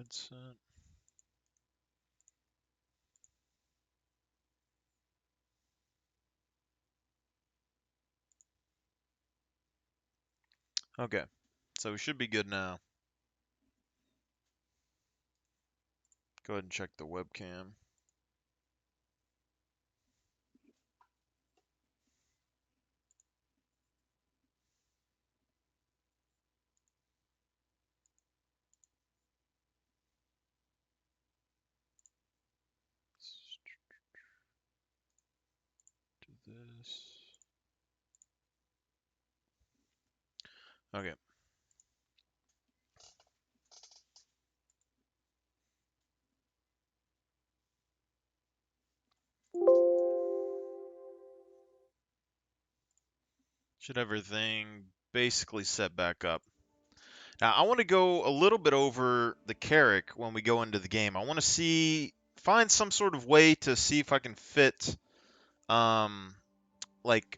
Headset. Okay, so we should be good now. Go ahead and check the webcam. Do this. Okay. Should have everything basically set back up. Now, I want to go a little bit over the carrack when we go into the game. I want to find some sort of way to see if I can fit, um, like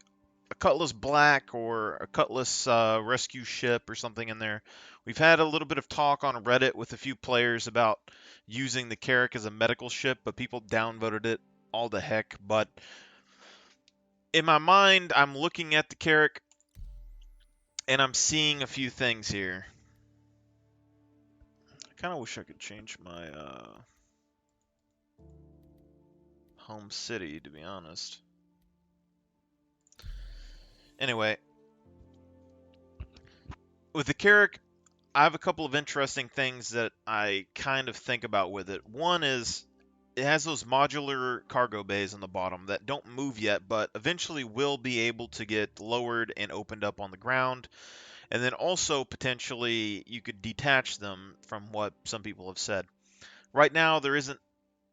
a Cutlass Black or a Cutlass rescue ship or something in there. We've had a little bit of talk on Reddit with a few players about using the carrack as a medical ship, but people downvoted it all to heck. But in my mind, I'm looking at the carrack and I'm seeing a few things here. I kind of wish I could change my home city, to be honest. Anyway, with the carrack, I have a couple of interesting things that I kind of think about with it. One is it has those modular cargo bays on the bottom that don't move yet, but eventually will be able to get lowered and opened up on the ground. And then also potentially you could detach them from what some people have said. Right now, there isn't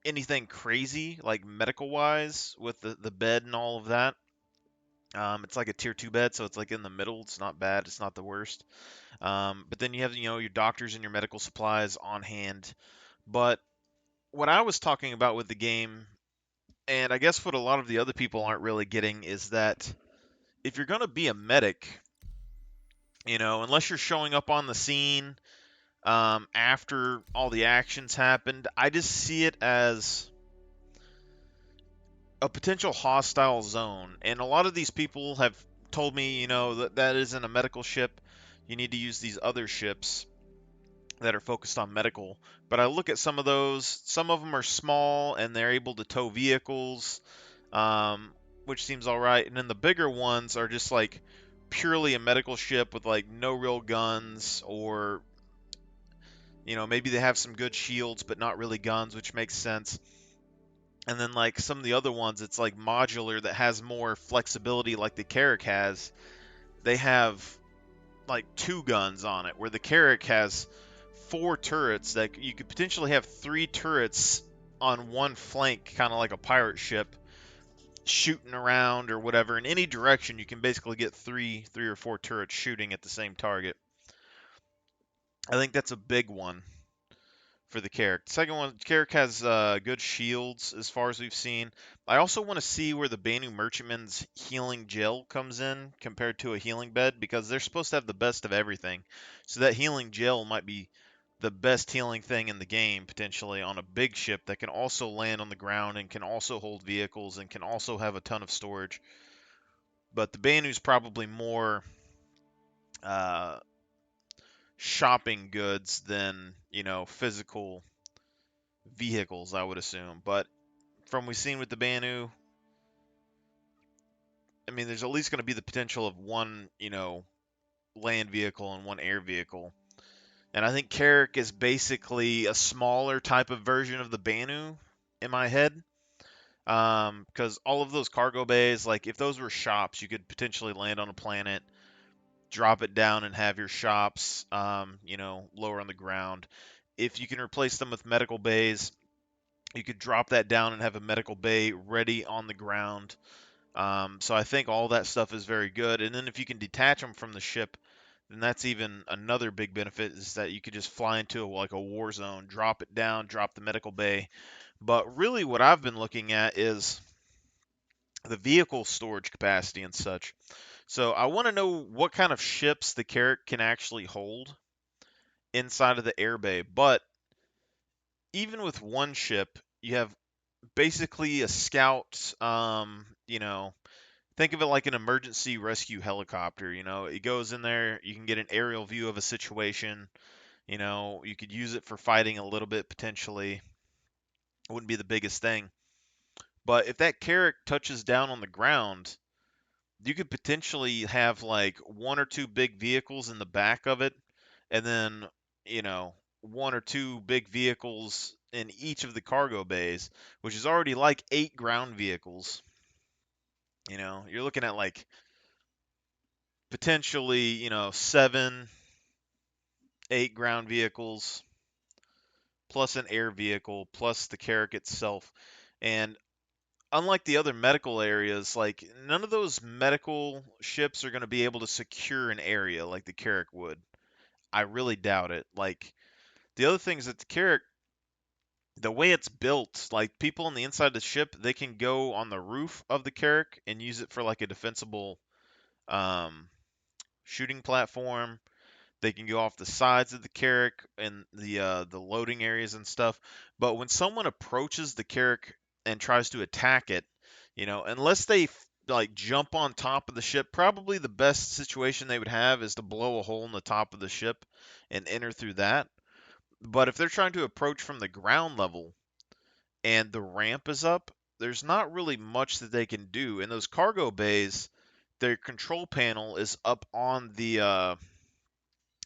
anything crazy like medical wise with the bed and all of that. It's like a tier 2 bed, so it's like in the middle. It's not bad. It's not the worst. But then you have, your doctors and your medical supplies on hand. But what I was talking about with the game, and I guess what a lot of the other people aren't really getting, is that if you're going to be a medic, unless you're showing up on the scene after all the actions happened, I just see it as a potential hostile zone. And a lot of these people have told me, that that isn't a medical ship. You need to use these other ships that are focused on medical. But I look at some of those, some of them are small and they're able to tow vehicles, um, which seems all right. And then the bigger ones are just like purely a medical ship with like no real guns, or maybe they have some good shields but not really guns, which makes sense. And then like some of the other ones, it's like modular that has more flexibility, like the carrack has. They have like two guns on it, where the carrack has four turrets that you could potentially have three turrets on one flank, kind of like a pirate ship, shooting around or whatever in any direction. You can basically get three or four turrets shooting at the same target. I think that's a big one for the carrack. Second one, carrack has good shields as far as we've seen. I also want to see where the Banu Merchantman's healing gel comes in compared to a healing bed, because they're supposed to have the best of everything. So that healing gel might be the best healing thing in the game, potentially on a big ship that can also land on the ground and can also hold vehicles and can also have a ton of storage. But the Banu's probably more uh, shopping goods than, physical vehicles, I would assume. But from what we've seen with the Banu, I mean, there's at least going to be the potential of one, land vehicle and one air vehicle. And I think Carrack is basically a smaller type of version of the Banu in my head. Because all of those cargo bays, like if those were shops, you could potentially land on a planet, drop it down, and have your shops, lower on the ground. If you can replace them with medical bays, you could drop that down and have a medical bay ready on the ground. So I think all that stuff is very good. And then if you can detach them from the ship, then that's even another big benefit, is that you could just fly into like a war zone, drop it down, drop the medical bay. But really what I've been looking at is the vehicle storage capacity and such. So I want to know what kind of ships the Carrack can actually hold inside of the air bay. But even with one ship, you have basically a scout. Think of it like an emergency rescue helicopter. It goes in there. You can get an aerial view of a situation. You could use it for fighting a little bit potentially. It wouldn't be the biggest thing. But if that carrack touches down on the ground, you could potentially have like one or two big vehicles in the back of it, and then, one or two big vehicles in each of the cargo bays, which is already like 8 ground vehicles. You're looking at like potentially, 7, 8 ground vehicles, plus an air vehicle, plus the carrack itself. And unlike the other medical areas, like none of those medical ships are going to be able to secure an area like the carrack would. I really doubt it. Like the other things that the carrack, the way it's built, like people on the inside of the ship, they can go on the roof of the carrack and use it for like a defensible um, shooting platform. They can go off the sides of the carrack and the loading areas and stuff. But when someone approaches the carrack and tries to attack it, unless they like jump on top of the ship, probably the best situation they would have is to blow a hole in the top of the ship and enter through that. But if they're trying to approach from the ground level and the ramp is up, there's not really much that they can do. In those cargo bays, their control panel is up on the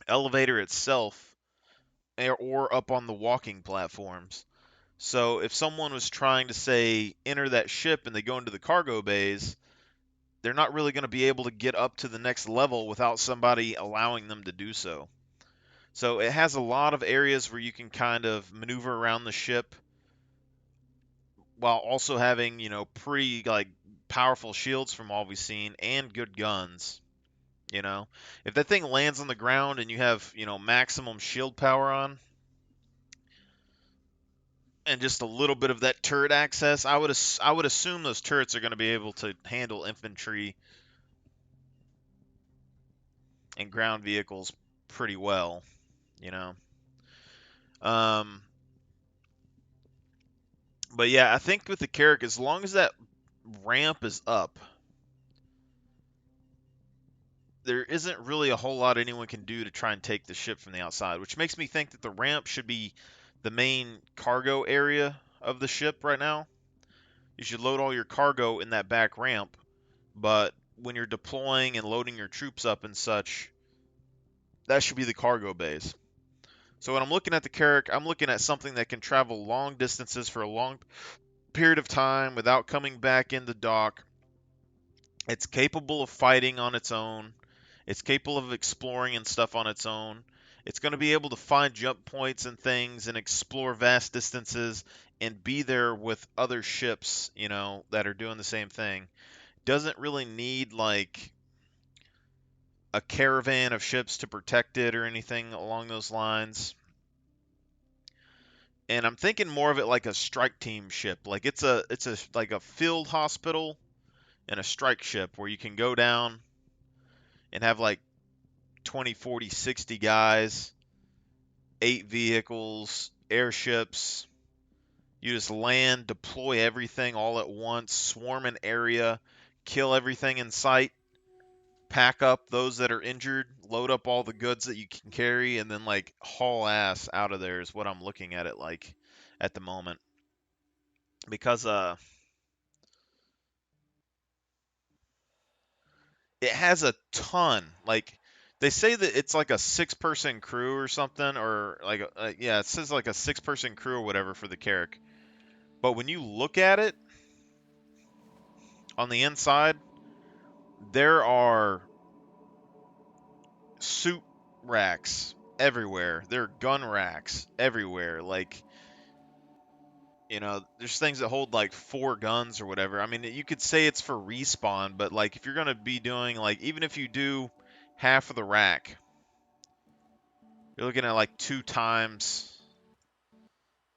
elevator itself or up on the walking platforms. So if someone was trying to say enter that ship and they go into the cargo bays, they're not really going to be able to get up to the next level without somebody allowing them to do so. So it has a lot of areas where you can kind of maneuver around the ship while also having, pretty like powerful shields from all we've seen and good guns. If that thing lands on the ground and you have, maximum shield power on, and just a little bit of that turret access, I would assume those turrets are going to be able to handle infantry and ground vehicles pretty well, you know. Um, but yeah, I think with the Carrack, as long as that ramp is up, there isn't really a whole lot anyone can do to try and take the ship from the outside, which makes me think that the ramp should be the main cargo area of the ship right now. You should load all your cargo in that back ramp, but when you're deploying and loading your troops up and such, that should be the cargo bays. So when I'm looking at the Carrack, I'm looking at something that can travel long distances for a long period of time without coming back into dock. It's capable of fighting on its own. It's capable of exploring and stuff on its own. It's going to be able to find jump points and things and explore vast distances and be there with other ships, that are doing the same thing. Doesn't really need like a caravan of ships to protect it or anything along those lines. And I'm thinking more of it like a strike team ship. Like it's a like a field hospital and a strike ship where you can go down and have like 20, 40, 60 guys, 8 vehicles, airships. You just land, deploy everything all at once, swarm an area, kill everything in sight, pack up those that are injured, load up all the goods that you can carry, and then like haul ass out of there is what I'm looking at it like at the moment. Because it has a ton. Like they say that it's like a 6-person crew or something, or like yeah, it says like a 6-person crew or whatever for the Carrack. But when you look at it on the inside, there are suit racks everywhere. There are gun racks everywhere. Like, there's things that hold like 4 guns or whatever. I mean, you could say it's for respawn, but like if you're gonna be doing like even if you do half of the rack, you're looking at like 2 times.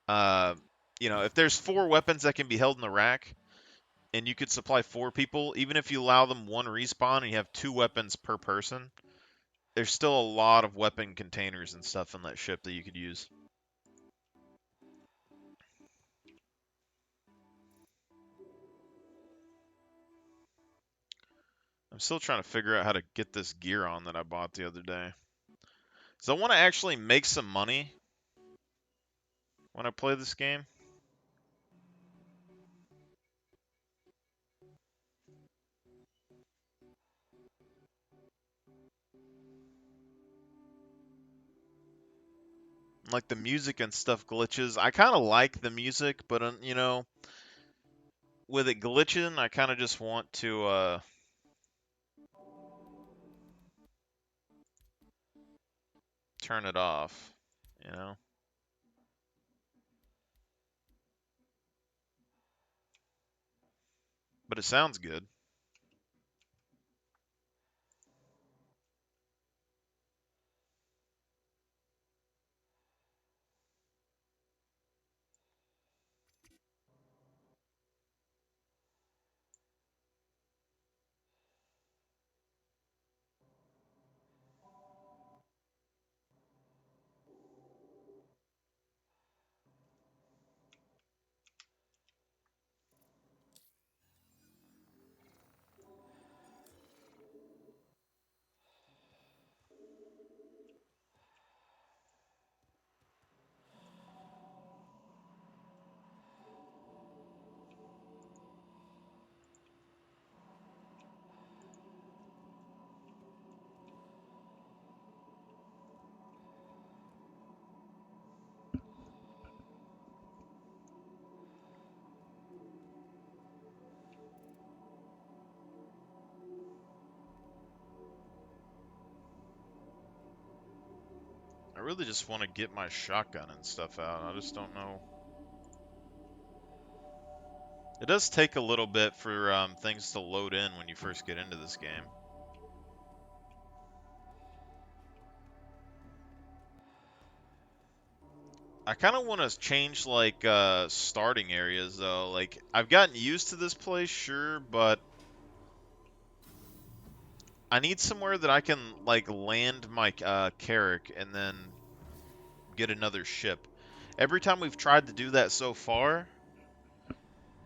Uh, if there's 4 weapons that can be held in the rack, and you could supply 4 people, even if you allow them 1 respawn and you have 2 weapons per person, there's still a lot of weapon containers and stuff in that ship that you could use. still trying to figure out how to get this gear on that I bought the other day. So I want to actually make some money when I play this game. Like the music and stuff glitches. I kind of like the music, but you know, with it glitching, I kind of just want to turn it off, you know. But it sounds good. I really just want to get my shotgun and stuff out. I just don't know. It does take a little bit for things to load in when you first get into this game. I kind of want to change like starting areas though. Like I've gotten used to this place, sure, but I need somewhere that I can like land my carrack and then get another ship. Every time we've tried to do that so far,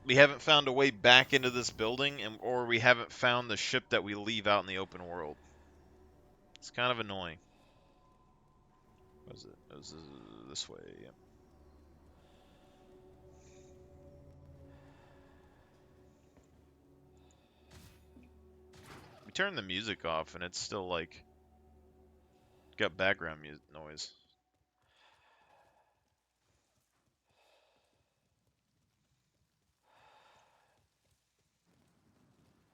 we haven't found a way back into this building, or we haven't found the ship that we leave out in the open world. It's kind of annoying. What is it? It was this way. Yep. We turn the music off, and it's still like got background noise.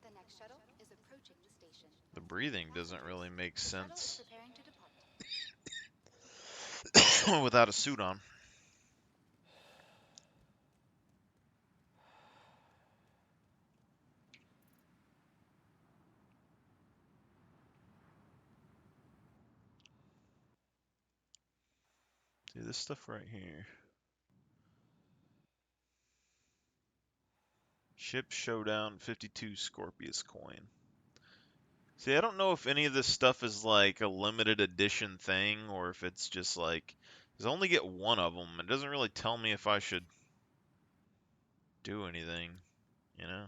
The next shuttle is approaching the station. The breathing doesn't really make sense without a suit on. See this stuff right here. Ship Showdown 52 Scorpius coin. See, I don't know if any of this stuff is like a limited edition thing or if it's just like, because I only get one of them. It doesn't really tell me if I should do anything, you know?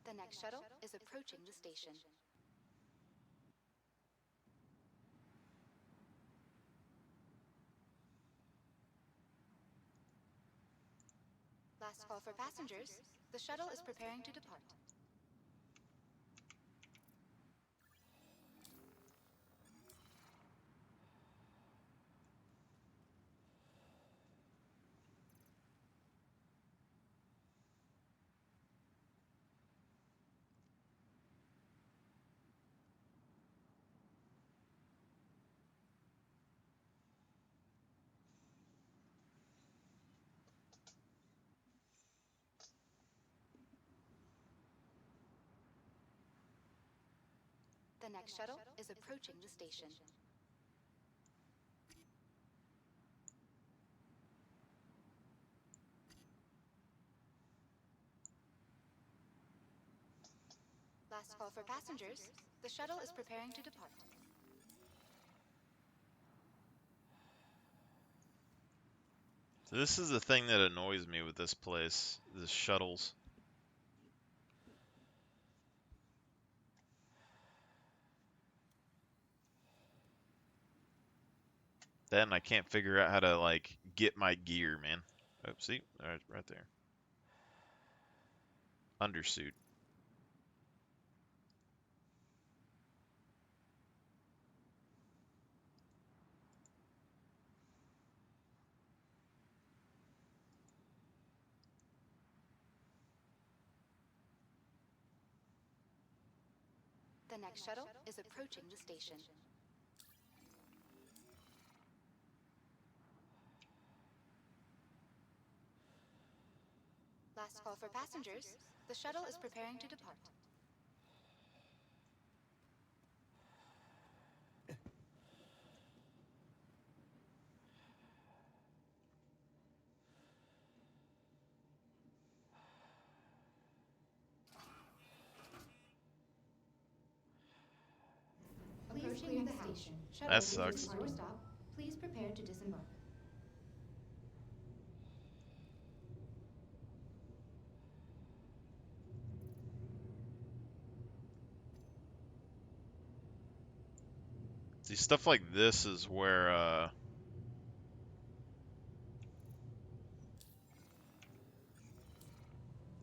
The next shuttle is approaching the station. Last call for passengers. The shuttle is preparing to depart. The next shuttle is approaching the station. Last call for passengers. The shuttle is preparing to depart. So this is the thing that annoys me with this place, the shuttles. Then I can't figure out how to like get my gear, man. Oh, see, right there. Undersuit. The next shuttle is approaching the station. Last call for passengers. The shuttle is preparing to depart. Please clear the station. That Shuttle reaches sucks. its doorstop. Please prepare to disembark. See, stuff like this is where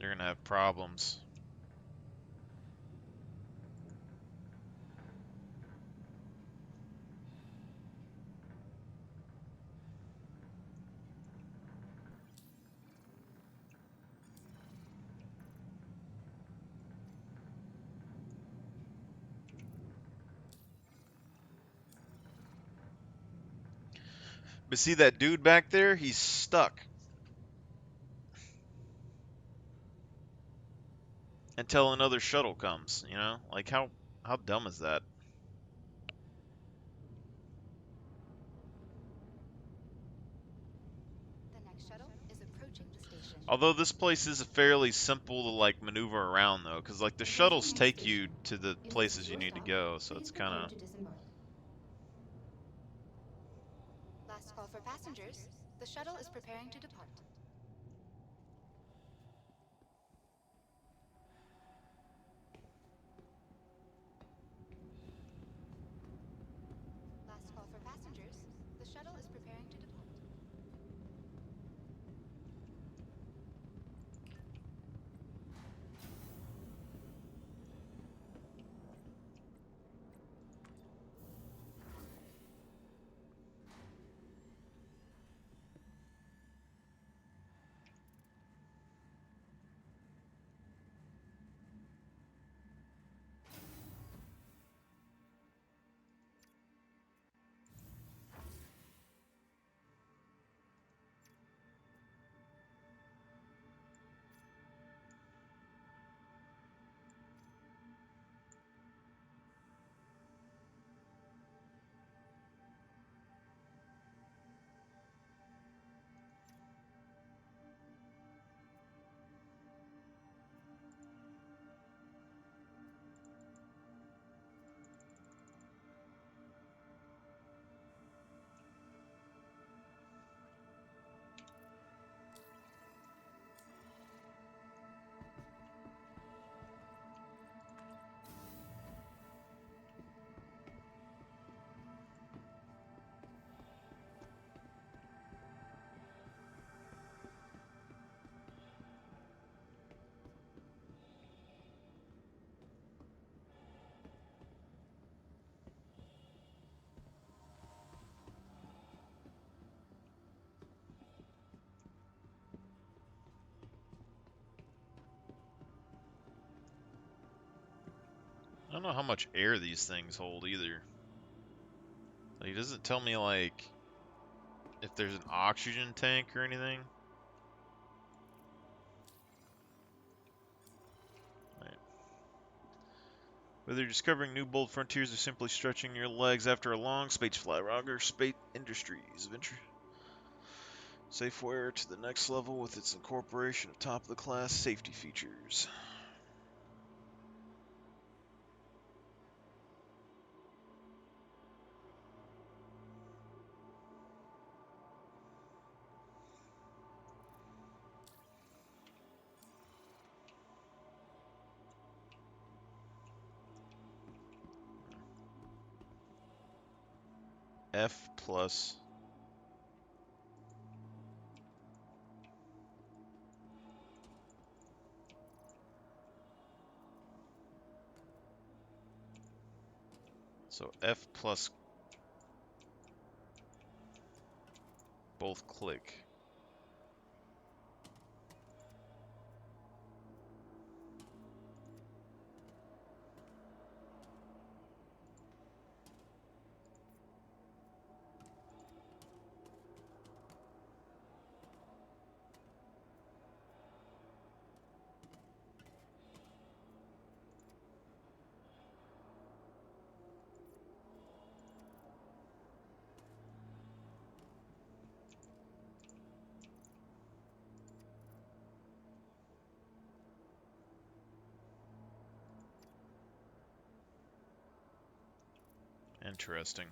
you're gonna have problems. But see that dude back there? He's stuck until another shuttle comes, you know? Like how dumb is that? The next shuttle is approaching the station. Although this place is fairly simple to like maneuver around though, because like the Approaching shuttles the next take you station. to the It is at places you your need to stop. go, so Please it's kind prepare of to disembark. Last call for passengers. The shuttle is preparing to depart. Last call for passengers. The shuttle is preparing to depart. I don't know how much air these things hold either. Like, it doesn't tell me like if there's an oxygen tank or anything. Right. Whether you're discovering new bold frontiers or simply stretching your legs after a long space flight, Roger Space Industries venture Safeware to the next level with its incorporation of top-of-the-class safety features. F plus. So F plus both click. Interesting.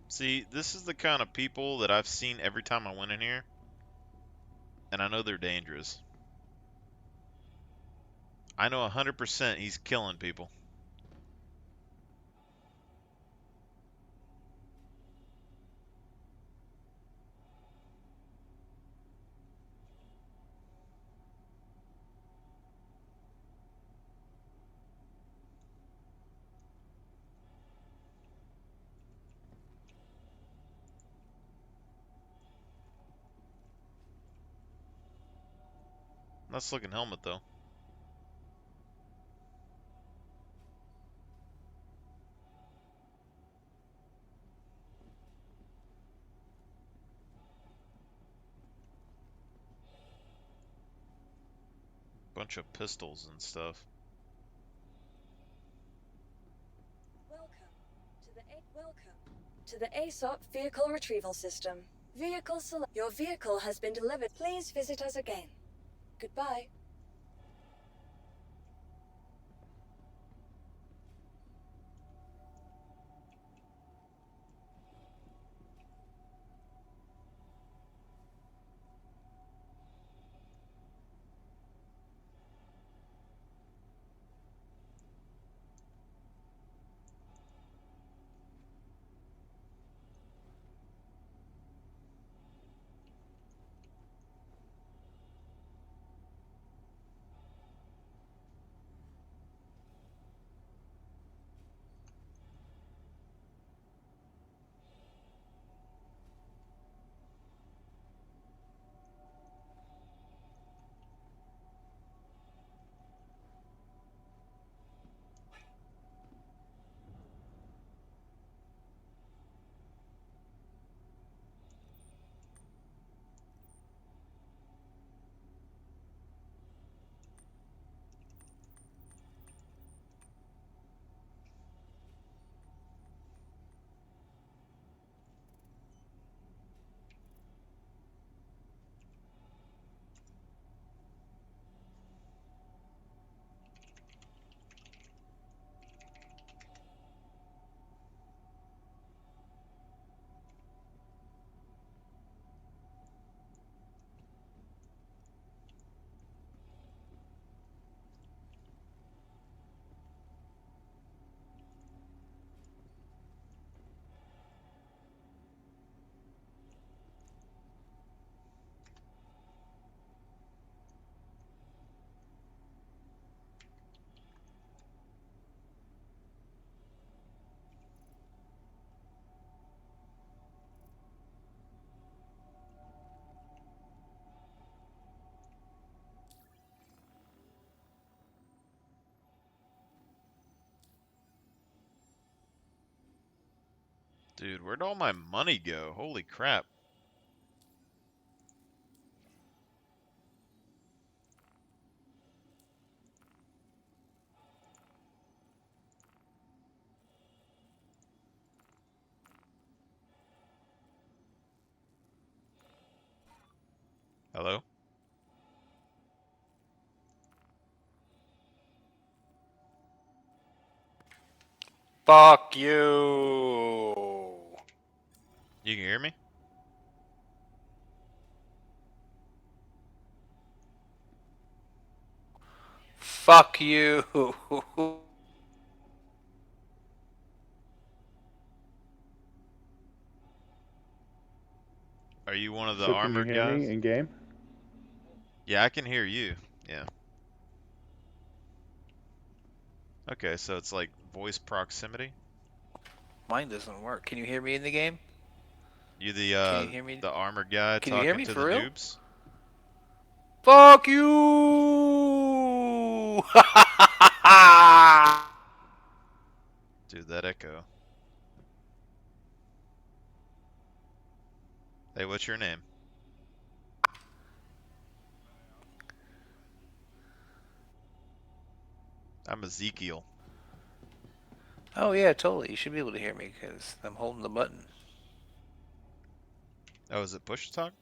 See, this is the kind of people that I've seen every time I went in here, and I know they're dangerous. I know 100% he's killing people. Nice looking helmet, though. Bunch of pistols and stuff. Welcome to the ASOP Vehicle Retrieval System. Vehicle select. Your vehicle has been delivered. Please visit us again. Goodbye. Dude, where'd all my money go? Holy crap. Hello? Fuck you. You can hear me? Fuck you. Are you one of the So can you armored hear guys? me in game? Yeah, I can hear you. Yeah. Okay, so it's like voice proximity. Mine doesn't work. Can you hear me in the game? You Can you hear me? the armored guy Can you hear talking me to for the real? noobs? Fuck you! Dude, that echo. Hey, what's your name? I'm Ezekiel. Oh yeah, totally. You should be able to hear me because I'm holding the button. Oh, is it push to talk?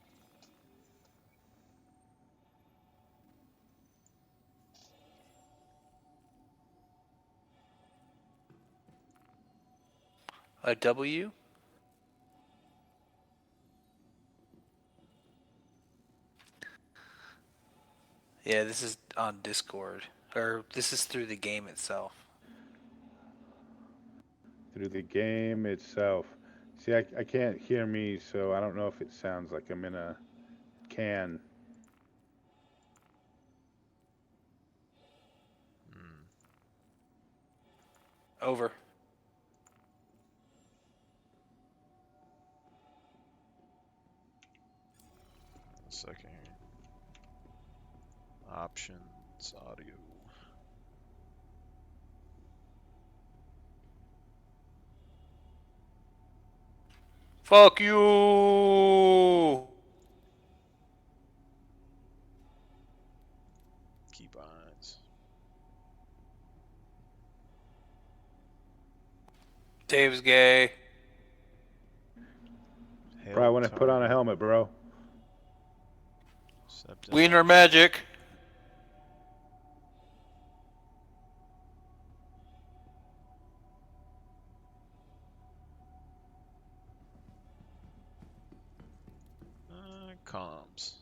A W? Yeah, this is on Discord. Or this is through the game itself. Through the game itself. See, I can't hear me, so I don't know if it sounds like I'm in a can. Hmm. Over. A second here. Options, audio. Fuck you! Keybinds. Dave's gay. Probably Hail want to put on a target. helmet, bro. Accepted. Wiener magic. Comms.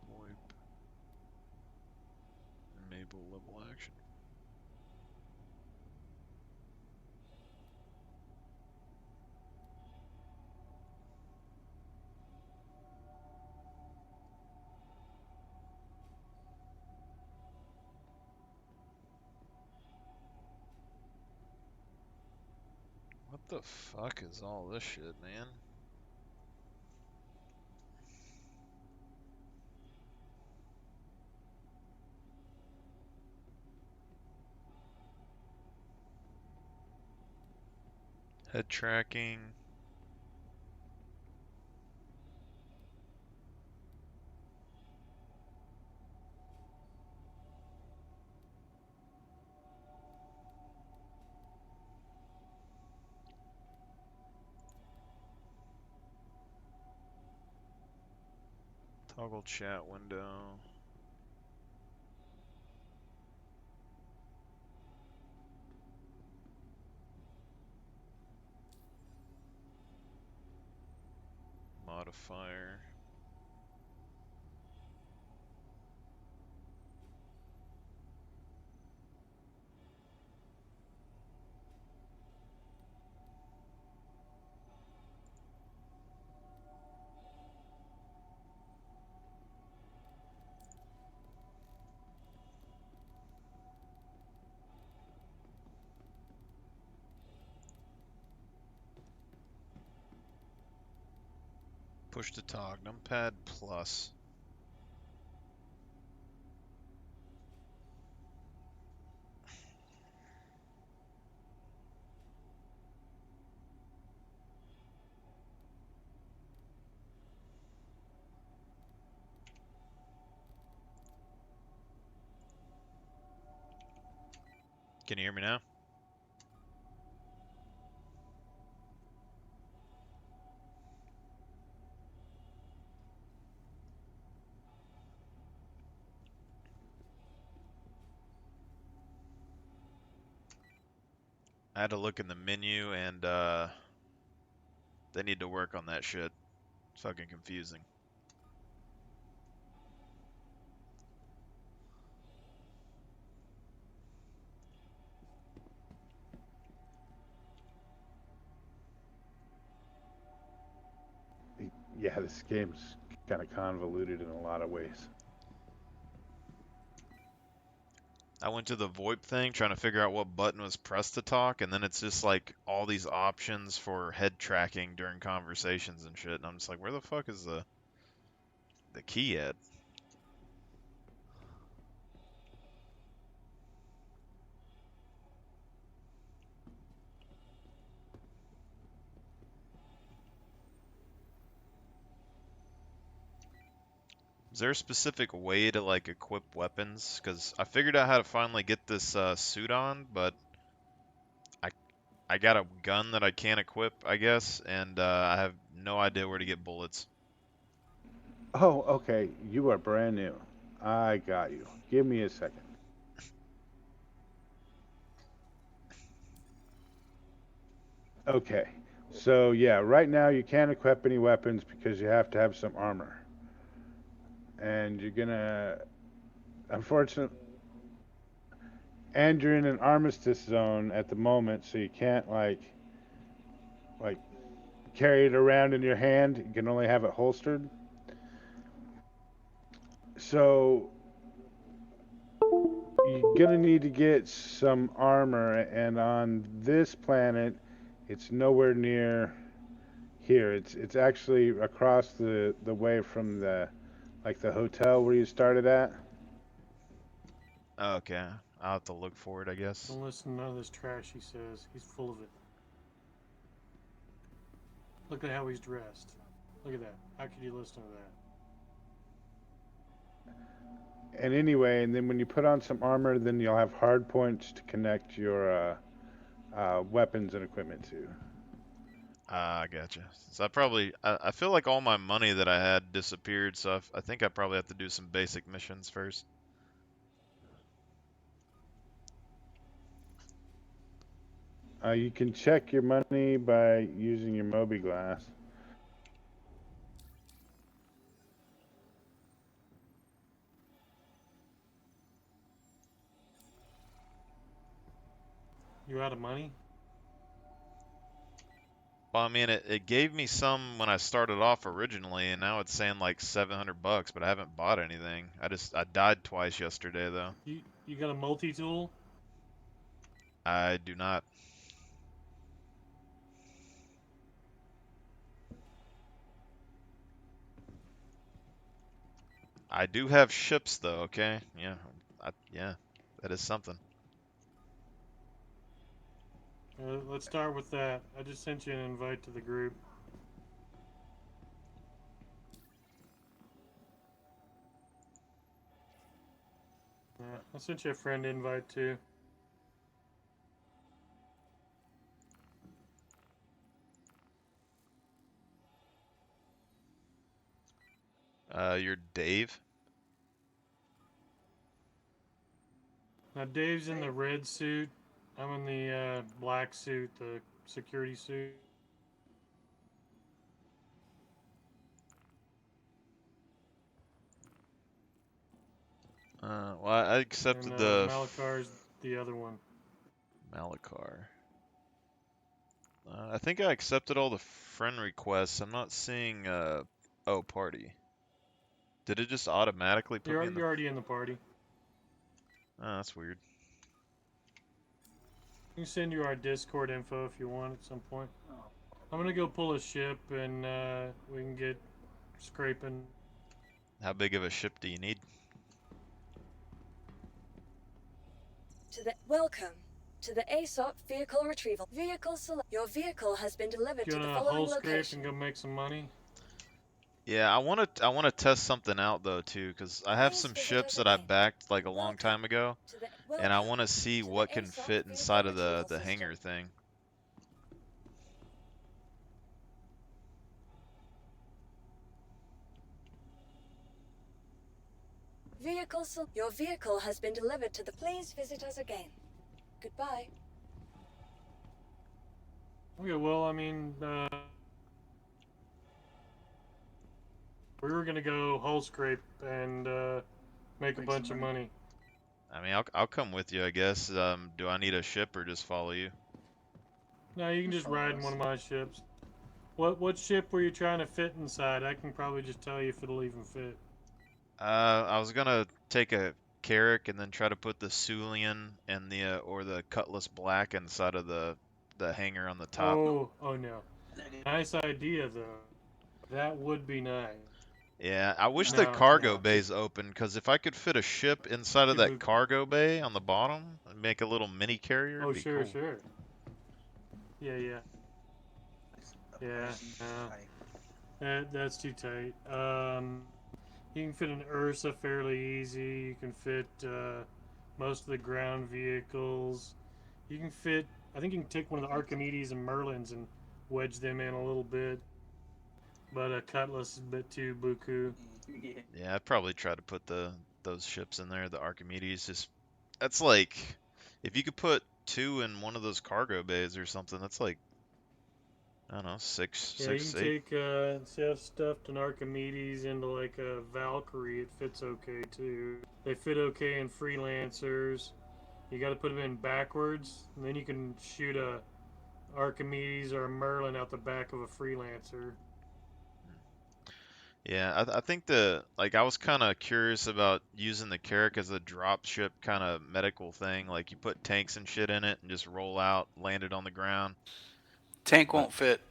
VoIP. Enable level action. What the fuck is all this shit, man? Head tracking. Toggle chat window. Modifier. Push to talk. Numpad plus. Can you hear me now? I had to look in the menu, and they need to work on that shit. It's fucking confusing. Yeah, this game's kind of convoluted in a lot of ways. I went to the VoIP thing trying to figure out what button was pressed to talk, and then it's just like all these options for head tracking during conversations and shit. And I'm just like, where the fuck is the key at? Is there a specific way to like equip weapons? Because I figured out how to finally get this suit on, but I I got a gun that I can't equip, I guess, and I have no idea where to get bullets. Oh, okay. You are brand new. I got you. Give me a second. Okay. So, yeah, right now you can't equip any weapons because you have to have some armor. And you're gonna, unfortunately, and you're in an armistice zone at the moment, so you can't like carry it around in your hand. You can only have it holstered. So you're gonna need to get some armor, and on this planet, it's nowhere near here. It's actually across the way from the hotel where you started at. Okay, I'll have to look for it, I guess. Don't listen to none of this trash he says. He's full of it. Look at how he's dressed. Look at that. How could you listen to that? And anyway, and then when you put on some armor, then you'll have hard points to connect your weapons and equipment to. I gotcha. So I feel like all my money that I had disappeared, so I think I probably have to do some basic missions first. You can check your money by using your Moby Glass. You out of money? Well, I mean, it gave me some when I started off originally, and now it's saying like 700 bucks, but I haven't bought anything. I died twice yesterday though. You got a multi-tool? I do not. I do have ships though, okay? Yeah. Yeah. That is something. Let's start with that. I just sent you an invite to the group. Yeah, I sent you a friend invite too. You're Dave? Now Dave's in the red suit. I'm in the black suit, the security suit. Well, I And accepted the Malakar's the other one. Malakar. I think I accepted all the friend requests. I'm not seeing, oh, party. Did it just automatically put me in the... You're already in the party. Oh, that's weird. We can send you our Discord info if you want at some point. I'm gonna go pull a ship and we can get scraping. How big of a ship do you need? Welcome to the ASOP vehicle retrieval. Your vehicle has been delivered You to the wanna following hull scrape location. and go make some money? Yeah, I wanna test something out though too, because I have Please some visit ships us that I again. backed like a long Welcome time ago, to the and I welcome want to see to the what can ASOP fit vehicle inside of retrieval the system. hangar thing. Your vehicle has been delivered to the. Please visit us again. Goodbye. Okay, well, I mean, we were gonna go hull scrape and make a bunch of money. I mean, I'll come with you, I guess. Do I need a ship or just follow you? No, you can just ride in one of my ships. What ship were you trying to fit inside? I can probably just tell you if it'll even fit. I was gonna take a carrack and then try to put the Sulian and the or the Cutlass Black inside of the hangar on the top. Oh no. Nice idea though. That would be nice. Yeah, I wish the Now, cargo bay's open, because if I could fit a ship inside of that Ibuki. cargo bay on the bottom and make a little mini carrier, Oh it'd be sure, cool. sure. Yeah. No. That's too tight. You can fit an Ursa fairly easy. You can fit most of the ground vehicles. You can fit. I think you can take one of the Archimedes and Merlins and wedge them in a little bit. But a Cutlass is a bit too buku. Yeah, I'd probably try to put those ships in there, the Archimedes. Just that's like if you could put two in one of those cargo bays or something, that's like I don't know, Yeah, you can eight. take say I've stuffed an Archimedes into like a Valkyrie. It fits okay too. They fit okay in freelancers. You got to put them in backwards, and then you can shoot a Archimedes or a Merlin out the back of a freelancer. Yeah, I think I was kind of curious about using the Carrack as a drop ship kind of medical thing. Like you put tanks and shit in it and just roll out, land it on the ground. Tank But won't fit.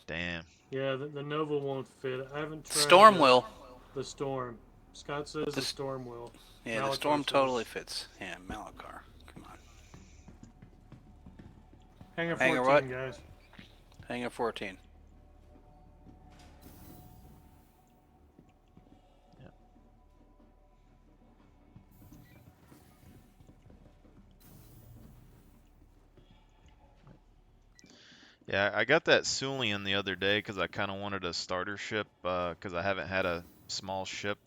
damn. Yeah, the Nova won't fit. I haven't tried Storm will. the Storm. Scott says the The, Storm will. yeah, the Malachar Storm totally says fits. Yeah, Malachar. Come on. Hangar Hangar 14, what? guys. Hangar 14. Yeah, I got that Sulian the other day because I kind of wanted a starter ship because I haven't had a small ship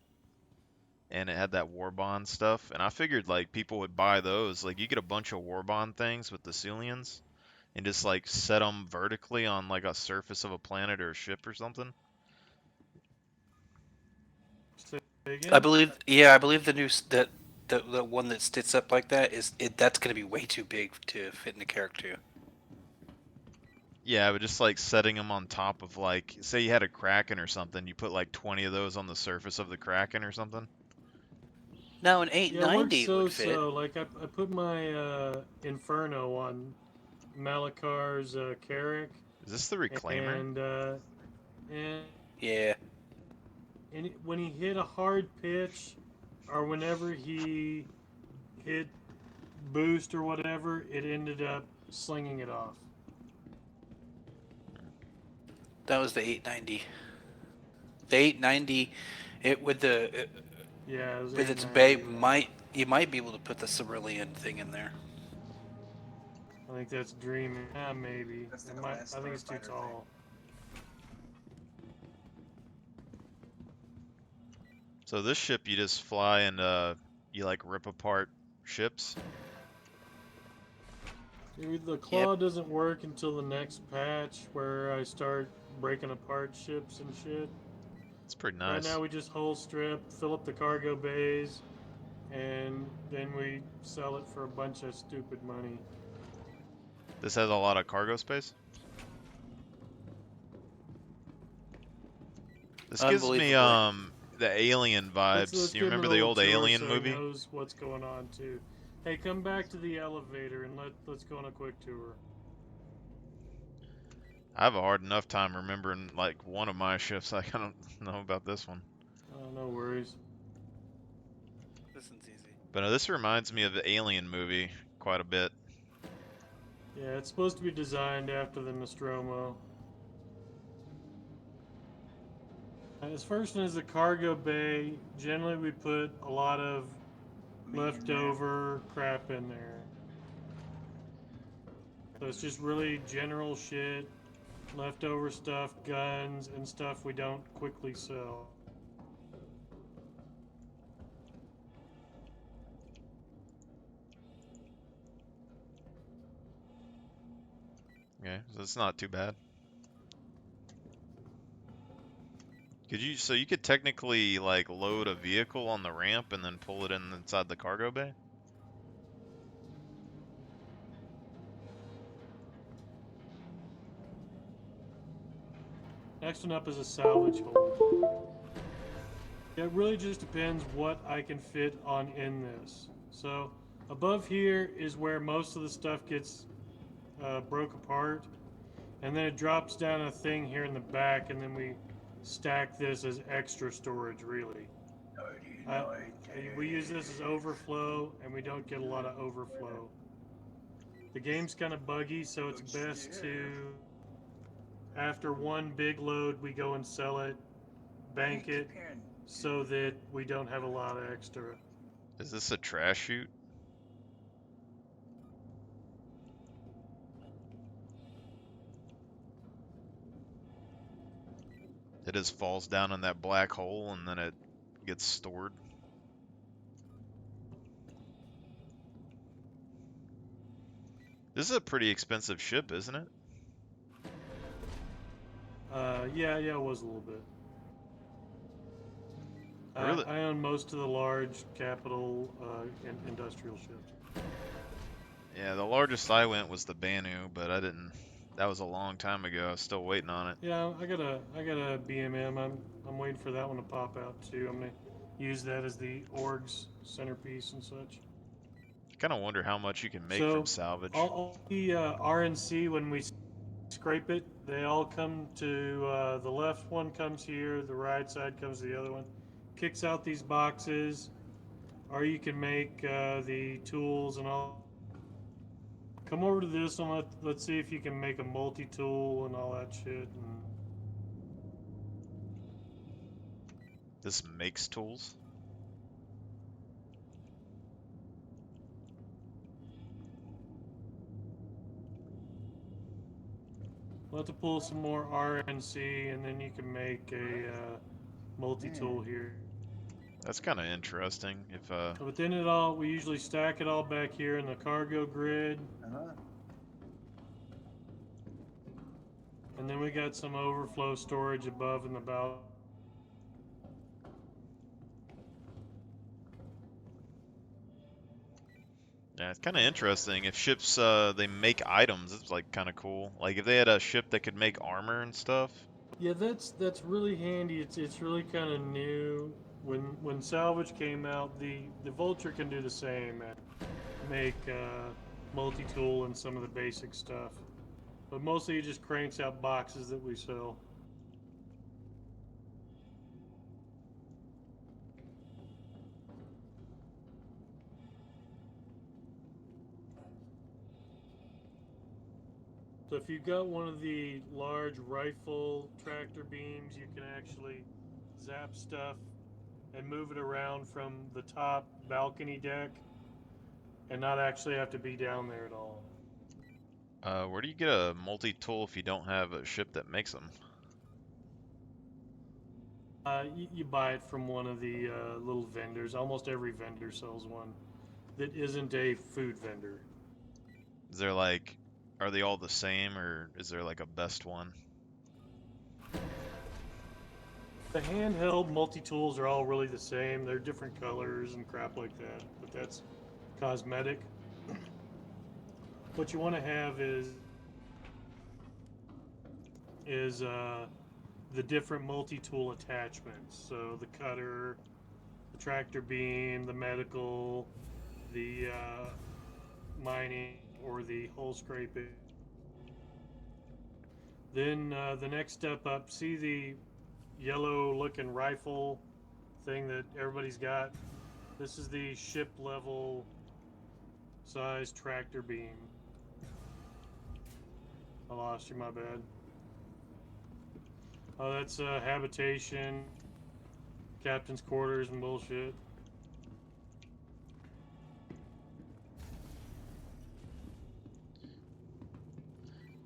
and it had that war bond stuff. And I figured like people would buy those. Like you get a bunch of war bond things with the Sulians and just like set them vertically on like a surface of a planet or a ship or something. Say I again? believe. Yeah, I believe the new that the one that sits up like that is it. That's gonna be way too big to fit in the character. Yeah, but just like setting them on top of like, say you had a Kraken or something, you put like 20 of those on the surface of the Kraken or something. Now an Yeah, it works 890 would fit. so. Like I put my Inferno on Malachar's Carrack, Is this the Reclaimer? and and Yeah. when he hit a hard pitch, or whenever he hit boost or whatever, it ended up slinging it off. That was the 890. The 890, it Yeah, it was with its bay 890. you might be able to put the cerulean thing in there. I think that's dreaming. Maybe. I think it's too tall. So this ship you just fly and you like rip apart ships. Dude, the claw doesn't work until the next patch where I start breaking apart ships and shit. It's pretty Right nice. now we just hull strip, fill up the cargo bays, and then we sell it for a bunch of stupid money. This has a lot of cargo space. This gives me the Alien vibes. Let's You give him remember a the little old tour Alien so movie? he knows what's going on too. Hey, come back to the elevator and let's go on a quick tour. I have a hard enough time remembering like one of my ships. Like I don't know about this one. Oh, no worries. This one's easy. But this reminds me of the Alien movie quite a bit. Yeah, it's supposed to be designed after the Nostromo. As first as the cargo bay, generally we put a lot of leftover crap in there. So it's just really general shit, leftover stuff, guns, and stuff we don't quickly sell. Okay, so it's not too bad. So you could technically like load a vehicle on the ramp and then pull it inside the cargo bay? Next one up is a salvage hold. It really just depends what I can fit on in this. So above here is where most of the stuff gets broke apart, and then it drops down a thing here in the back, and then we stack this as extra storage. Really, we use this as overflow, and we don't get a lot of overflow. The game's kind of buggy, so it's best to, after one big load, we go and sell it, bank it, so that we don't have a lot of extra. Is this a trash chute? It just falls down in that black hole and then it gets stored. This is a pretty expensive ship, isn't it? Yeah, it was a little bit. Really? I own most of the large capital industrial ships. Yeah, the largest I went was the Banu, but I didn't. That was a long time ago. I was still waiting on it. Yeah, I got a BMM. I'm waiting for that one to pop out too. I'm gonna use that as the org's centerpiece and such. I kind of wonder how much you can make So from salvage. all the RNC, when we scrape it, they all come to the left one comes here, the right side comes to the other one, kicks out these boxes, or you can make the tools and all. Come over to this one. Let's see if you can make a multi-tool and all that shit. And This makes tools. we'll have to pull some more RNC, and then you can make a multi-tool here. That's kind of interesting. If Within it all, we usually stack it all back here in the cargo grid. And then we got some overflow storage above and about. yeah, it's kind of interesting. If ships they make items, it's like kind of cool. Like if they had a ship that could make armor and stuff. Yeah, that's really handy. It's really kind of new. When salvage came out, the Vulture can do the same and make multi-tool and some of the basic stuff. But mostly it just cranks out boxes that we sell. So if you've got one of the large rifle tractor beams, you can actually zap stuff and move it around from the top balcony deck and not actually have to be down there at all. Where do you get a multi-tool if you don't have a ship that makes them? You buy it from one of the little vendors. Almost every vendor sells one that isn't a food vendor. Is there like, are they all the same, or is there like a best one? The handheld multi-tools are all really the same. They're different colors and crap like that, but that's cosmetic. What you want to have is the different multi-tool attachments. So the cutter, the tractor beam, the medical, the mining, or the hole scraping. Then the next step up, see the yellow looking rifle thing that everybody's got? This is the ship level size tractor beam. I lost you, my bad. Oh, that's habitation, captain's quarters and bullshit.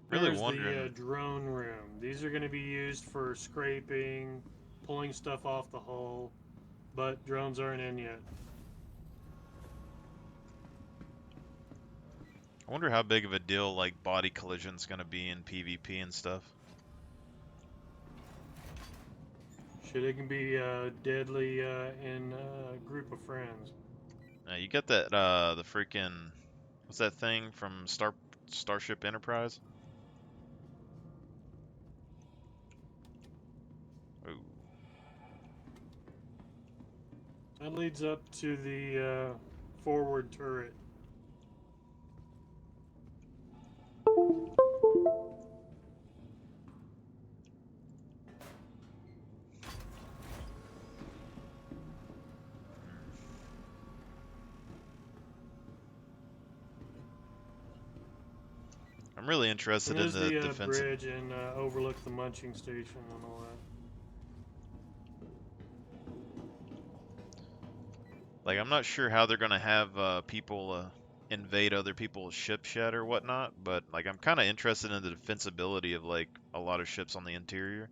Really Here's wondering. the drone room. These are going to be used for scraping, pulling stuff off the hull, but drones aren't in yet. I wonder how big of a deal like body collision's gonna be in PvP and stuff. Shit, it can be deadly in a group of friends. You get that the freaking what's that thing from Starship Enterprise? Ooh. That leads up to the forward turret. I'm really And interested in there's the the defensive. bridge and overlook the munching station and all that. Like, I'm not sure how they're gonna have people invade other people's ships yet or whatnot, but like, I'm kind of interested in the defensibility of like a lot of ships on the interior.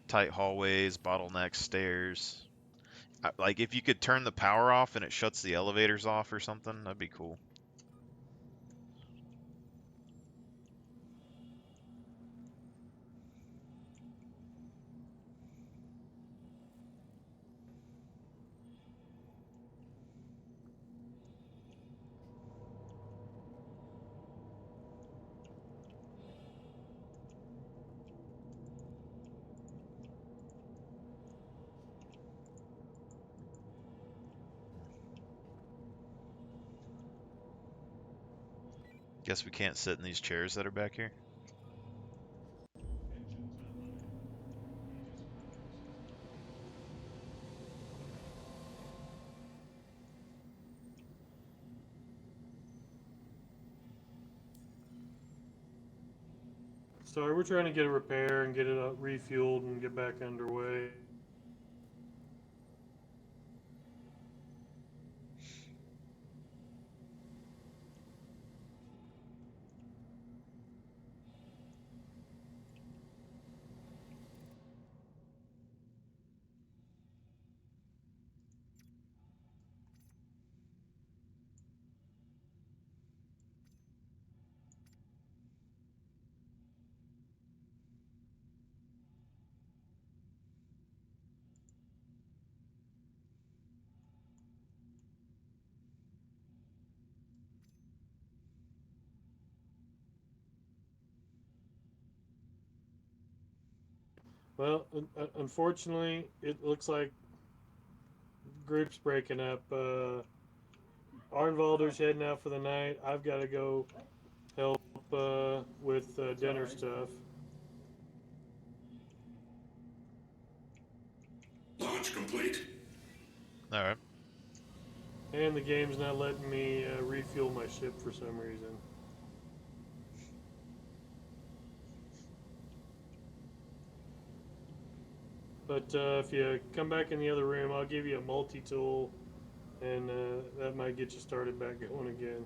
Tight hallways, bottleneck stairs. Like, if you could turn the power off and it shuts the elevators off or something, that'd be cool. Guess we can't sit in these chairs that are back here. Sorry, we're trying to get a repair and get it refueled and get back underway. Well, unfortunately, it looks like group's breaking up. Arnvalder's heading out for the night. I've got to go help with dinner stuff. Launch complete. All right. And the game's not letting me refuel my ship for some reason. But if you come back in the other room, I'll give you a multi-tool, and that might get you started back going again.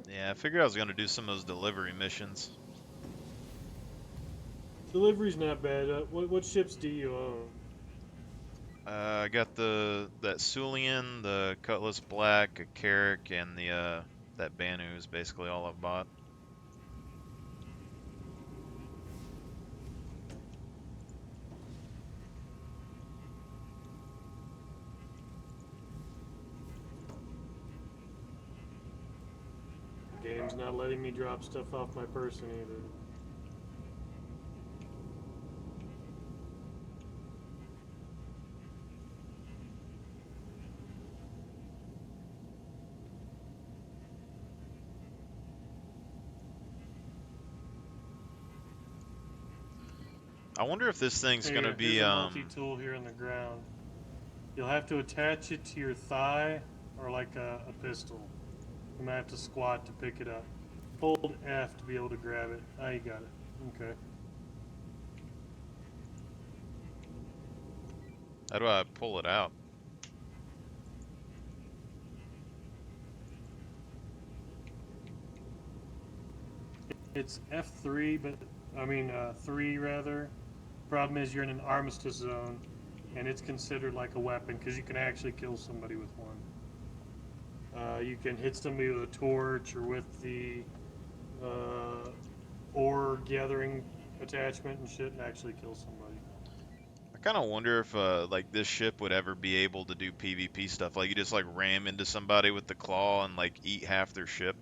Yeah, I figured I was gonna do some of those delivery missions. Delivery's not bad. What ships do you own? I got that Sulian, the Cutlass Black, a carrack, and the that Banu is basically all I've bought. Game's not letting me drop stuff off my person either. I wonder if this thing's Here, gonna be here's a multi-tool here on the ground. You'll have to attach it to your thigh or like a pistol. You might have to squat to pick it up. Hold F to be able to grab it. Ah, you got it. Okay. How do I pull it out? It's F3, but I mean 3 rather. Problem is you're in an armistice zone, and it's considered like a weapon because you can actually kill somebody with one. You can hit somebody with a torch or with the uh, ore gathering attachment and shit and actually kill somebody. I kind of wonder if like this ship would ever be able to do PvP stuff. Like you just like ram into somebody with the claw and like eat half their ship.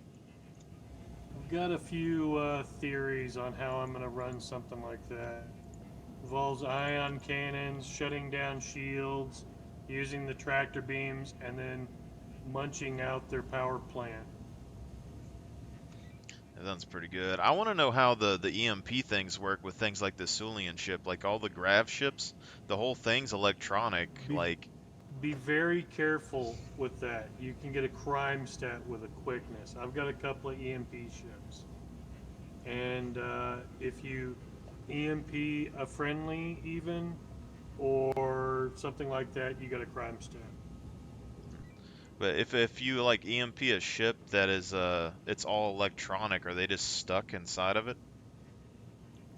I've got a few theories on how I'm going to run something like that. Involves ion cannons, shutting down shields, using the tractor beams, and then munching out their power plant. That sounds pretty good. I want to know how the EMP things work with things like the Sulian ship, like all the grav ships. The whole thing's electronic. Be, Like, be very careful with that. You can get a crime stat with a quickness. I've got a couple of EMP ships. And if you EMP a friendly, even, or something like that, you get a crime stat. but if you like EMP a ship that is it's all electronic, are they just stuck inside of it?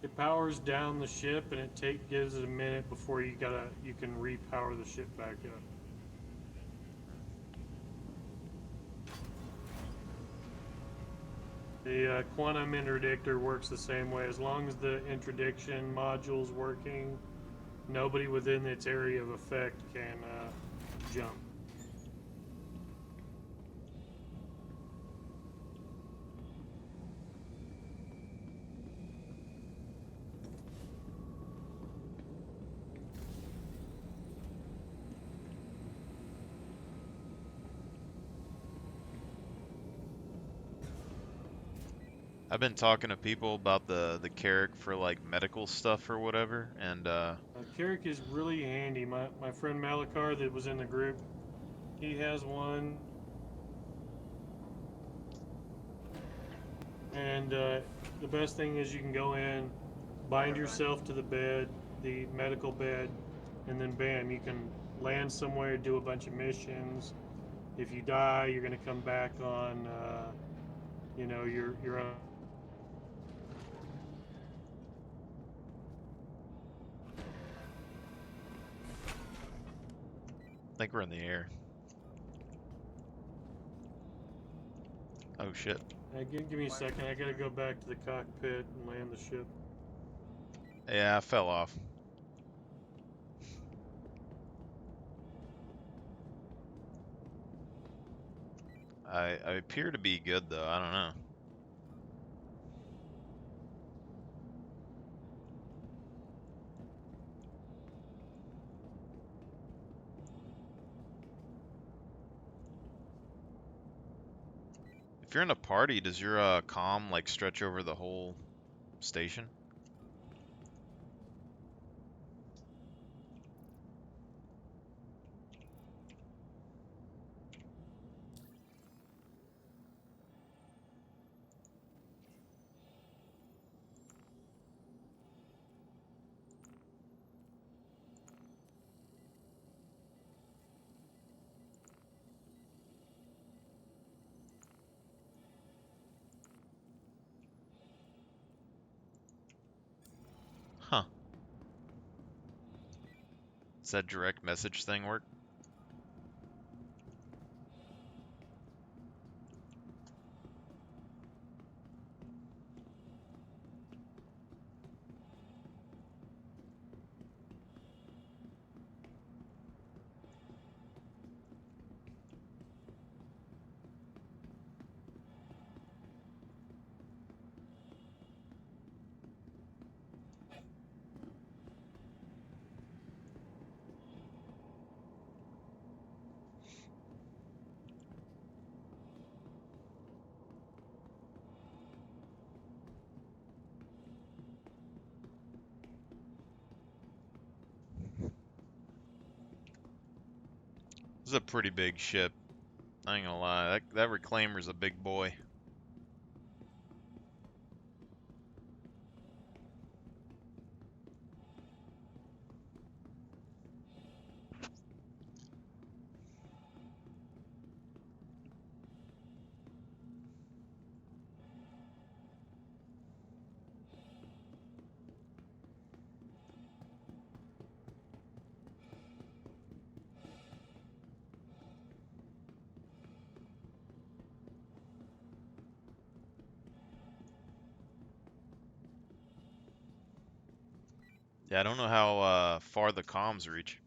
It powers down the ship, and gives it a minute before you can repower the ship back up. The quantum interdictor works the same way. As long as the interdiction module's working, nobody within its area of effect can jump. I've been talking to people about the carrack for like medical stuff or whatever, and Carrack is really handy. My friend Malakar that was in the group, he has one. And the best thing is you can go in, bind yourself to the bed, the medical bed, and then bam, you can land somewhere, do a bunch of missions. If you die, you're going to come back on, your own. I think we're in the air. Oh shit. Give me a second. I got to go back to the cockpit and land the ship. Yeah, I fell off. I appear to be good though. I don't know. If you're in a party, does your comm like stretch over the whole station? Huh. Does that direct message thing work? This is a pretty big ship. I ain't gonna lie. That reclaimer's a big boy. Yeah, I don't know how far the comms reach.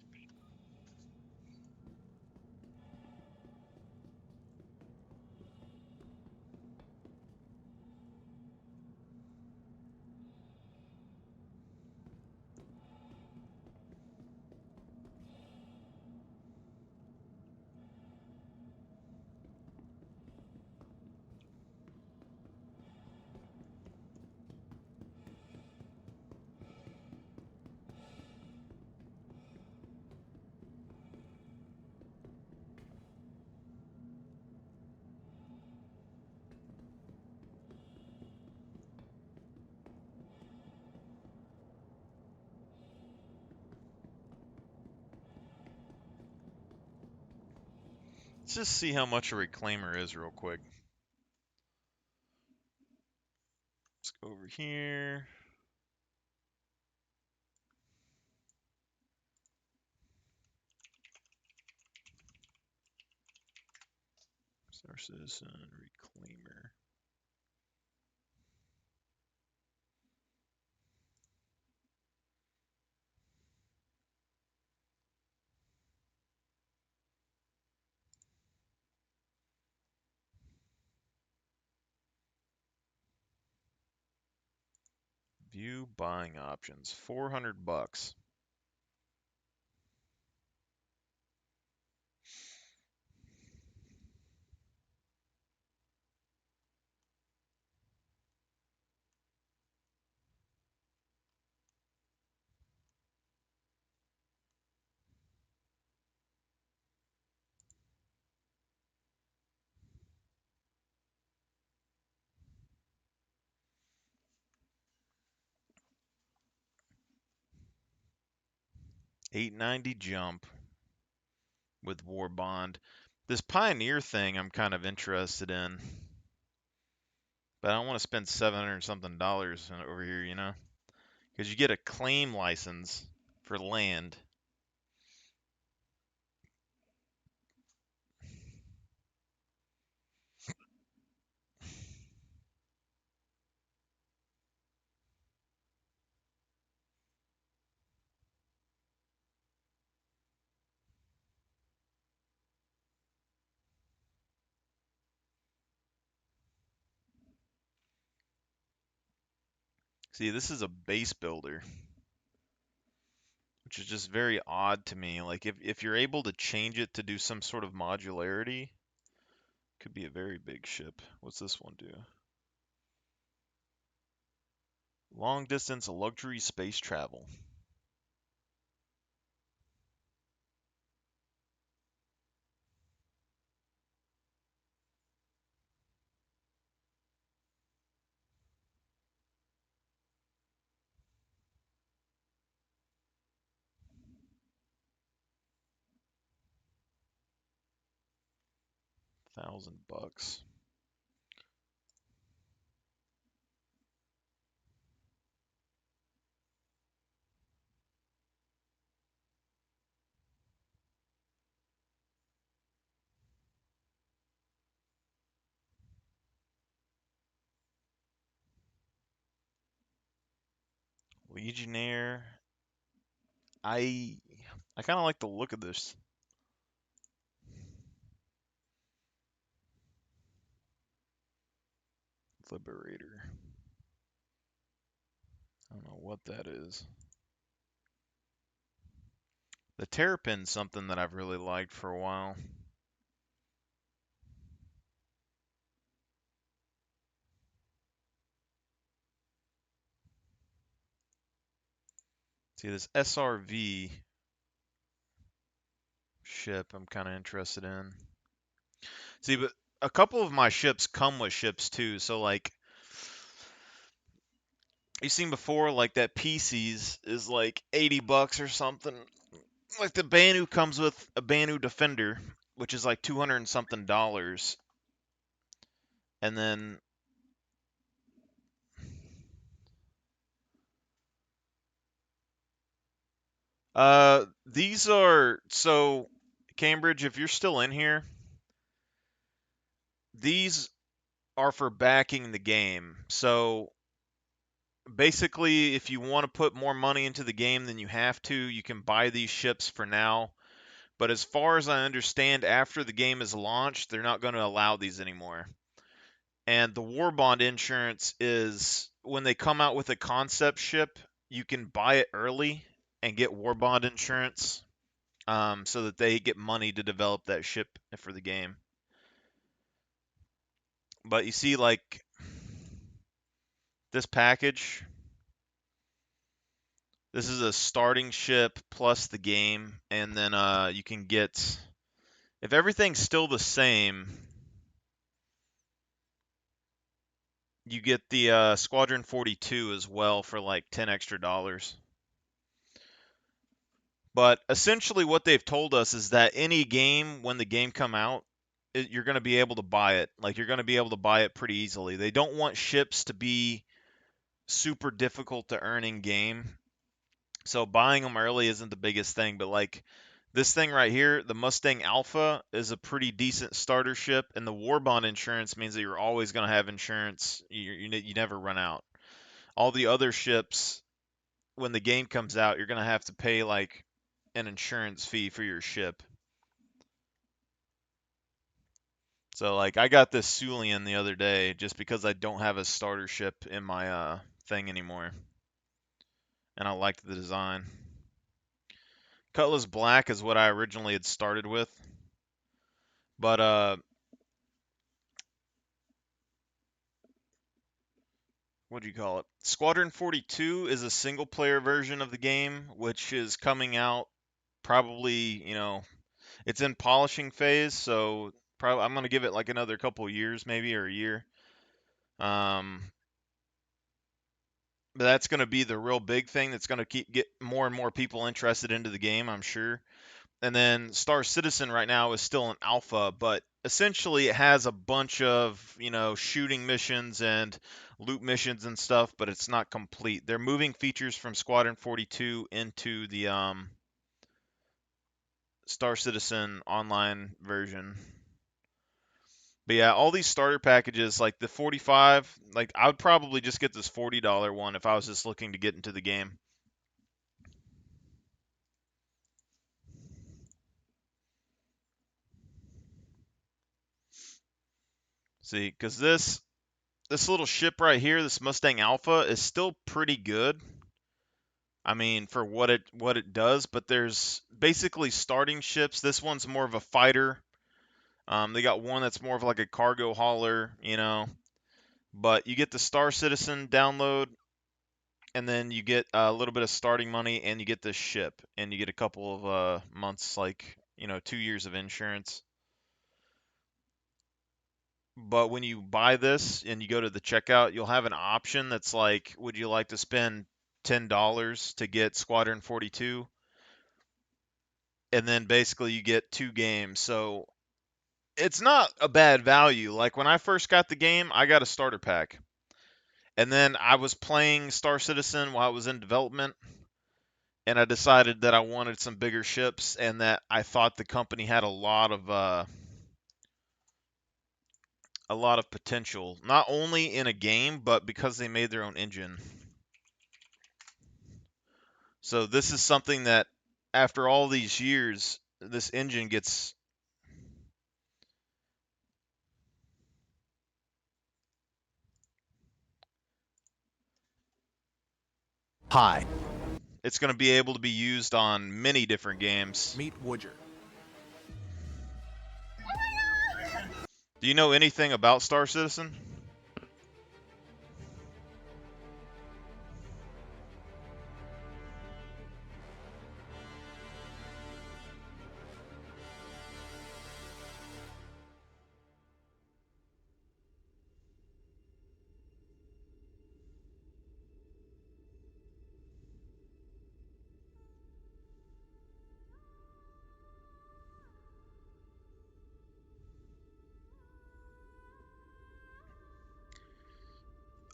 Let's just see how much a reclaimer is real quick. Let's go over here. Star Citizen reclaimer. View buying options. 400 bucks. $890 jump with War Bond. This Pioneer thing I'm kind of interested in, but I don't want to spend 700 something dollars over here, you know? Because you get a claim license for land. See, this is a base builder, which is just very odd to me. Like, if you're able to change it to do some sort of modularity, could be a very big ship. What's this one do? Long distance luxury space travel. $1,000. Legionnaire. I I kind of like the look of this. Liberator. I don't know what that is. The Terrapin's something that I've really liked for a while. See, this SRV ship I'm kind of interested in. See, but a couple of my ships come with ships too. So, like, you seen before, like that PC's is like 80 bucks or something. Like the Banu comes with a Banu Defender, which is like 200 and something dollars. And then these are so Cambridge, if you're still in here, these are for backing the game. So basically, if you want to put more money into the game than you have to, you can buy these ships for now. But as far as I understand, after the game is launched, they're not going to allow these anymore. And the war bond insurance is when they come out with a concept ship, you can buy it early and get war bond insurance, so that they get money to develop that ship for the game. But you see, like this package, this is a starting ship plus the game, and then you can get, if everything's still the same, you get the Squadron 42 as well for like $10 extra. But essentially, what they've told us is that any game, when the game come out, you're going to be able to buy it. Like, you're going to be able to buy it pretty easily. They don't want ships to be super difficult to earn in game, so buying them early isn't the biggest thing. But like this thing right here, the Mustang Alpha, is a pretty decent starter ship, and the war bond insurance means that you're always going to have insurance. You never run out. All the other ships, when the game comes out, you're going to have to pay like an insurance fee for your ship. So like I got this Sulian the other day just because I don't have a starter ship in my thing anymore, and I liked the design. Cutlass Black is what I originally had started with, but what do you call it? Squadron 42 is a single player version of the game, which is coming out probably, it's in polishing phase, so probably I'm gonna give it like another couple years, maybe, or a year. Um, but that's gonna be the real big thing that's gonna get more and more people interested into the game, I'm sure. And then Star Citizen right now is still an alpha, but essentially it has a bunch of, shooting missions and loot missions and stuff, but it's not complete. They're moving features from Squadron 42 into the Star Citizen online version. But yeah, all these starter packages, like the 45, like I would probably just get this $40 one if I was just looking to get into the game. See, because this little ship right here, this Mustang Alpha, is still pretty good. I mean, for what it does, but there's basically starting ships. This one's more of a fighter. They got one that's more of like a cargo hauler, But you get the Star Citizen download, and then you get a little bit of starting money, and you get this ship, and you get a couple of months, like 2 years of insurance. But when you buy this and you go to the checkout, you'll have an option that's like, would you like to spend $10 to get Squadron 42? And then basically you get 2 games. So it's not a bad value. Like when I first got the game, I got a starter pack. And then I was playing Star Citizen while it was in development, and I decided that I wanted some bigger ships and that I thought the company had a lot of potential, not only in a game, but because they made their own engine. So this is something that after all these years, this engine gets. Hi, It's going to be able to be used on many different games. meet Woodger. Do you know anything about Star Citizen?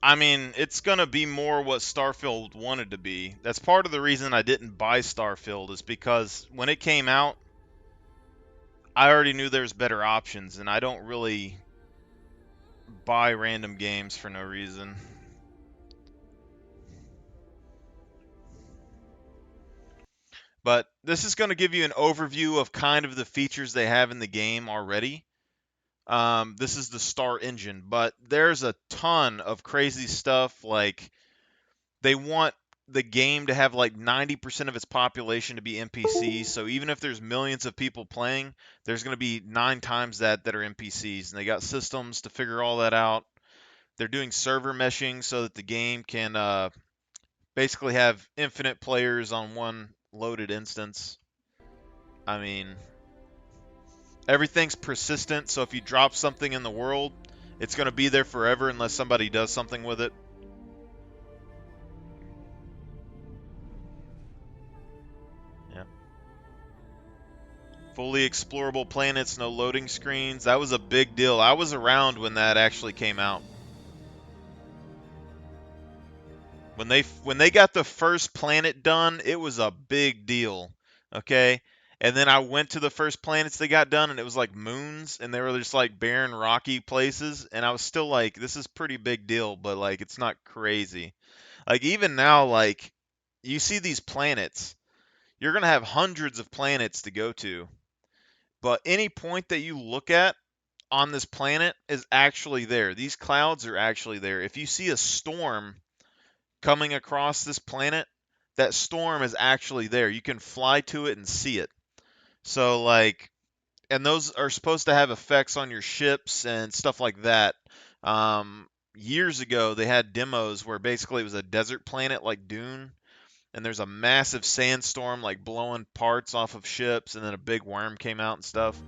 I mean, it's going to be more what Starfield wanted to be. That's part of the reason I didn't buy Starfield, is because when it came out, I already knew there was better options, and I don't really buy random games for no reason. this is going to give you an overview of kind of the features they have in the game already. This is the Star Engine, but there's a ton of crazy stuff. Like, they want the game to have like 90% of its population to be NPCs. So even if there's millions of people playing, there's going to be 9 times that are NPCs. And they got systems to figure all that out. They're doing server meshing so that the game can basically have infinite players on one loaded instance. I mean, everything's persistent, so if you drop something in the world, it's going to be there forever unless somebody does something with it. Yeah. Fully explorable planets, no loading screens. That was a big deal. I was around when that actually came out. When they got the first planet done, it was a big deal. Okay? And then I went to the first planets they got done and it was like moons and they were just like barren rocky places and I was still like this is pretty big deal, but like it's not crazy. Like even now like you see these planets, you're going to have hundreds of planets to go to. But any point that you look at on this planet is actually there. These clouds are actually there. If you see a storm coming across this planet, that storm is actually there. You can fly to it and see it. So like, and those are supposed to have effects on your ships and stuff like that. Years ago, they had demos where basically it was a desert planet like Dune, and there's a massive sandstorm like blowing parts off of ships, and then a big worm came out and stuff.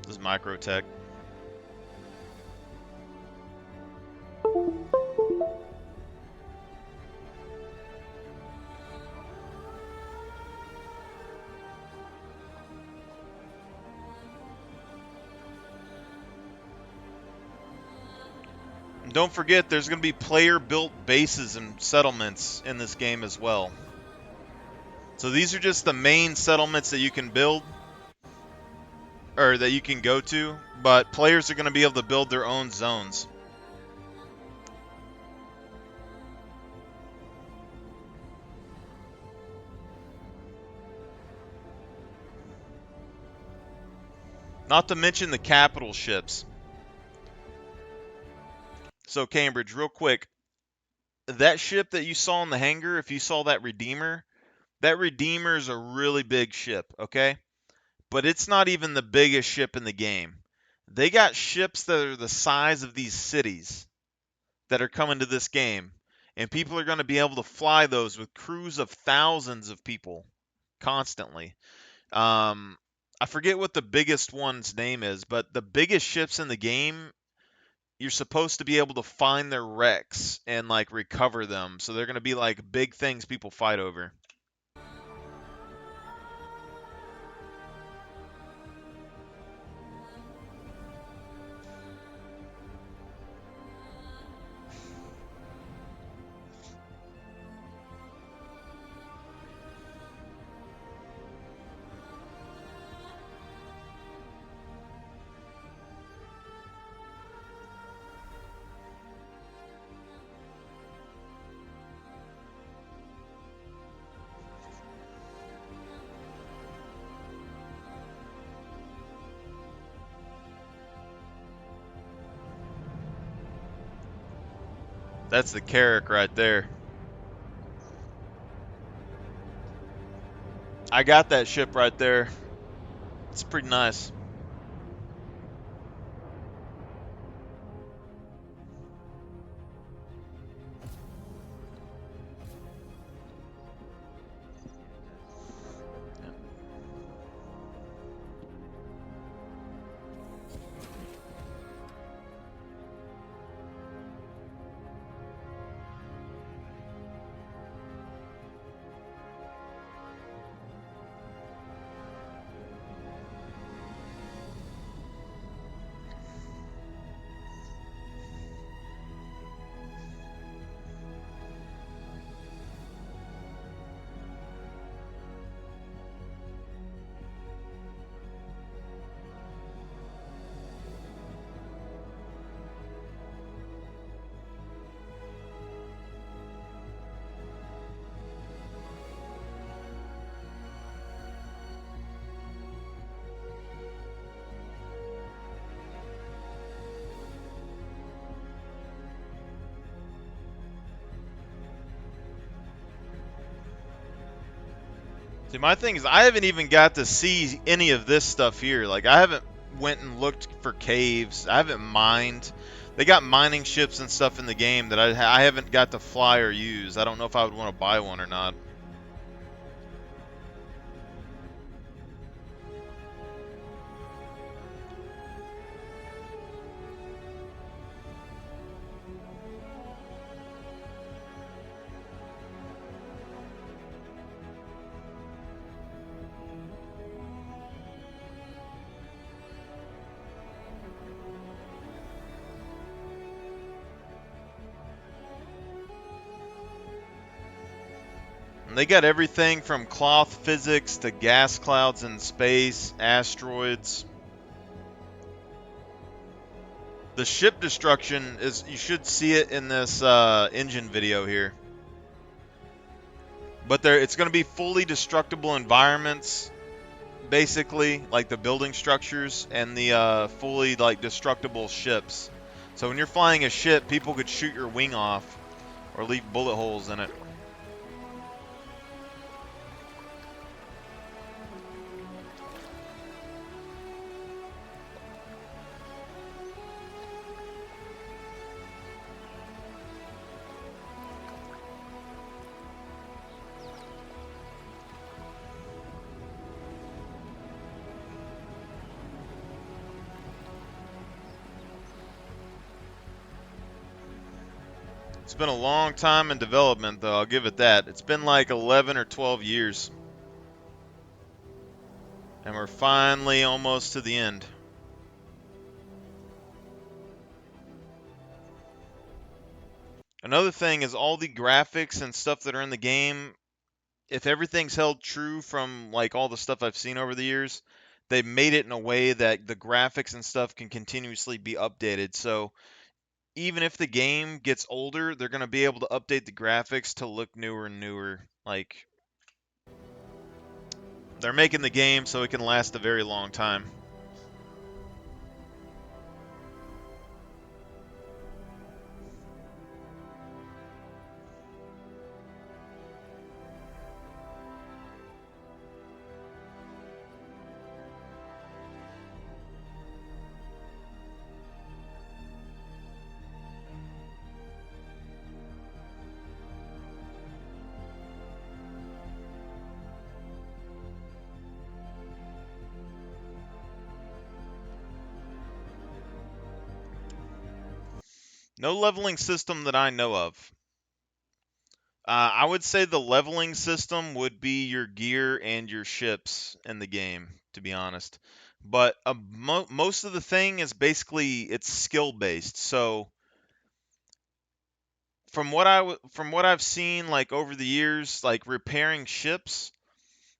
This is Microtech. And don't forget, there's going to be player-built bases and settlements in this game as well. So these are just the main settlements that you can build, or that you can go to, but players are going to be able to build their own zones. Not to mention the capital ships. So Cambridge, real quick, that ship that you saw in the hangar, if you saw that Redeemer is a really big ship, okay? But it's not even the biggest ship in the game. They got ships that are the size of these cities that are coming to this game, and people are going to be able to fly those with crews of thousands of people constantly. I forget what the biggest one's name is, but the biggest ships in the game, you're supposed to be able to find their wrecks and like recover them. So they're going to be like big things people fight over. That's the carrack right there. I got that ship right there. It's pretty nice. See, my thing is I haven't even got to see any of this stuff here. Like, I haven't went and looked for caves. I haven't mined. They got mining ships and stuff in the game that I haven't got to fly or use. I don't know if I would want to buy one or not. And they got everything from cloth physics to gas clouds in space, asteroids. The ship destruction is, you should see it in this engine video here. But it's going to be fully destructible environments, basically, like the building structures and the fully like destructible ships. So when you're flying a ship, people could shoot your wing off or leave bullet holes in it. It's been a long time in development, though, I'll give it that. It's been like 11 or 12 years. And we're finally almost to the end. Another thing is all the graphics and stuff that are in the game, if everything's held true from like all the stuff I've seen over the years, they've made it in a way that the graphics and stuff can continuously be updated. So even if the game gets older, they're going to be able to update the graphics to look newer and newer. Like, they're making the game so it can last a very long time. No leveling system that I know of. I would say the leveling system would be your gear and your ships in the game, to be honest. But most of the thing is basically it's skill based. So from what I've seen like over the years, like repairing ships,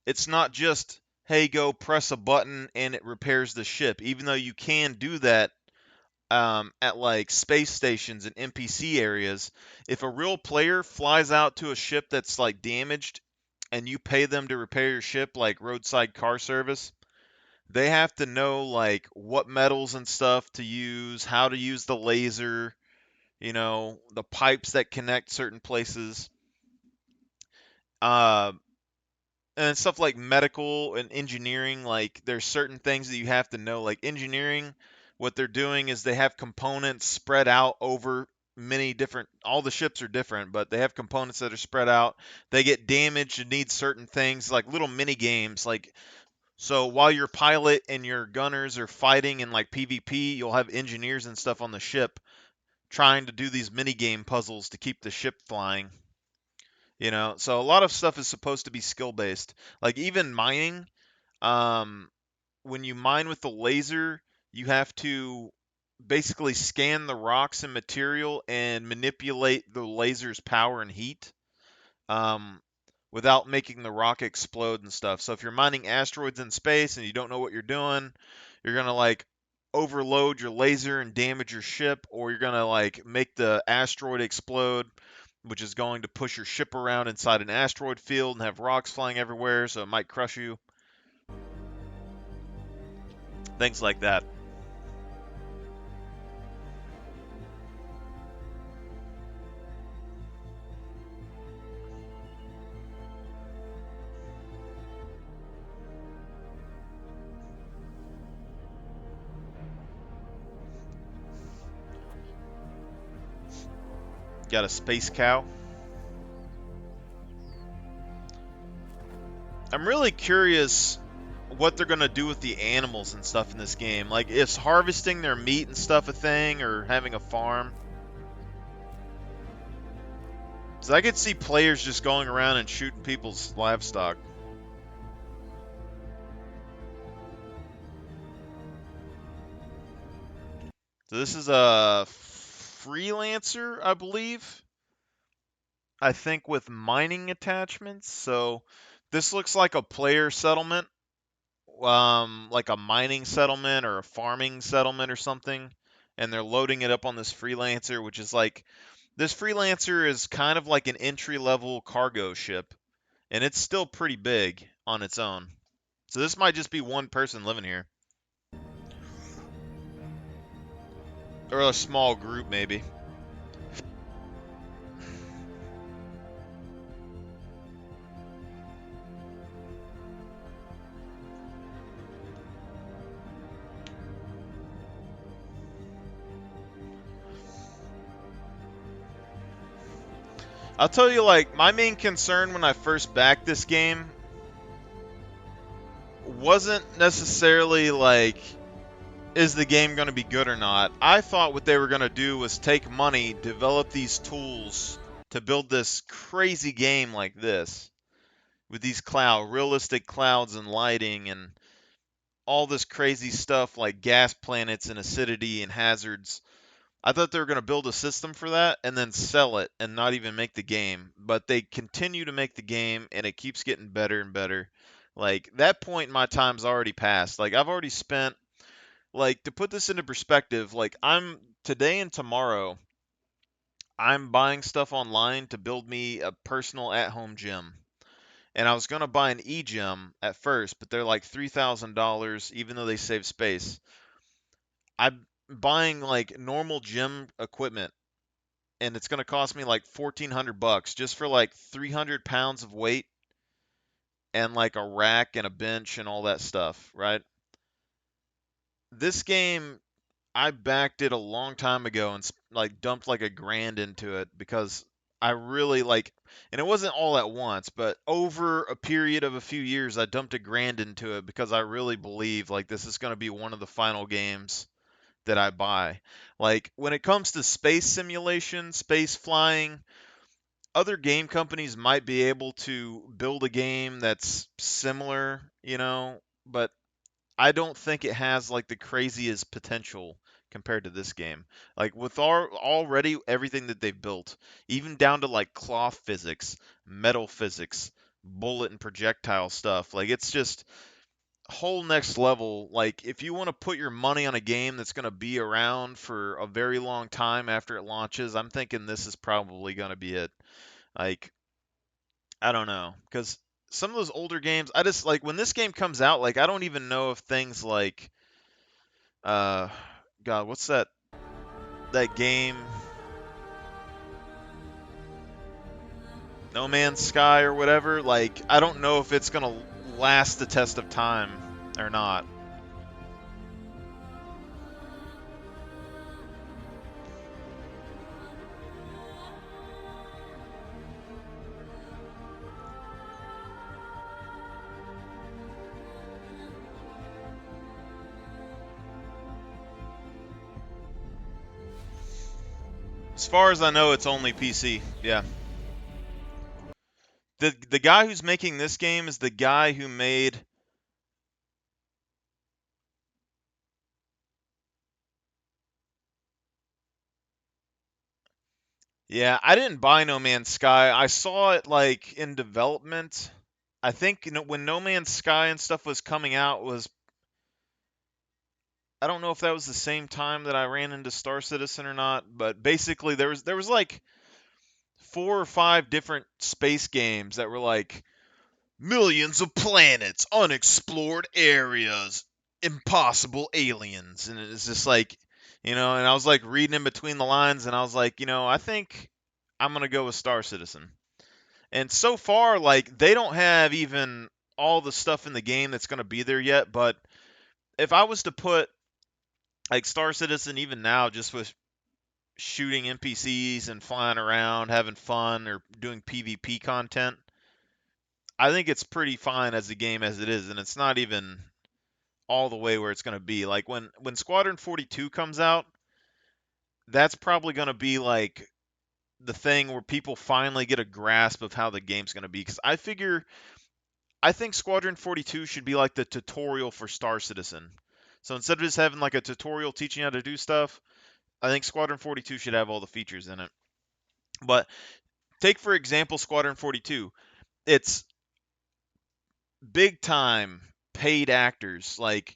it's not just hey go press a button and it repairs the ship. Even though you can do that at like space stations and NPC areas, if a real player flies out to a ship that's like damaged and you pay them to repair your ship like roadside car service, they have to know like what metals and stuff to use, how to use the laser, the pipes that connect certain places. Uh, and stuff like medical and engineering, like there's certain things that you have to know. Like engineering, what they're doing is they have components spread out over many different, all the ships are different, but they have components that are spread out. They get damaged and need certain things, like little mini games. Like, so while your pilot and your gunners are fighting in like PvP, you'll have engineers and stuff on the ship trying to do these mini game puzzles to keep the ship flying. So a lot of stuff is supposed to be skill based. Like even mining, um, when you mine with the laser, you have to basically scan the rocks and material and manipulate the laser's power and heat, um, without making the rock explode and stuff. So if you're mining asteroids in space and you don't know what you're doing, you're gonna like overload your laser and damage your ship, or you're gonna like make the asteroid explode, which is going to push your ship around inside an asteroid field and have rocks flying everywhere, so it might crush you. Things like that. Got a space cow. I'm really curious what they're gonna do with the animals and stuff in this game. Like, is harvesting their meat and stuff a thing, or having a farm? So I could see players just going around and shooting people's livestock. So this is a freelancer, I believe. I think with mining attachments. So this looks like a player settlement, like a mining settlement or a farming settlement or something. And they're loading it up on this freelancer, which is like, this freelancer is kind of like an entry level cargo ship. And it's still pretty big on its own. So this might just be one person living here. Or a small group, maybe. I'll tell you, like, my main concern when I first backed this game wasn't necessarily like, is the game going to be good or not? I thought what they were going to do was take money, develop these tools to build this crazy game like this with these realistic clouds and lighting and all this crazy stuff like gas planets and acidity and hazards. I thought they were going to build a system for that and then sell it and not even make the game. But they continue to make the game and it keeps getting better and better. Like, that point in my time's already passed. Like, I've already spent, like, to put this into perspective, like, today and tomorrow, I'm buying stuff online to build me a personal at-home gym. And I was going to buy an e-gym at first, but they're like $3,000 even though they save space. I'm buying like normal gym equipment and it's going to cost me like 1,400 bucks just for like 300 pounds of weight and like a rack and a bench and all that stuff, right? This game, I backed it a long time ago and like dumped like a grand into it because I really like, and it wasn't all at once, but over a period of a few years, I dumped a grand into it because I really believe like this is going to be one of the final games that I buy. Like, when it comes to space simulation, space flying, other game companies might be able to build a game that's similar, but I don't think it has like the craziest potential compared to this game. Like, with already everything that they've built, even down to like cloth physics, metal physics, bullet and projectile stuff, like it's just whole next level. Like, if you want to put your money on a game that's going to be around for a very long time after it launches, I'm thinking this is probably going to be it. Like, I don't know, because some of those older games, I just like when this game comes out, like I don't even know if things like uh God, what's that game, No Man's Sky or whatever, like I don't know if it's gonna last the test of time or not. As far as I know, it's only PC. Yeah. The guy who's making this game is the guy who made. Yeah, I didn't buy No Man's Sky. I saw it like in development. I think, when No Man's Sky and stuff was coming out was, I don't know if that was the same time that I ran into Star Citizen or not, but basically there was like 4 or 5 different space games that were like millions of planets, unexplored areas, impossible aliens, and it's just like, and I was like reading in between the lines, and I was like, I think I'm gonna go with Star Citizen. And so far, like, they don't have even all the stuff in the game that's gonna be there yet, but if I was to put like Star Citizen even now, just with shooting NPCs and flying around, having fun, or doing PvP content, I think it's pretty fine as a game as it is, and it's not even all the way where it's going to be. Like when Squadron 42 comes out, that's probably going to be like the thing where people finally get a grasp of how the game's going to be. Because I think Squadron 42 should be like the tutorial for Star Citizen. So instead of just having like a tutorial teaching you how to do stuff, I think Squadron 42 should have all the features in it. But take for example Squadron 42. It's big time paid actors, like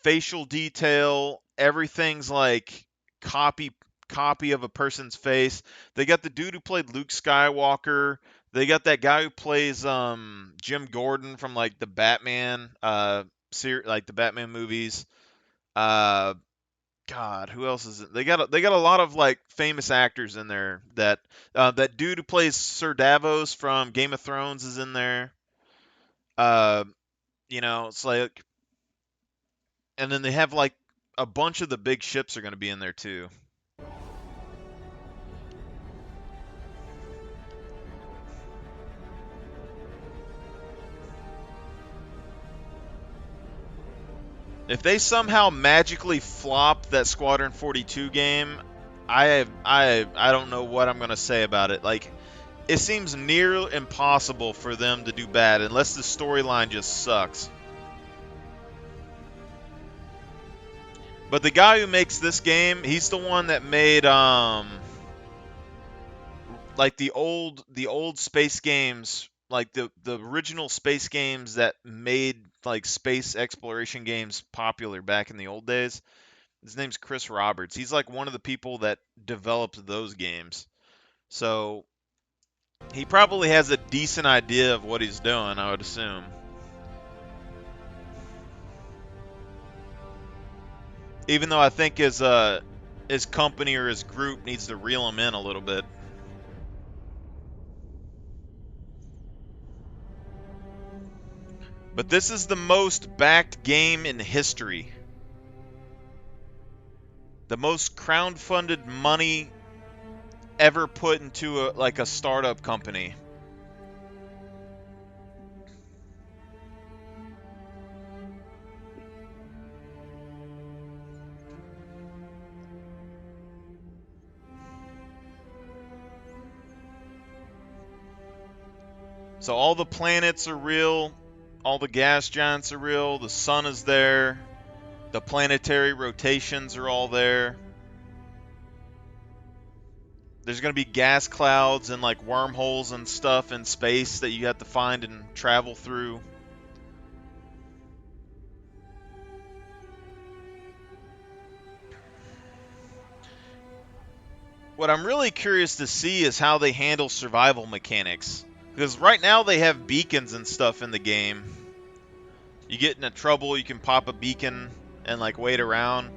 facial detail, everything's like copy copy of a person's face. They got the dude who played Luke Skywalker. They got that guy who plays Jim Gordon from like the Batman like the Batman movies. Uh God, who else is it? They got a lot of like famous actors in there. That dude who plays Sir Davos from Game of Thrones is in there. Uh, it's like, and then they have like a bunch of the big ships are going to be in there too. If they somehow magically flop that Squadron 42 game, I don't know what I'm going to say about it. Like, it seems near impossible for them to do bad unless the storyline just sucks. But the guy who makes this game, he's the one that made like the old space games, like the original space games that made like space exploration games popular back in the old days. His name's Chris Roberts. He's like one of the people that developed those games. So he probably has a decent idea of what he's doing, I would assume. Even though I think his company or his group needs to reel him in a little bit. But this is the most backed game in history. The most crowdfunded money ever put into a startup company. So all the planets are real, all the gas giants are real, the sun is there, the planetary rotations are all there. There's going to be gas clouds and like wormholes and stuff in space that you have to find and travel through. What I'm really curious to see is how they handle survival mechanics. Because right now they have beacons and stuff in the game. You get into trouble, you can pop a beacon and like wait around.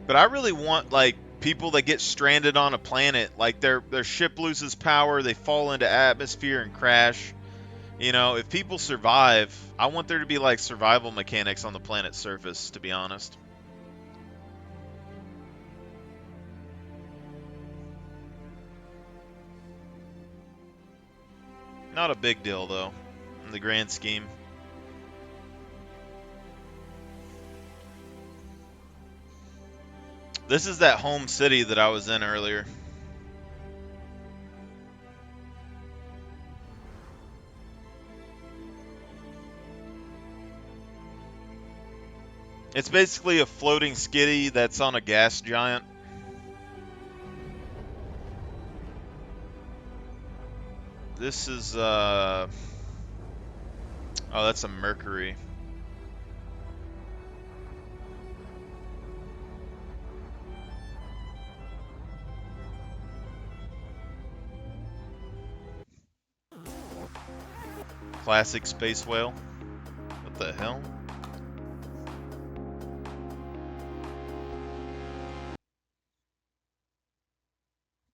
But I really want like people that get stranded on a planet, like their ship loses power, they fall into atmosphere and crash. If people survive, I want there to be like survival mechanics on the planet's surface, to be honest. Not a big deal though, in the grand scheme. This is that home city that I was in earlier. It's basically a floating skiddy that's on a gas giant. This is oh, that's a Mercury. Classic space whale. What the hell?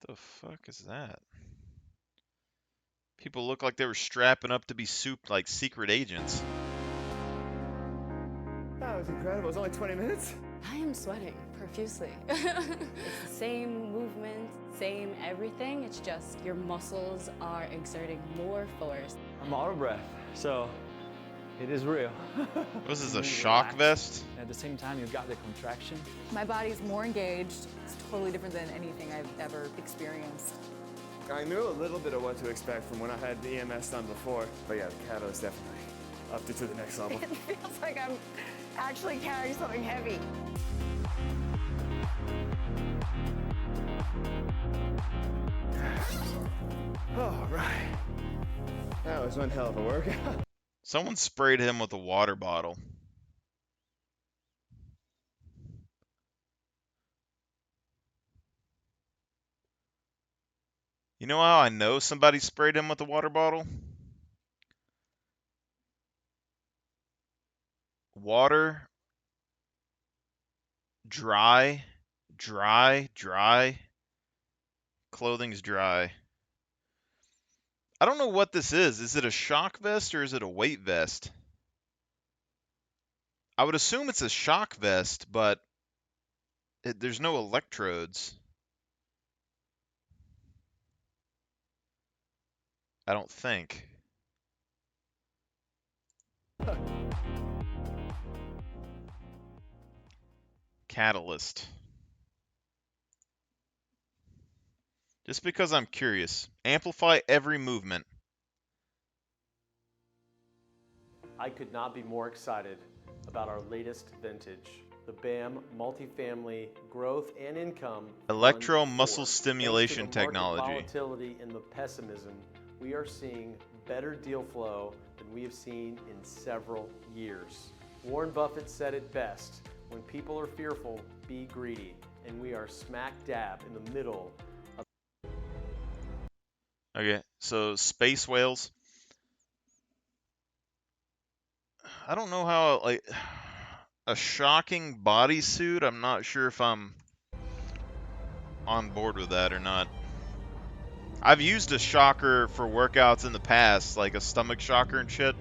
The fuck is that? People look like they were strapping up to be like secret agents. Oh, was incredible. It was only 20 minutes. I am sweating profusely. It's the same movement, same everything. It's just your muscles are exerting more force. I'm out of breath, so it is real. This is a shock vest? At the same time, you've got the contraction. My body's more engaged. It's totally different than anything I've ever experienced. I knew a little bit of what to expect from when I had the EMS done before, but yeah, the catalyst definitely upped it to the next level. It feels like I'm actually carrying something heavy. All right. That was one hell of a workout. Someone sprayed him with a water bottle. You know how I know somebody sprayed him with a water bottle? Water, dry, clothing's dry. I don't know what this is. Is it a shock vest or is it a weight vest? I would assume it's a shock vest, but there's no electrodes. I don't think. Catalyst. Just because I'm curious. Amplify every movement. I could not be more excited about our latest vintage. The BAM multifamily growth and income Electro-muscle stimulation Thanks to the technology. market volatility and the pessimism, we are seeing better deal flow than we have seen in several years. Warren Buffett said it best, when people are fearful, be greedy. And we are smack dab in the middle of... Okay, so space whales. I don't know how, like, a shocking bodysuit, I'm not sure if I'm on board with that or not. I've used a shocker for workouts in the past, like a stomach shocker and shit.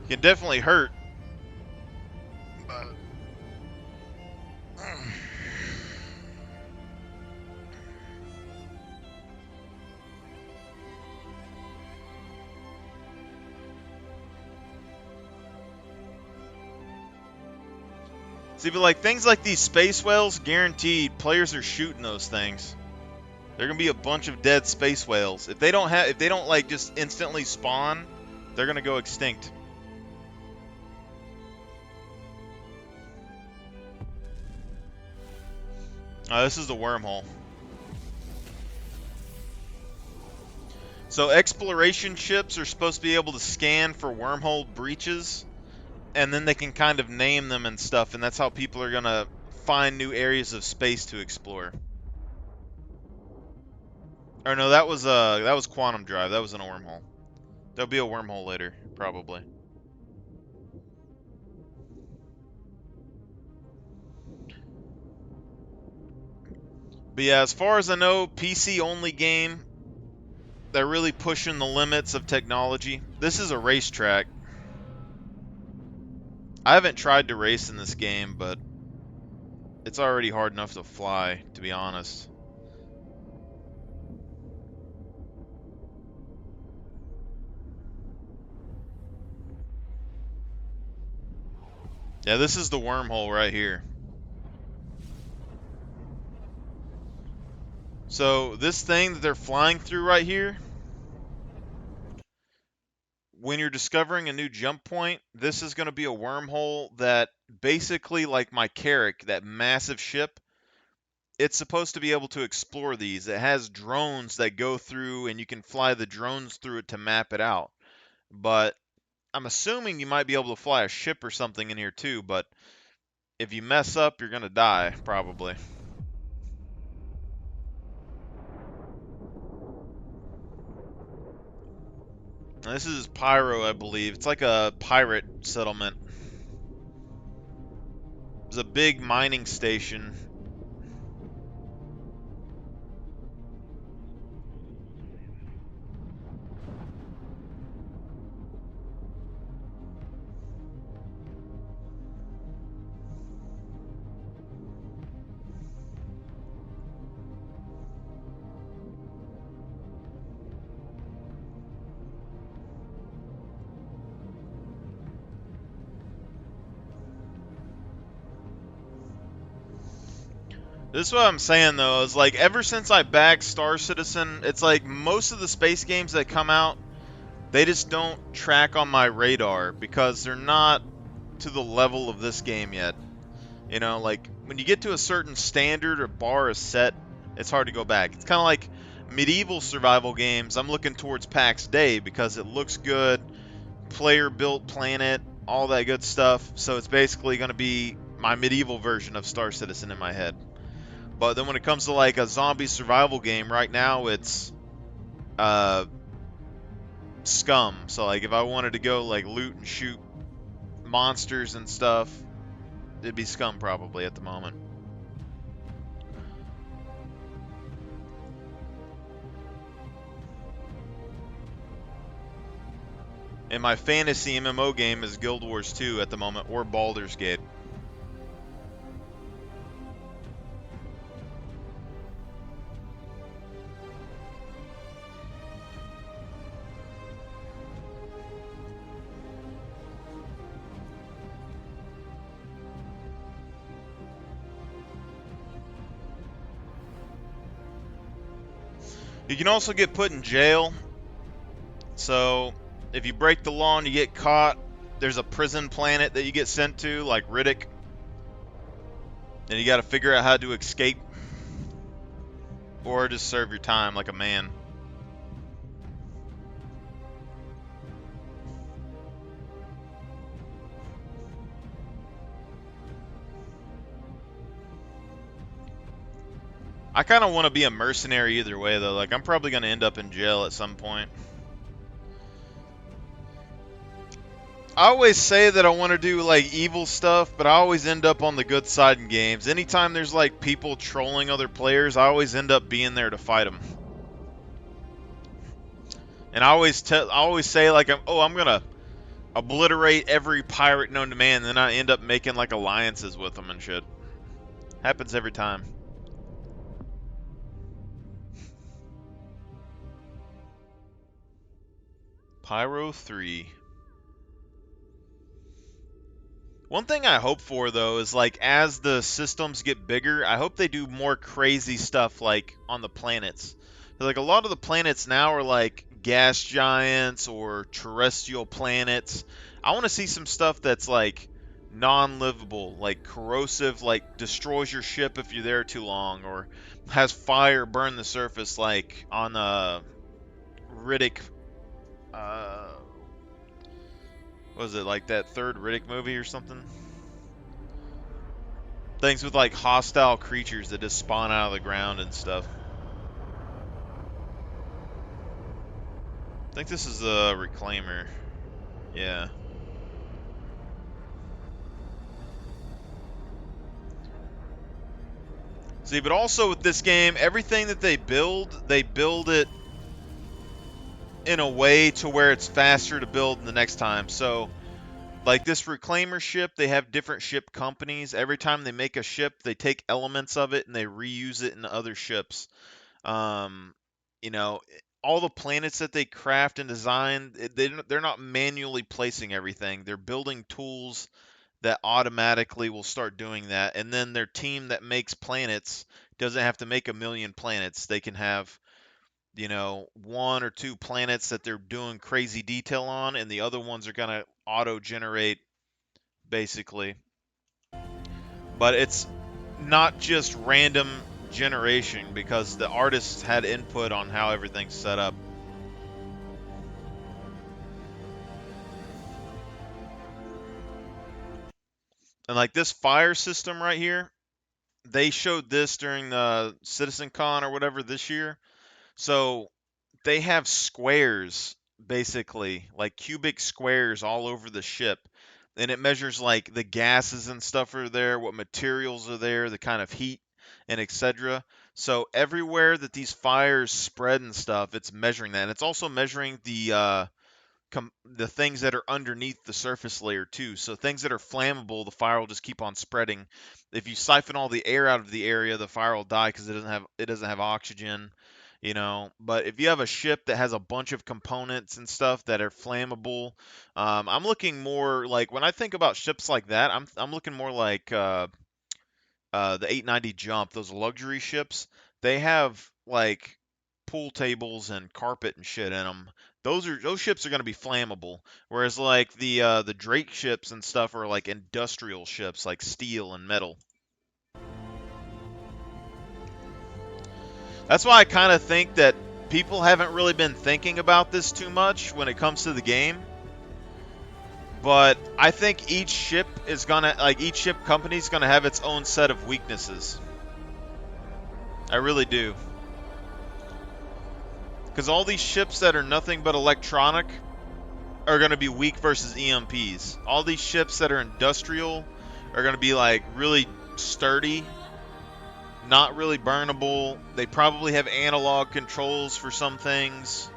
It can definitely hurt. But... See, but like things like these space whales, guaranteed players are shooting those things. There are gonna be a bunch of dead space whales. If they don't like just instantly spawn, they're gonna go extinct. This is the wormhole. So exploration ships are supposed to be able to scan for wormhole breaches, and then they can kind of name them and stuff, and that's how people are gonna find new areas of space to explore. Or no, that was quantum drive. That wasn't a wormhole. There'll be a wormhole later, probably. But yeah, as far as I know, PC only game. They're really pushing the limits of technology. This is a racetrack. I haven't tried to race in this game, but it's already hard enough to fly, to be honest. Yeah, this is the wormhole right here. So this thing that they're flying through right here, when you're discovering a new jump point, this is going to be a wormhole that basically, like my carrack, that massive ship, it's supposed to be able to explore these. It has drones that go through, and you can fly the drones through it to map it out. But I'm assuming you might be able to fly a ship or something in here too, but if you mess up, you're going to die, probably. Now, this is Pyro, I believe. It's like a pirate settlement. There's a big mining station. This is what I'm saying though, is like ever since I backed Star Citizen, it's like most of the space games that come out, they just don't track on my radar because they're not to the level of this game yet. You know, like when you get to a certain standard or bar is set, it's hard to go back. It's kind of like medieval survival games. I'm looking towards PAX Day because it looks good, player built planet, all that good stuff. So it's basically going to be my medieval version of Star Citizen in my head. But then when it comes to like a zombie survival game, right now it's uh Scum. So like if I wanted to go like loot and shoot monsters and stuff, it'd be Scum probably at the moment. And my fantasy MMO game is Guild Wars 2 at the moment, or Baldur's Gate. You can also get put in jail. So if you break the law and you get caught, there's a prison planet that you get sent to, like Riddick. And you got to figure out how to escape. Or just serve your time like a man. I kind of want to be a mercenary either way, though. Like, I'm probably going to end up in jail at some point. I always say that I want to do, like, evil stuff, but I always end up on the good side in games. Anytime there's, like, people trolling other players, I always end up being there to fight them. And I always say, like, I'm going to obliterate every pirate known to man, and then I end up making, like, alliances with them and shit. Happens every time. Pyro 3. One thing I hope for, though, is like as the systems get bigger, I hope they do more crazy stuff like on the planets. Like a lot of the planets now are like gas giants or terrestrial planets. I want to see some stuff that's like non-livable, like corrosive, like destroys your ship if you're there too long, or has fire burn the surface, like on Riddick. Uh, was it like that third Riddick movie or something? Things with like hostile creatures that just spawn out of the ground and stuff. I think this is a reclaimer. Yeah. See, but also with this game, everything that they build it in a way to where it's faster to build the next time. So, like this reclaimer ship, they have different ship companies. Every time they make a ship, they take elements of it and they reuse it in other ships. Um, you know, all the planets that they craft and design, they're not manually placing everything. They're building tools that automatically will start doing that. And then their team that makes planets doesn't have to make a million planets. They can have, you know, one or two planets that they're doing crazy detail on, and the other ones are going to auto-generate, basically. But it's not just random generation because the artists had input on how everything's set up. And like this fire system right here, they showed this during the CitizenCon or whatever this year. So they have squares, basically, like cubic squares all over the ship. And it measures like the gases and stuff are there, what materials are there, the kind of heat and etc. So everywhere that these fires spread and stuff, it's measuring that. And it's also measuring the things that are underneath the surface layer too. So things that are flammable, the fire will just keep on spreading. If you siphon all the air out of the area, the fire will die because it doesn't have oxygen, you know. But if you have a ship that has a bunch of components and stuff that are flammable, I'm looking more like when I think about ships like that, I'm looking more like the 890 Jump, those luxury ships, they have like pool tables and carpet and shit in them. Those ships are going to be flammable, whereas like the Drake ships and stuff are like industrial ships, like steel and metal. That's why I kind of think that people haven't really been thinking about this too much when it comes to the game. But I think each ship is gonna, like, each ship company is gonna have its own set of weaknesses. I really do. Because all these ships that are nothing but electronic are gonna be weak versus EMPs. All these ships that are industrial are gonna be like really sturdy, not really burnable. They probably have analog controls for some things.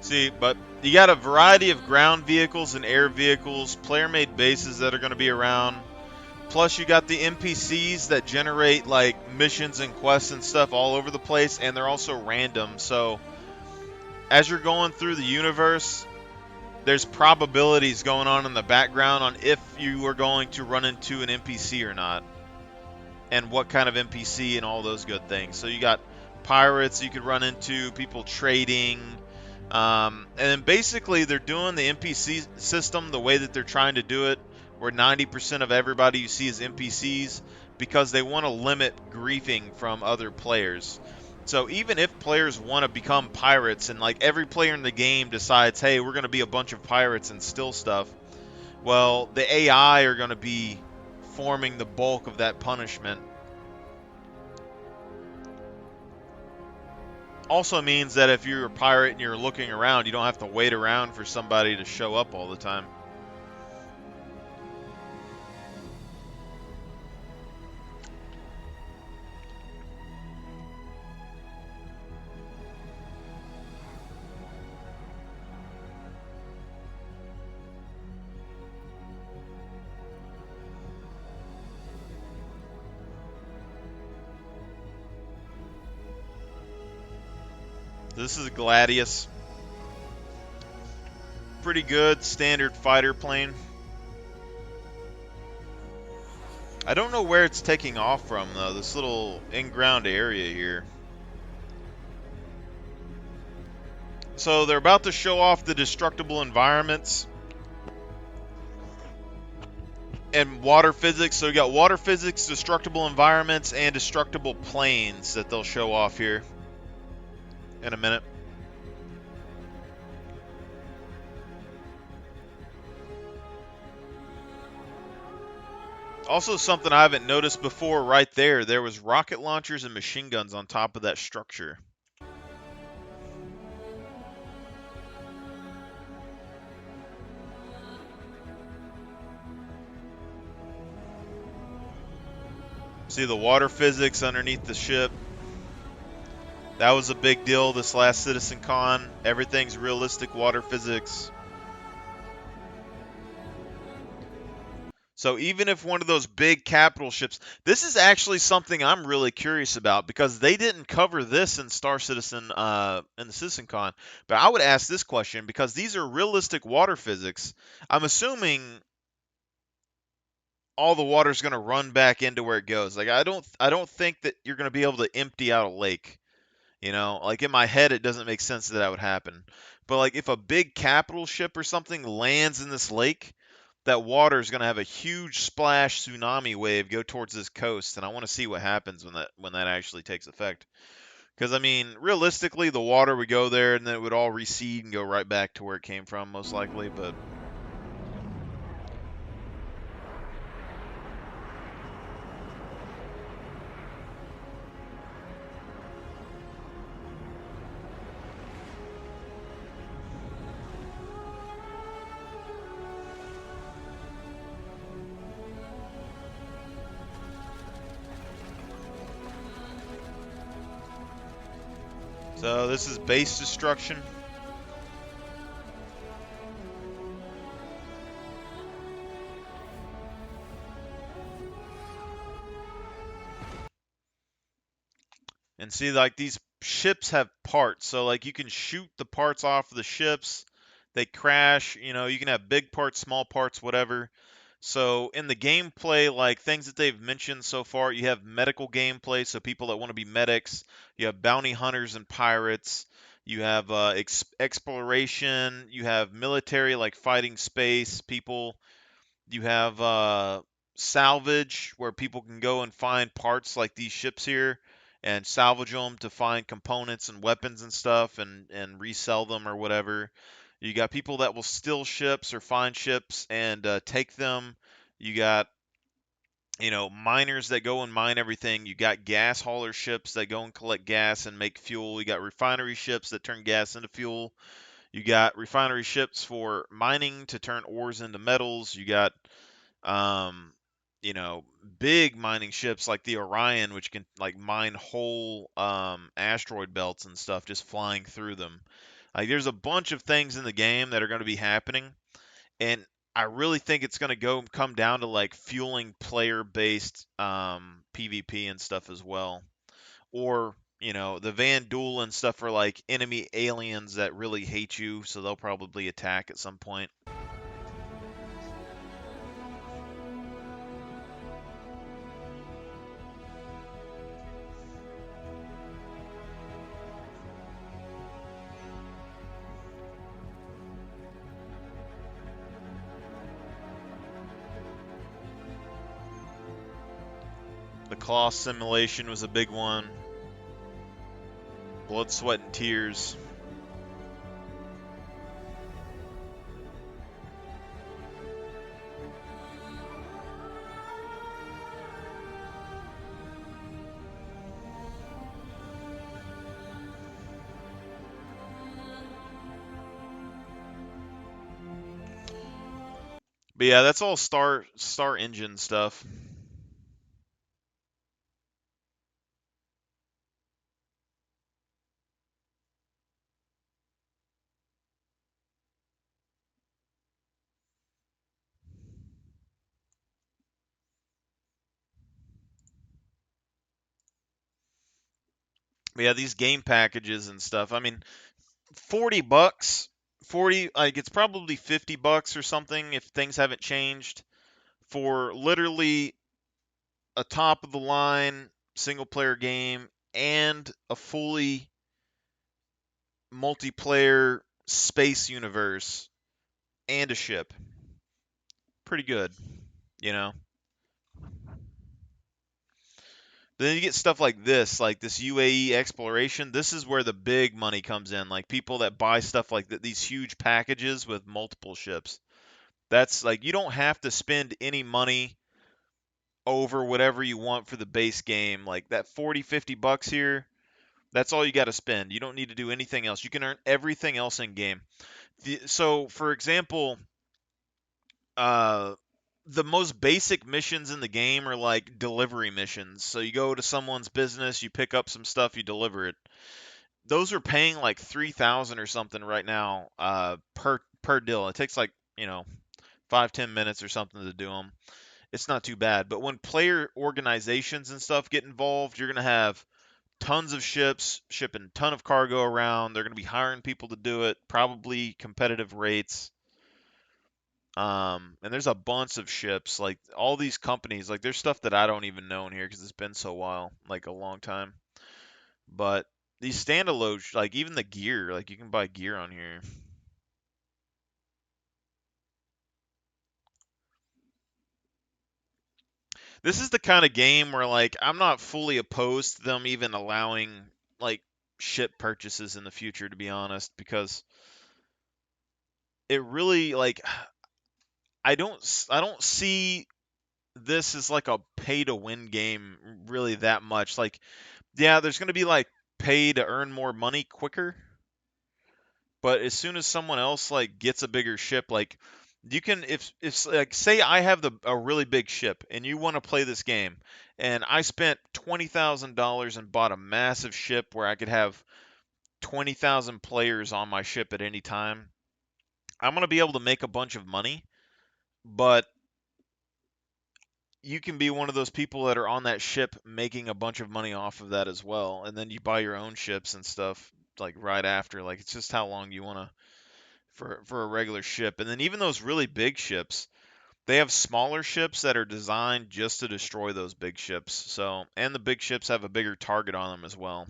See, but you got a variety of ground vehicles and air vehicles, player-made bases that are going to be around. Plus, you got the NPCs that generate like missions and quests and stuff all over the place, and they're also random. So, as you're going through the universe, there's probabilities going on in the background on if you are going to run into an NPC or not, and what kind of NPC and all those good things. So you got pirates you could run into, people trading. And then basically they're doing the NPC system the way that they're trying to do it, where 90% of everybody you see is NPCs, because they want to limit griefing from other players. So even if players want to become pirates and like every player in the game decides, hey, we're going to be a bunch of pirates and steal stuff, well, the AI are going to be forming the bulk of that punishment. Also means that if you're a pirate and you're looking around, you don't have to wait around for somebody to show up all the time. This is a Gladius. Pretty good standard fighter plane. I don't know where it's taking off from though, this little in-ground area here. So they're about to show off the destructible environments and water physics. So you got water physics, destructible environments, and destructible planes that they'll show off here in a minute. Also, something I haven't noticed before right there was rocket launchers and machine guns on top of that structure. See the water physics underneath the ship. That was a big deal this last Citizen Con. Everything's realistic water physics. So even if one of those big capital ships, this is actually something I'm really curious about because they didn't cover this in Star Citizen in the Citizen Con. But I would ask this question because these are realistic water physics. I'm assuming all the water's going to run back into where it goes. Like I don't think that you're going to be able to empty out a lake. You know, like in my head it doesn't make sense that would happen. But like if a big capital ship or something lands in this lake, that water is going to have a huge splash tsunami wave go towards this coast, and I want to see what happens when that actually takes effect. Because I mean, realistically, the water would go there and then it would all recede and go right back to where it came from, most likely. But so this is base destruction. And see, like these ships have parts, so like you can shoot the parts off of the ships. They crash, you can have big parts, small parts, whatever. So in the gameplay, like things that they've mentioned so far, you have medical gameplay, so people that want to be medics. You have bounty hunters and pirates. You have exploration. You have military, like fighting space people. You have salvage, where people can go and find parts like these ships here and salvage them to find components and weapons and stuff and resell them or whatever. You got people that will steal ships or find ships and take them. You got, miners that go and mine everything. You got gas hauler ships that go and collect gas and make fuel. You got refinery ships that turn gas into fuel. You got refinery ships for mining to turn ores into metals. You got um, you know, big mining ships like the Orion, which can like mine whole asteroid belts and stuff just flying through them. Like there's a bunch of things in the game that are going to be happening, and I really think it's going to come down to like fueling player-based PvP and stuff as well, or the Van Duel and stuff are like enemy aliens that really hate you, so they'll probably attack at some point. The claw simulation was a big one. Blood, sweat, and tears. But yeah, that's all Star Engine stuff. But yeah, these game packages and stuff. I mean, $40, 40 like it's probably $50 or something if things haven't changed for literally a top of the line single player game and a fully multiplayer space universe and a ship. Pretty good, you know. Then you get stuff like this UAE exploration. This is where the big money comes in. Like people that buy stuff like these huge packages with multiple ships. That's like you don't have to spend any money over whatever you want for the base game. Like that 40, $50 here, that's all you got to spend. You don't need to do anything else. You can earn everything else in game. So, for example, uh, the most basic missions in the game are like delivery missions. So you go to someone's business, you pick up some stuff, you deliver it. Those are paying like 3,000 or something right now per deal. It takes like 5-10 minutes or something to do them. It's not too bad. But when player organizations and stuff get involved, you're gonna have tons of ships shipping ton of cargo around. They're gonna be hiring people to do it, probably competitive rates. And there's a bunch of ships, like all these companies, like there's stuff that I don't even know in here because it's been so while, like a long time. But these standalone, like even the gear, like you can buy gear on here. This is the kind of game where like I'm not fully opposed to them even allowing like ship purchases in the future, to be honest, because it really like I don't see this as like a pay to win game really that much. Like yeah, there's going to be like pay to earn more money quicker, but as soon as someone else like gets a bigger ship, like you can if like say I have a really big ship and you want to play this game and I spent $20,000 and bought a massive ship where I could have 20,000 players on my ship at any time, I'm going to be able to make a bunch of money, but you can be one of those people that are on that ship making a bunch of money off of that as well, and then you buy your own ships and stuff like right after. Like it's just how long you want to for a regular ship. And then even those really big ships, they have smaller ships that are designed just to destroy those big ships. So, and the big ships have a bigger target on them as well.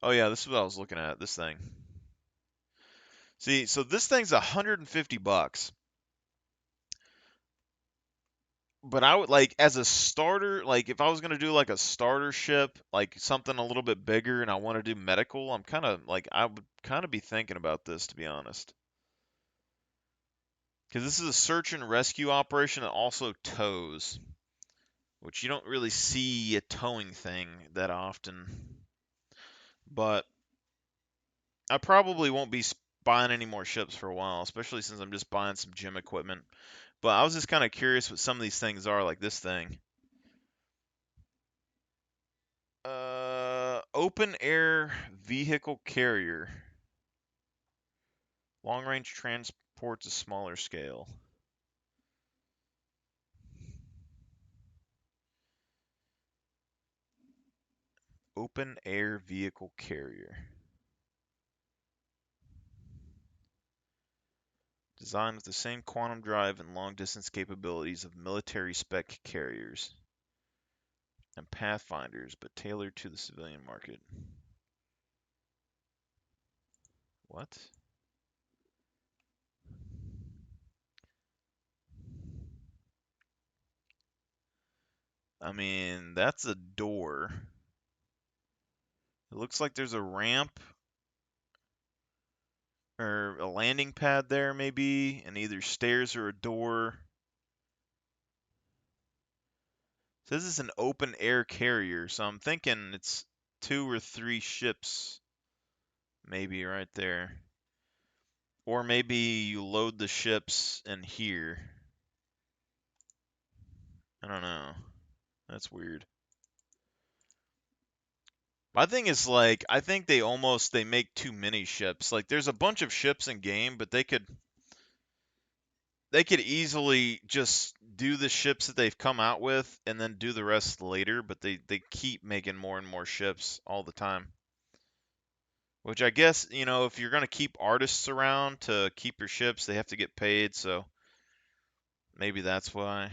Oh yeah, this is what I was looking at, this thing. See, so this thing's 150 bucks. But I would like as a starter, like if I was gonna do like a starter ship, like something a little bit bigger, and I want to do medical, I'm kind of like I would kind of be thinking about this to be honest, because this is a search and rescue operation that also tows, which you don't really see a towing thing that often. But I probably won't be buying any more ships for a while, especially since I'm just buying some gym equipment. But I was just kind of curious what some of these things are, like this thing. Open air vehicle carrier. Long range transports a smaller scale. Open air vehicle carrier. Designed with the same quantum drive and long distance capabilities of military spec carriers and pathfinders, but tailored to the civilian market. What? I mean, that's a door. It looks like there's a ramp or a landing pad there, maybe, and either stairs or a door. It says it's an open air carrier, so I'm thinking it's 2 or 3 ships, maybe right there. Or maybe you load the ships in here. I don't know. That's weird. My thing is like, I think they make too many ships. Like there's a bunch of ships in game, but they could easily just do the ships that they've come out with and then do the rest later, but they keep making more and more ships all the time. Which I guess, if you're going to keep artists around to keep your ships, they have to get paid, so maybe that's why.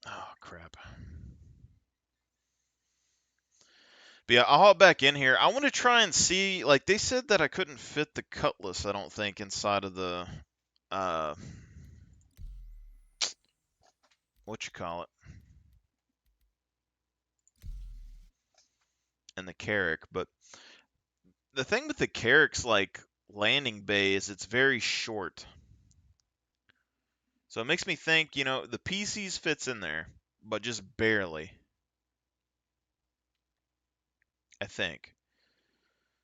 Oh, crap. But yeah, I'll hop back in here. I want to try and see, like, they said that I couldn't fit the cutlass, I don't think, inside of the, uh, what you call it, and the carrack. But the thing with the carrack's, like, landing bay is it's very short. So it makes me think, the PCs fits in there, but just barely, I think.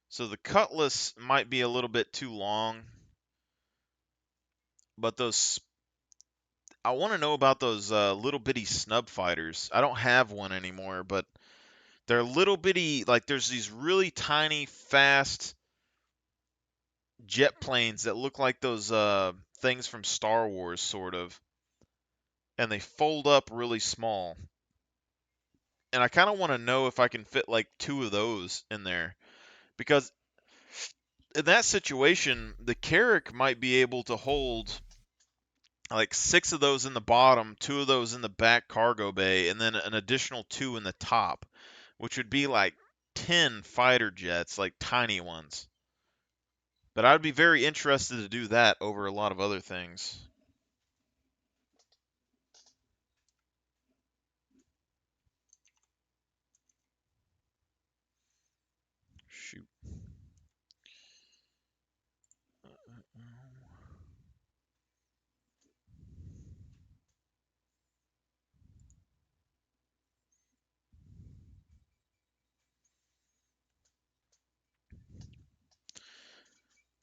So the cutlass might be a little bit too long, but I want to know about those little bitty snub fighters. I don't have one anymore, but they're little bitty, like there's these really tiny, fast jet planes that look like those things from Star Wars, sort of, and they fold up really small. And I kind of want to know if I can fit like 2 of those in there, because in that situation, the carrack might be able to hold like 6 of those in the bottom, 2 of those in the back cargo bay, and then an additional 2 in the top, which would be like 10 fighter jets, like tiny ones. But I'd be very interested to do that over a lot of other things. Shoot.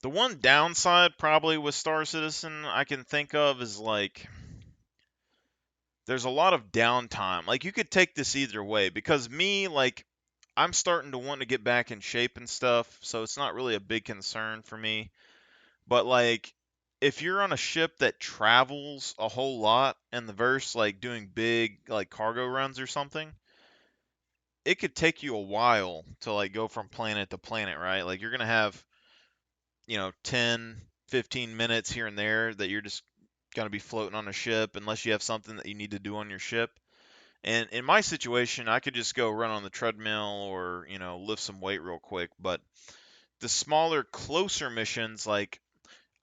The one downside probably with Star Citizen I can think of is like there's a lot of downtime. Like you could take this either way, because me, like, I'm starting to want to get back in shape and stuff, so it's not really a big concern for me. But like, if you're on a ship that travels a whole lot in the verse, like doing big like cargo runs or something, it could take you a while to like go from planet to planet, right? Like you're gonna have, 10, 15 minutes here and there that you're just gonna be floating on a ship unless you have something that you need to do on your ship. And in my situation, I could just go run on the treadmill or, lift some weight real quick. But the smaller, closer missions, like,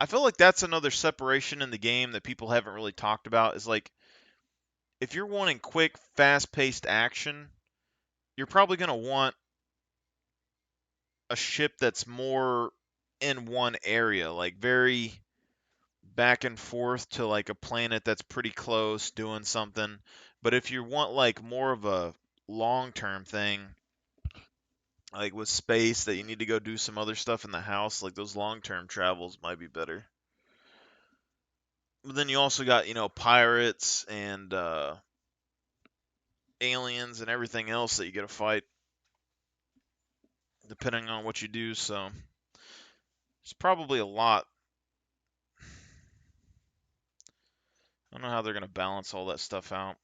I feel like that's another separation in the game that people haven't really talked about is like, if you're wanting quick, fast paced action, you're probably going to want a ship that's more in one area, like very back and forth to like a planet that's pretty close doing something. But if you want like more of a long term thing, like with space that you need to go do some other stuff in the house, like those long term travels might be better. But then you also got, pirates and aliens and everything else that you got to fight depending on what you do. So it's probably a lot. I don't know how they're going to balance all that stuff out.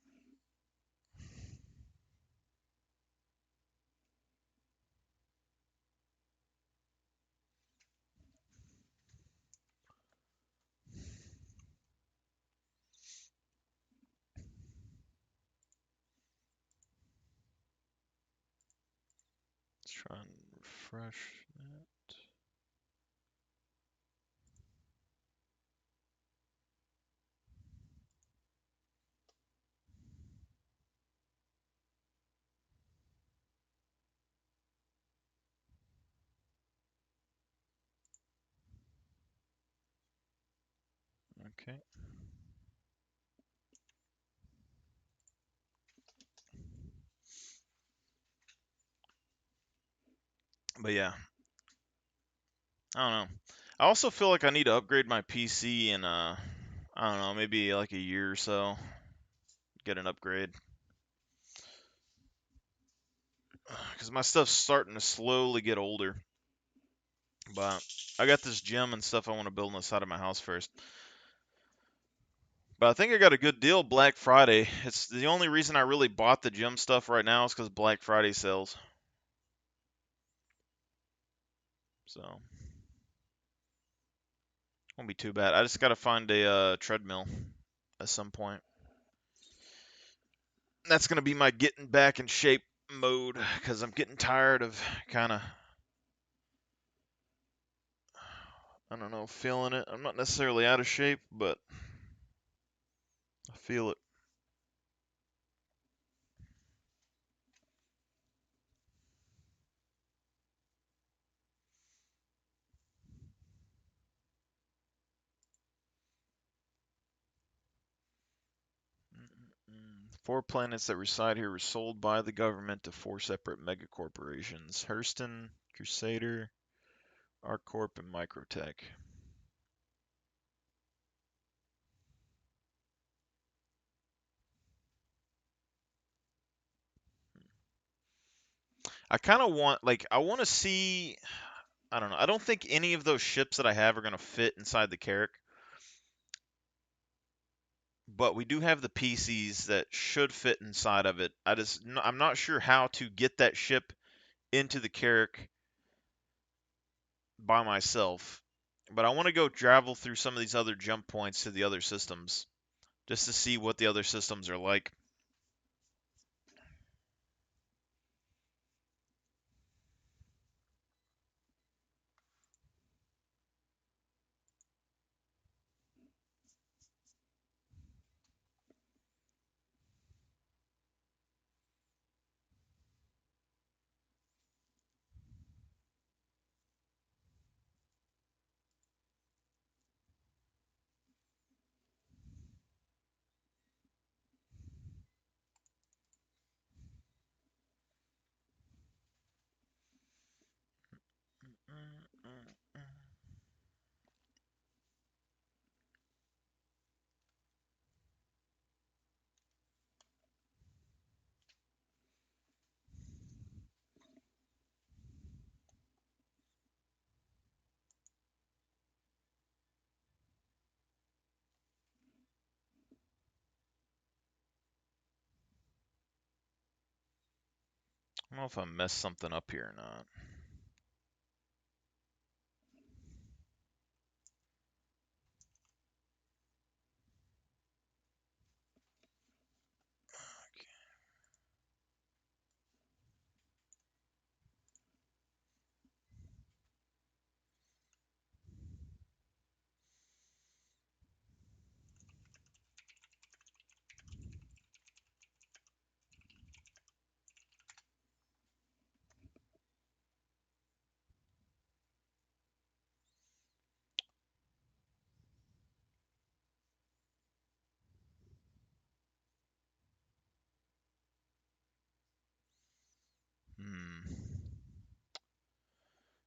Let's try and refresh that. Okay. But yeah, I don't know. I also feel like I need to upgrade my PC in I don't know, maybe like a year or so. Get an upgrade. Because my stuff's starting to slowly get older. But I got this gym and stuff I want to build on the side of my house first. But I think I got a good deal Black Friday. It's the only reason I really bought the gym stuff right now is because Black Friday sales. So won't be too bad. I just got to find a treadmill at some point. That's going to be my getting back in shape mode because I'm getting tired of kind of, I don't know, feeling it. I'm not necessarily out of shape, but I feel it. Four planets that reside here were sold by the government to four separate megacorporations: Hurston, Crusader, ArcCorp, and Microtech. I kind of want, like, I want to see. I don't know. I don't think any of those ships that I have are going to fit inside the carrack, but we do have the PCs that should fit inside of it. I'm not sure how to get that ship into the carrack by myself, but I want to go travel through some of these other jump points to the other systems just to see what the other systems are like. don't know if I messed something up here or not.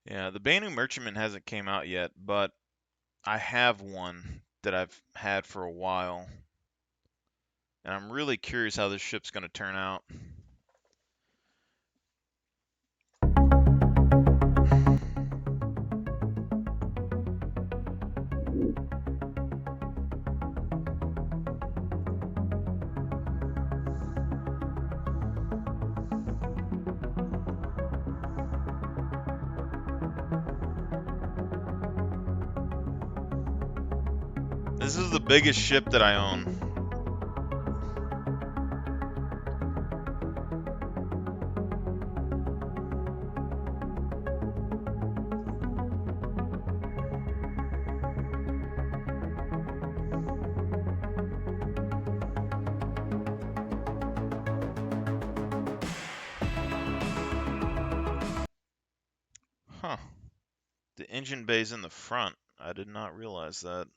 Yeah, the Banu Merchantman hasn't came out yet, but I have one that I've had for a while. And I'm really curious how this ship's going to turn out. This is the biggest ship that I own. Huh. The engine bay's in the front. I did not realize that.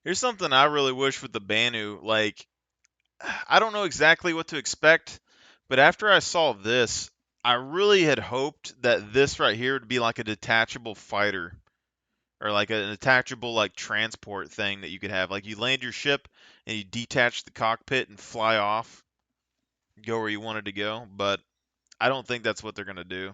Here's something I really wish with the Banu. Like, I don't know exactly what to expect, but after I saw this, I really had hoped that this right here would be like a detachable fighter or like a detachable like transport thing that you could have. Like you land your ship and you detach the cockpit and fly off, go where you wanted to go. But I don't think that's what they're gonna do.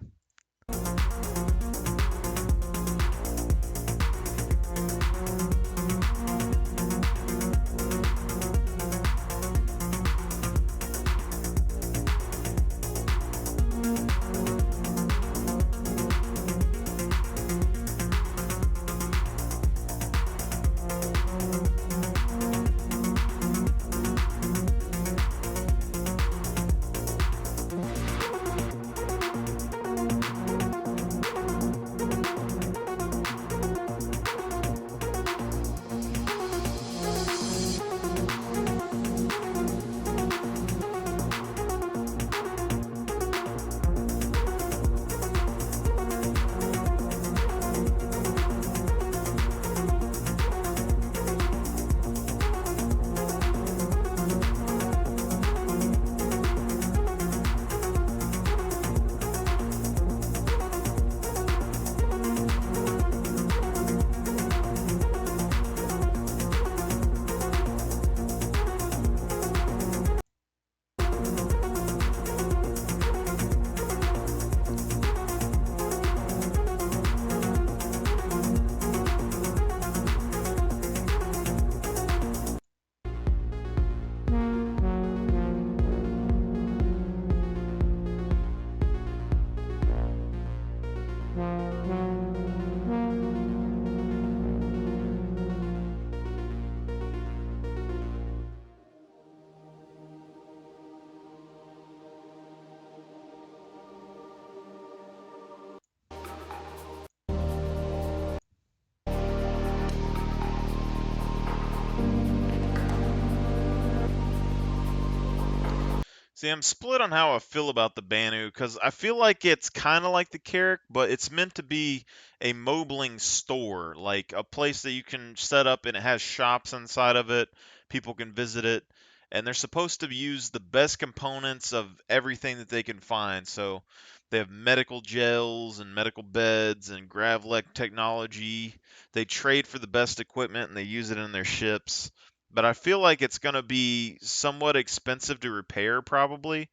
See, I'm split on how I feel about the Banu because I feel like it's kind of like the Carrack, but it's meant to be a mobling store, like a place that you can set up and it has shops inside of it. People can visit it, and they're supposed to use the best components of everything that they can find. So they have medical gels and medical beds and Gravlec technology. They trade for the best equipment and they use it in their ships, but I feel like it's going to be somewhat expensive to repair probably.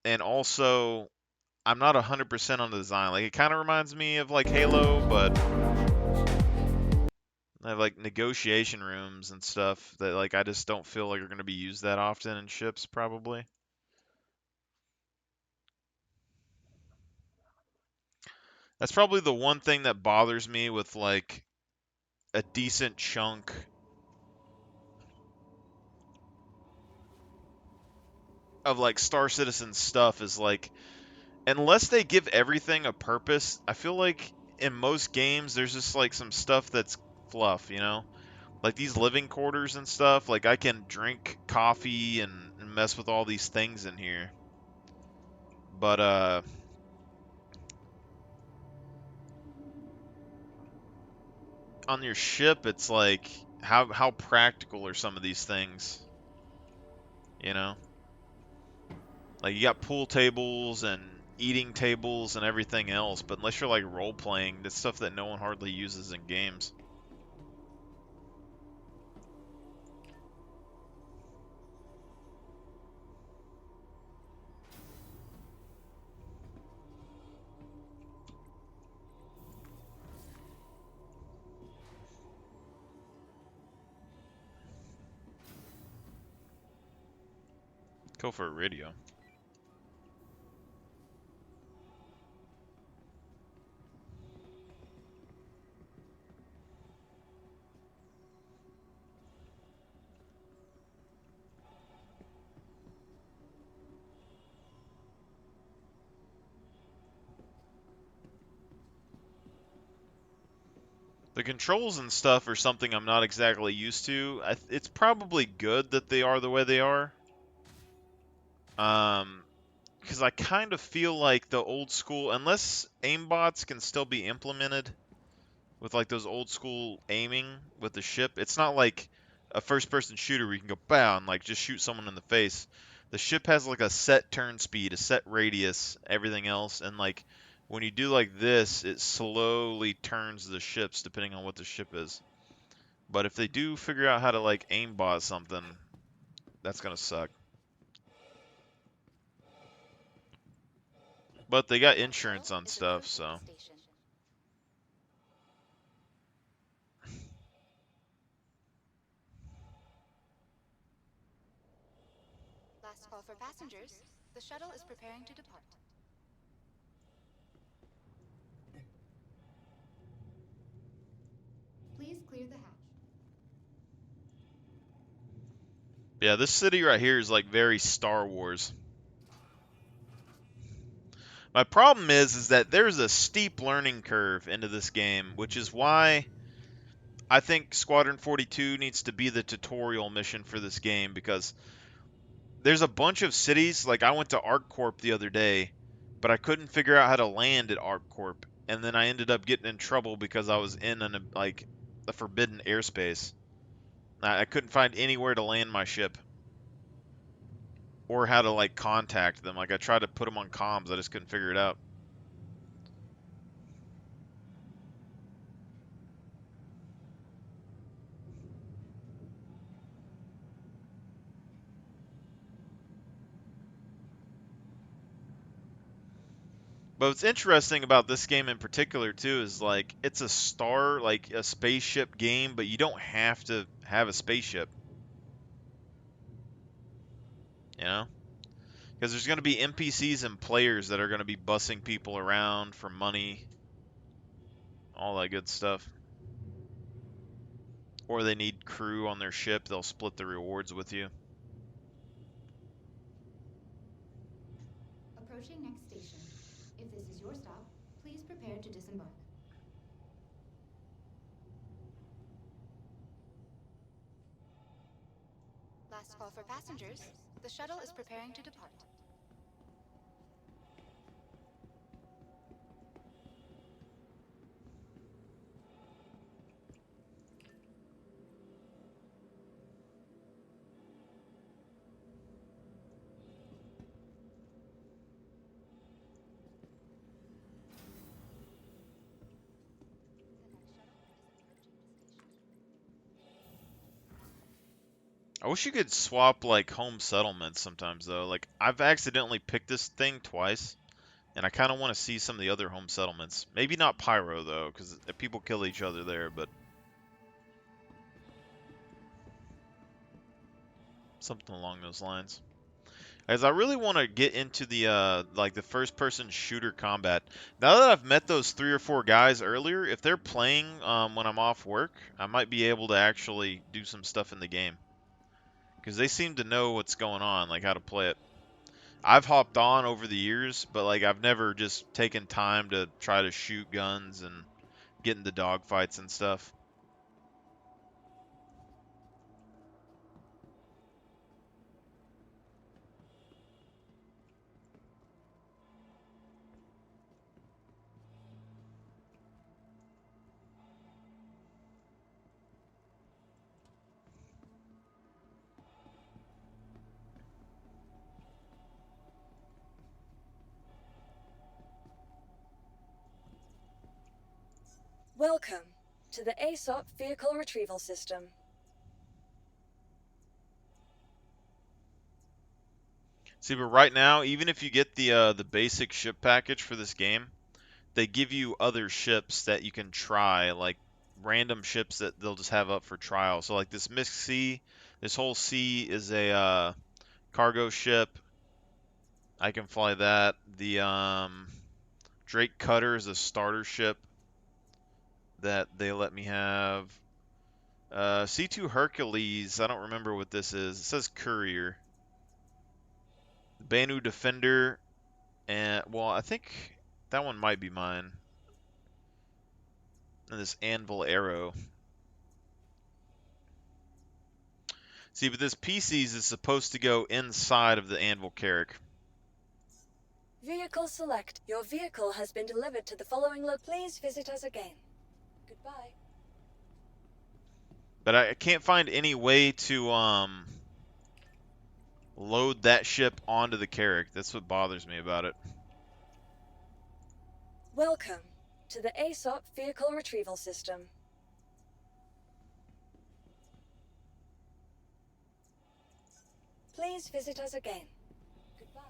And also, I'm not 100% on the design. Like, it kind of reminds me of like Halo, but they have like negotiation rooms and stuff that like I just don't feel like are going to be used that often in ships probably. That's probably the one thing that bothers me with like a decent chunk of like Star Citizen stuff is like unless they give everything a purpose, I feel like in most games there's just like some stuff that's fluff, you know? Like these living quarters and stuff, like I can drink coffee and mess with all these things in here. But on your ship it's like how practical are some of these things, you know? Like you got pool tables and eating tables and everything else, but unless you're like role playing, that's stuff that no one hardly uses in games. Go for a radio. The controls and stuff are something I'm not exactly used to. It's probably good that they are the way they are. Because I kind of feel like the old school, unless aimbots can still be implemented with like those old school aiming with the ship, it's not like a first-person shooter where you can go bow and like just shoot someone in the face. The ship has like a set turn speed, a set radius, everything else, and like when you do like this, it slowly turns the ships depending on what the ship is. But if they do figure out how to like aimbot something, that's gonna suck. But they got insurance on stuff, so. Last call for passengers. The shuttle is preparing to depart. Please clear the hatch. Yeah, this city right here is like very Star Wars. My problem is that there's a steep learning curve into this game, which is why I think Squadron 42 needs to be the tutorial mission for this game, because there's a bunch of cities, like I went to ArcCorp the other day, but I couldn't figure out how to land at ArcCorp, and then I ended up getting in trouble because I was in like a forbidden airspace. I couldn't find anywhere to land my ship or how to like contact them. Like I tried to put them on comms, I just couldn't figure it out. But what's interesting about this game in particular too is like it's like a spaceship game, but you don't have to have a spaceship. You know? Because there's going to be NPCs and players that are going to be bussing people around for money, all that good stuff. Or they need crew on their ship, they'll split the rewards with you. Approaching next station. If this is your stop, please prepare to disembark. Last call for passengers. The shuttle is preparing to depart. I wish you could swap like home settlements sometimes though. Like I've accidentally picked this thing twice, and I kind of want to see some of the other home settlements. Maybe not Pyro though, because people kill each other there, but something along those lines. As I really want to get into the like the first person shooter combat. Now that I've met those 3 or 4 guys earlier, if they're playing when I'm off work, I might be able to actually do some stuff in the game. Because they seem to know what's going on, like how to play it. I've hopped on over the years, but like I've never just taken time to try to shoot guns and get into dogfights and stuff. Welcome to the ASOP Vehicle Retrieval System. See, but right now, even if you get the basic ship package for this game, they give you other ships that you can try, like random ships that they'll just have up for trial. So like this Misk C, this whole C is a cargo ship. I can fly that. The Drake Cutter is a starter ship that they let me have. C2 Hercules, I don't remember what this is. It says Courier. Banu Defender, and well, I think that one might be mine. and this anvil arrow. See, but this PCs is supposed to go inside of the anvil carrack. Vehicle select. Your vehicle has been delivered to the following Please visit us again. Goodbye. But I can't find any way to load that ship onto the carrack. That's what bothers me about it. Welcome to the ASOP Vehicle Retrieval System. Please visit us again. Goodbye.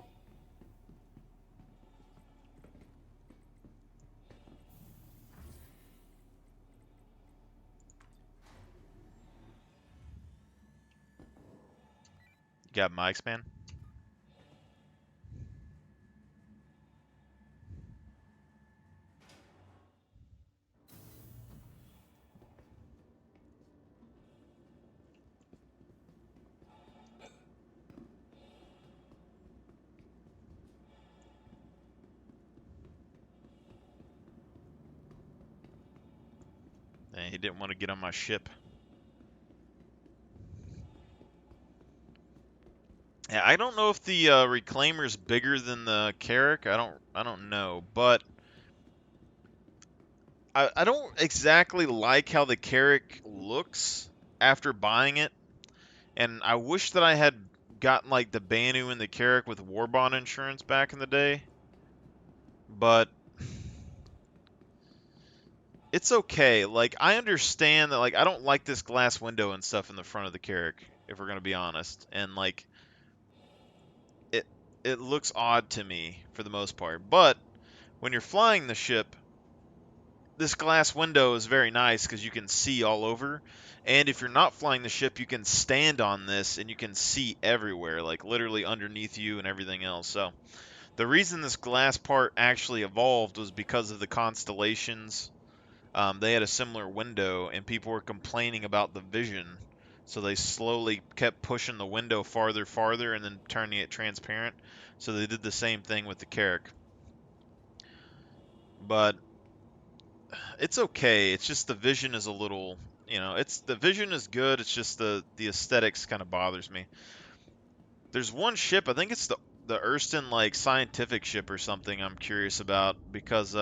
You got mics, man? He didn't want to get on my ship. Yeah, I don't know if the reclaimer's bigger than the carrack. I don't know, but I don't exactly like how the carrack looks after buying it, and I wish that I had gotten like the Banu and the carrack with war bond insurance back in the day, but it's okay. Like, I understand that, like, I don't like this glass window and stuff in the front of the carrack, if we're gonna be honest, and like it it looks odd to me for the most part. But when you're flying the ship, this glass window is very nice because you can see all over. And if you're not flying the ship, you can stand on this and you can see everywhere, like literally underneath you and everything else. So the reason this glass part actually evolved was because of the constellations. They had a similar window, and people were complaining about the vision. So they slowly kept pushing the window farther, farther, and then turning it transparent. So they did the same thing with the carrack. But it's okay. It's just the vision is a little, it's the vision is good. It's just the aesthetics kind of bothers me. There's one ship, I think it's the Erston like scientific ship or something I'm curious about because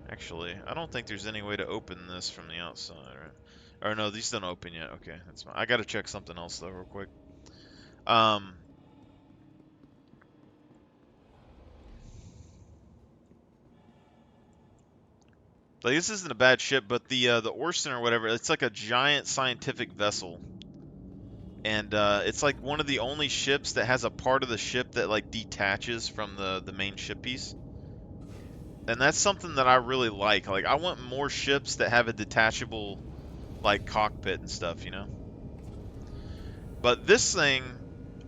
actually, I don't think there's any way to open this from the outside, right? Or no, these don't open yet. Okay, that's fine. I gotta check something else though real quick. Like, this isn't a bad ship, but the Orston or whatever, it's like a giant scientific vessel, and it's like one of the only ships that has a part of the ship that like detaches from the main ship piece, and that's something that I really like. Like, I want more ships that have a detachable like cockpit and stuff, you know. But this thing,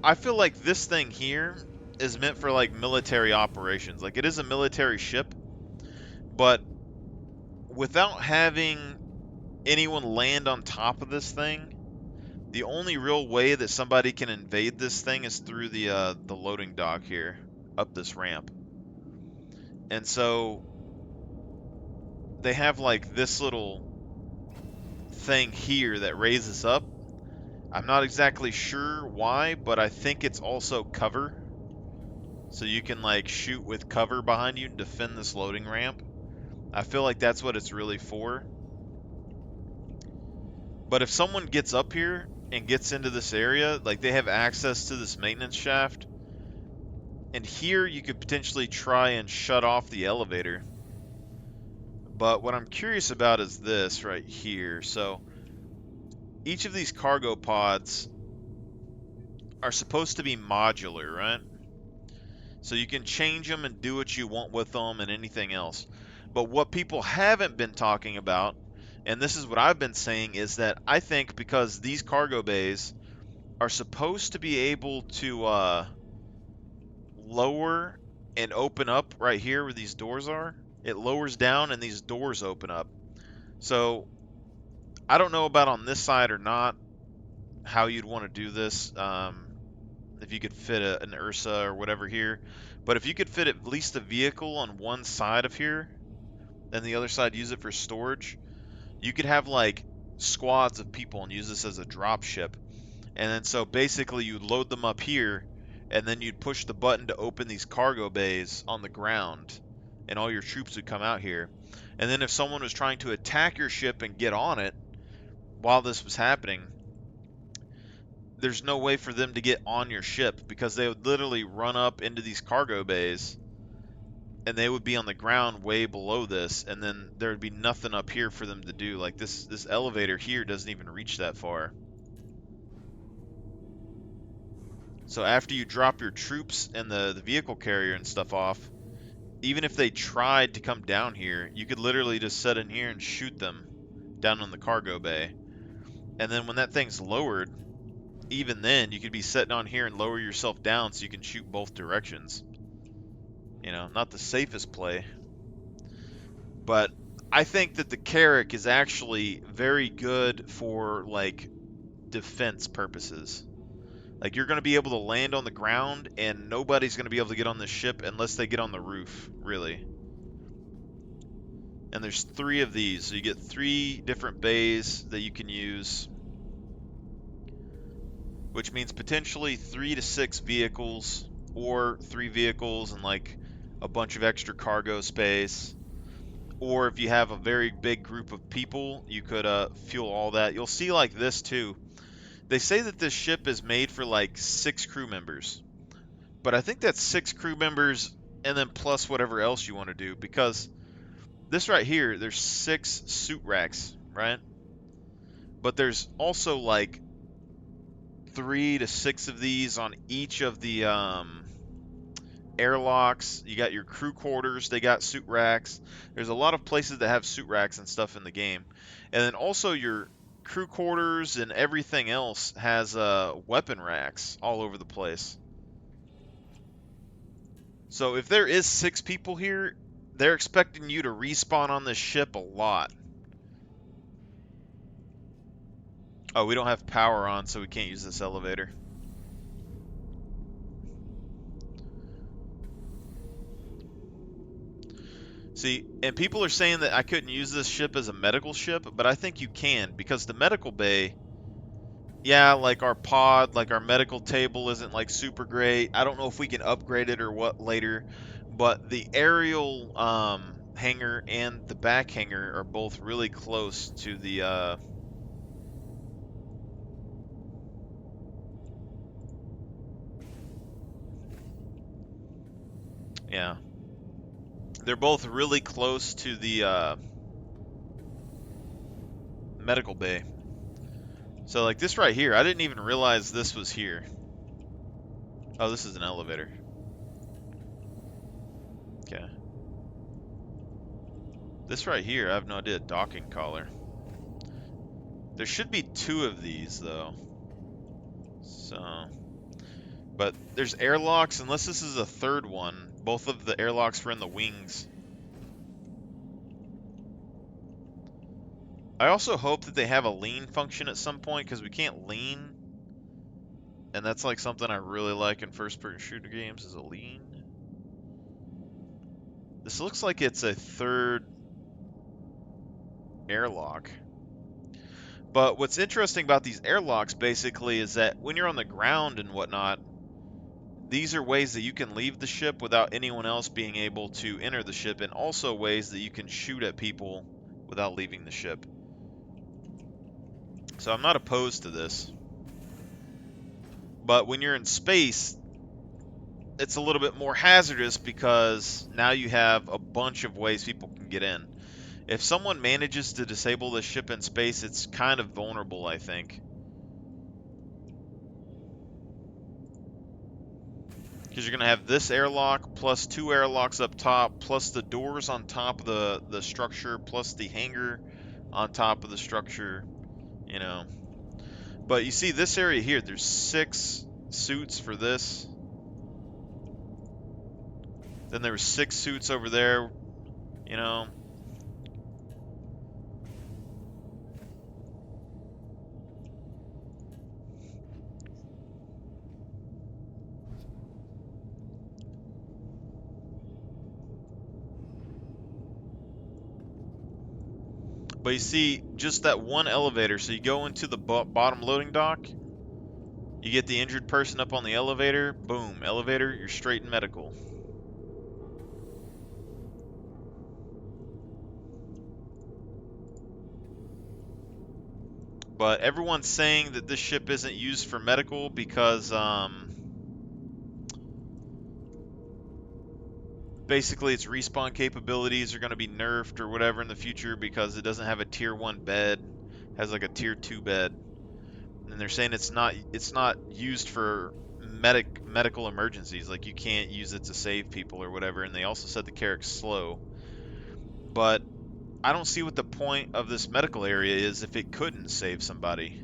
I feel like this thing here is meant for like military operations. Like, it is a military ship, but without having anyone land on top of this thing, the only real way that somebody can invade this thing is through the loading dock here, up this ramp. And so they have like this little thing here that raises up. I'm not exactly sure why, but I think it's also cover. So you can like shoot with cover behind you and defend this loading ramp. I feel like that's what it's really for. But if someone gets up here and gets into this area, like, they have access to this maintenance shaft, and here you could potentially try and shut off the elevator. But what I'm curious about is this right here. So each of these cargo pods are supposed to be modular, right? So you can change them and do what you want with them and anything else. But what people haven't been talking about, and this is what I've been saying, is that I think because these cargo bays are supposed to be able to lower and open up right here where these doors are. It lowers down and these doors open up. So I don't know about on this side or not how you'd want to do this. if you could fit an Ursa or whatever here. But if you could fit at least a vehicle on one side of here, and the other side use it for storage, you could have like squads of people and use this as a drop ship. And then so basically you'd load them up here, and then you'd push the button to open these cargo bays on the ground, and all your troops would come out here. And then if someone was trying to attack your ship and get on it while this was happening, there's no way for them to get on your ship, because they would literally run up into these cargo bays and they would be on the ground way below this, and then there would be nothing up here for them to do. Like this elevator here doesn't even reach that far. So after you drop your troops and the vehicle carrier and stuff off, even if they tried to come down here, you could literally just set in here and shoot them down in the cargo bay. And then when that thing's lowered, even then, you could be sitting on here and lower yourself down so you can shoot both directions. You know, not the safest play. But I think that the carrack is actually very good for, like, defense purposes. Like, you're going to be able to land on the ground, and nobody's going to be able to get on the ship unless they get on the roof, really. And there's 3 of these, so you get 3 different bays that you can use, which means potentially 3 to 6 vehicles, or 3 vehicles and like a bunch of extra cargo space. Or if you have a very big group of people, you could fuel all that. You'll see like this too. They say that this ship is made for like 6 crew members, but I think that's 6 crew members and then plus whatever else you want to do, because this right here, there's 6 suit racks, right? But there's also like 3 to 6 of these on each of the airlocks. You got your crew quarters, they got suit racks. There's a lot of places that have suit racks and stuff in the game. And then also your crew quarters and everything else has weapon racks all over the place. So if there is 6 people here, they're expecting you to respawn on this ship a lot. Oh, we don't have power on, so we can't use this elevator. See, and people are saying that I couldn't use this ship as a medical ship, but I think you can, because the medical bay, yeah, like our pod, like our medical table isn't like super great. I don't know if we can upgrade it or what later, but the aerial hangar and the back hangar are both really close to the yeah. They're both really close to the medical bay. So like this right here, I didn't even realize this was here. Oh, this is an elevator. Okay. This right here, I have no idea. Docking collar. There should be 2 of these though. So, but there's airlocks, unless this is a 3rd one. Both of the airlocks were in the wings. I also hope that they have a lean function at some point, because we can't lean. And that's like something I really like in first-person shooter games, is a lean. This looks like it's a 3rd airlock. But what's interesting about these airlocks basically is that when you're on the ground and whatnot, these are ways that you can leave the ship without anyone else being able to enter the ship, and also ways that you can shoot at people without leaving the ship. So I'm not opposed to this. But when you're in space, it's a little bit more hazardous, because now you have a bunch of ways people can get in. If someone manages to disable this ship in space, it's kind of vulnerable, I think. Because you're going to have this airlock, plus 2 airlocks up top, plus the doors on top of the structure, plus the hangar on top of the structure, you know. But you see this area here, there's 6 suits for this. Then there were 6 suits over there, you know. But you see, just that one elevator, so you go into the bottom loading dock, you get the injured person up on the elevator, boom, elevator, you're straight in medical. But everyone's saying that this ship isn't used for medical because, basically its respawn capabilities are going to be nerfed or whatever in the future because it doesn't have a tier 1 bed, has like a tier 2 bed. And they're saying it's not used for medical emergencies, like you can't use it to save people or whatever. And they also said the carrack's slow. But I don't see what the point of this medical area is if it couldn't save somebody,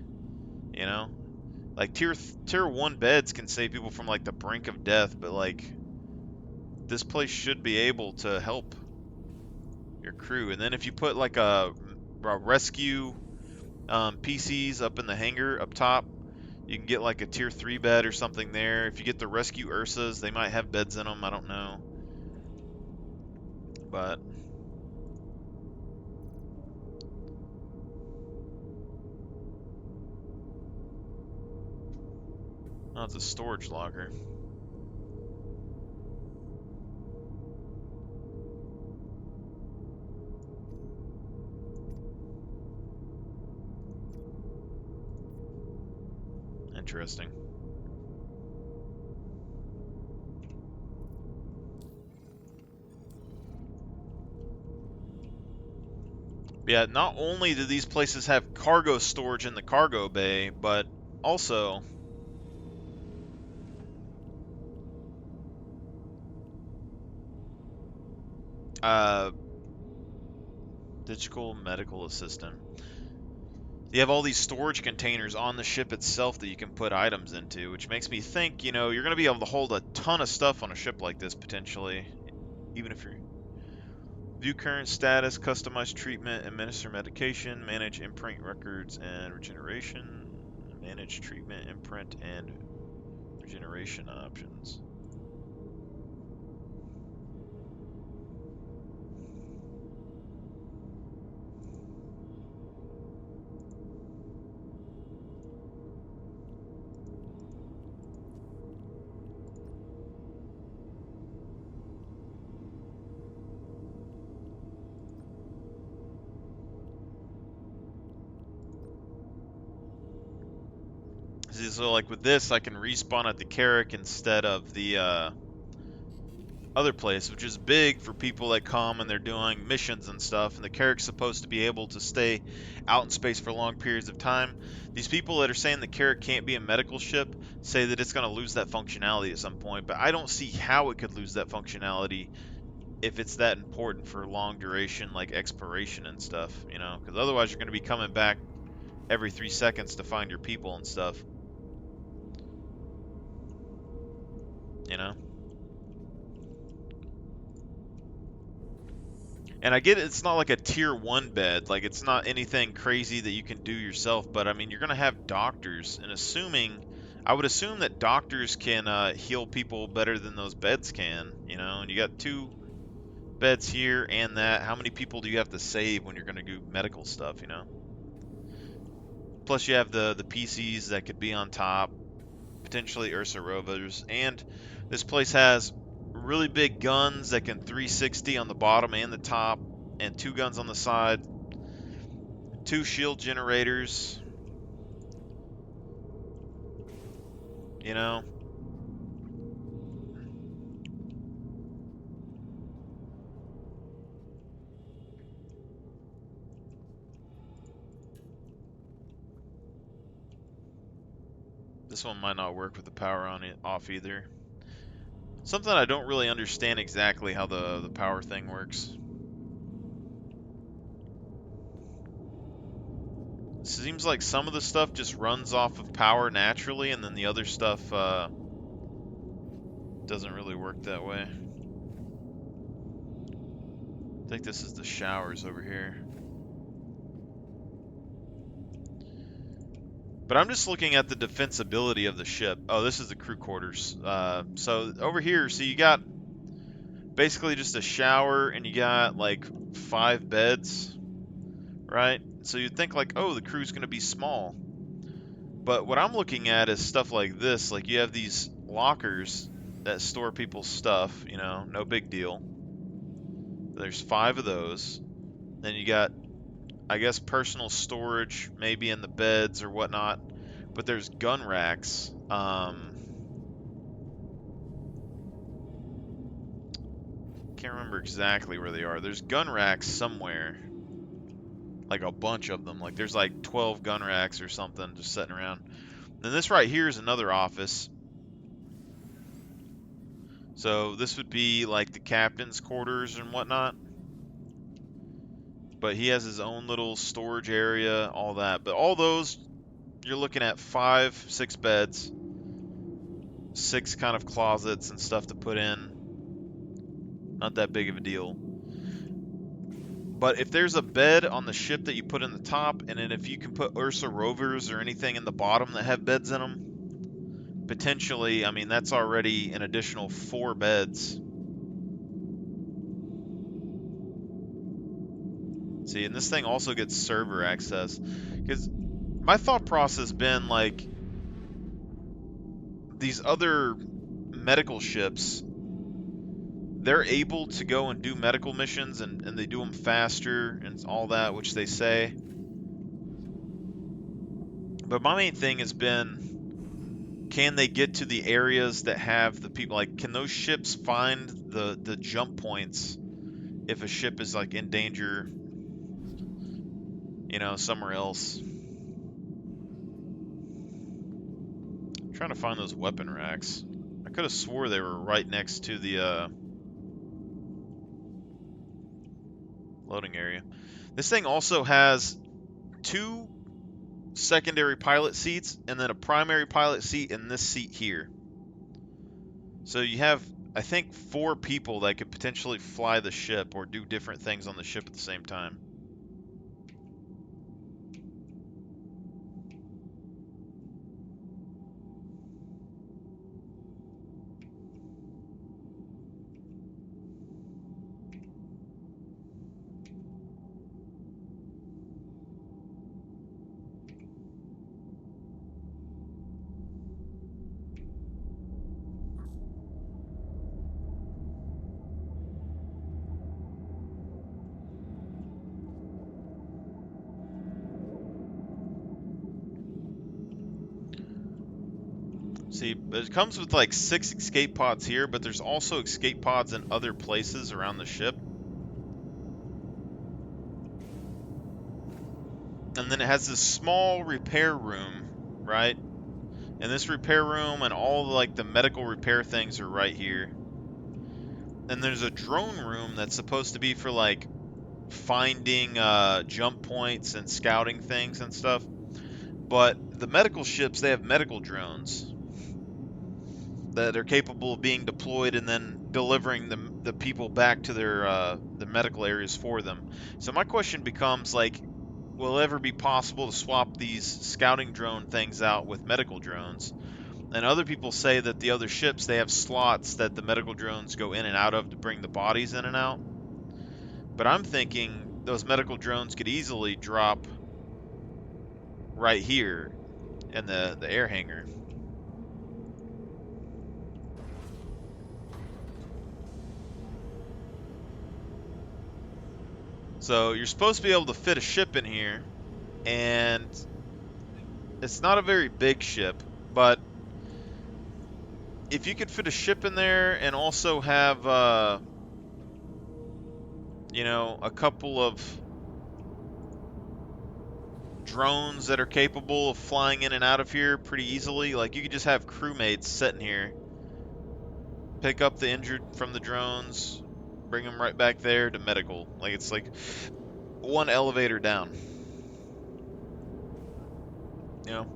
you know? Like tier 1 beds can save people from like the brink of death, but like this place should be able to help your crew. And then if you put like a rescue PCs up in the hangar up top, you can get like a tier 3 bed or something there. If you get the rescue Ursas, they might have beds in them, I don't know. But oh, it's a storage locker. Interesting. Yeah, not only do these places have cargo storage in the cargo bay, but also uh, digital medical assistant. You have all these storage containers on the ship itself that you can put items into, which makes me think, you know, you're going to be able to hold a ton of stuff on a ship like this potentially, even if you're view current status, customize treatment, administer medication, manage imprint records and regeneration, manage treatment, imprint, and regeneration options. So like with this, I can respawn at the carrack instead of the other place, which is big for people that come and they're doing missions and stuff, and the carrack's supposed to be able to stay out in space for long periods of time. These people that are saying the carrack can't be a medical ship say that it's going to lose that functionality at some point, but I don't see how it could lose that functionality if it's that important for long duration, like exploration and stuff, you know, because otherwise you're going to be coming back every 3 seconds to find your people and stuff, you know. And I get it's not like a tier 1 bed, like it's not anything crazy that you can do yourself, but I mean, you're going to have doctors, and I would assume that doctors can heal people better than those beds can, you know, and you got 2 beds here and that. How many people do you have to save when you're going to do medical stuff, you know? Plus you have the PCs that could be on top, potentially Ursa rovers, and this place has really big guns that can 360 on the bottom and the top, and 2 guns on the side, 2 shield generators, you know. This one might not work with the power on it off either. Something I don't really understand exactly how the power thing works. It seems like some of the stuff just runs off of power naturally, and then the other stuff doesn't really work that way. I think this is the showers over here. But I'm just looking at the defensibility of the ship. Oh, this is the crew quarters. So over here, so you got basically just a shower, and you got like 5 beds right? So you'd think like, oh, the crew's going to be small. But what I'm looking at is stuff like this. Like you have these lockers that store people's stuff, you know, no big deal. There's 5 of those. Then you got, I guess, personal storage, maybe in the beds or whatnot. But there's gun racks. Can't remember exactly where they are. There's gun racks somewhere. Like a bunch of them. Like there's like 12 gun racks or something just sitting around. And this right here is another office. So this would be like the captain's quarters and whatnot. But he has his own little storage area, all that. But all those, you're looking at 5, 6 beds, 6 kind of closets and stuff to put in. Not that big of a deal. But if there's a bed on the ship that you put in the top, and then if you can put Ursa rovers or anything in the bottom that have beds in them, potentially, I mean, that's already an additional 4 beds. See, and this thing also gets server access. Because my thought process has been like, these other medical ships, they're able to go and do medical missions, and they do them faster and all that, which they say. But my main thing has been, can they get to the areas that have the people? Like, can those ships find the jump points if a ship is like in danger, you know, somewhere else? I'm trying to find those weapon racks. I could have swore they were right next to the loading area. This thing also has 2 secondary pilot seats and then a primary pilot seat in this seat here. So you have, I think, 4 people that could potentially fly the ship or do different things on the ship at the same time. See, it comes with like 6 escape pods here, but there's also escape pods in other places around the ship. And then it has this small repair room, right? And this repair room and all like the medical repair things are right here. And there's a drone room that's supposed to be for like finding jump points and scouting things and stuff. But the medical ships, they have medical drones that are capable of being deployed and then delivering the people back to their the medical areas for them. So my question becomes like, will it ever be possible to swap these scouting drone things out with medical drones? And other people say that the other ships, they have slots that the medical drones go in and out of to bring the bodies in and out. But I'm thinking those medical drones could easily drop right here in the air hangar. So you're supposed to be able to fit a ship in here, and it's not a very big ship, but if you could fit a ship in there and also have, you know, a couple of drones that are capable of flying in and out of here pretty easily, like you could just have crewmates sitting here, pick up the injured from the drones, bring them right back there to medical. Like it's like 1 elevator down. You know?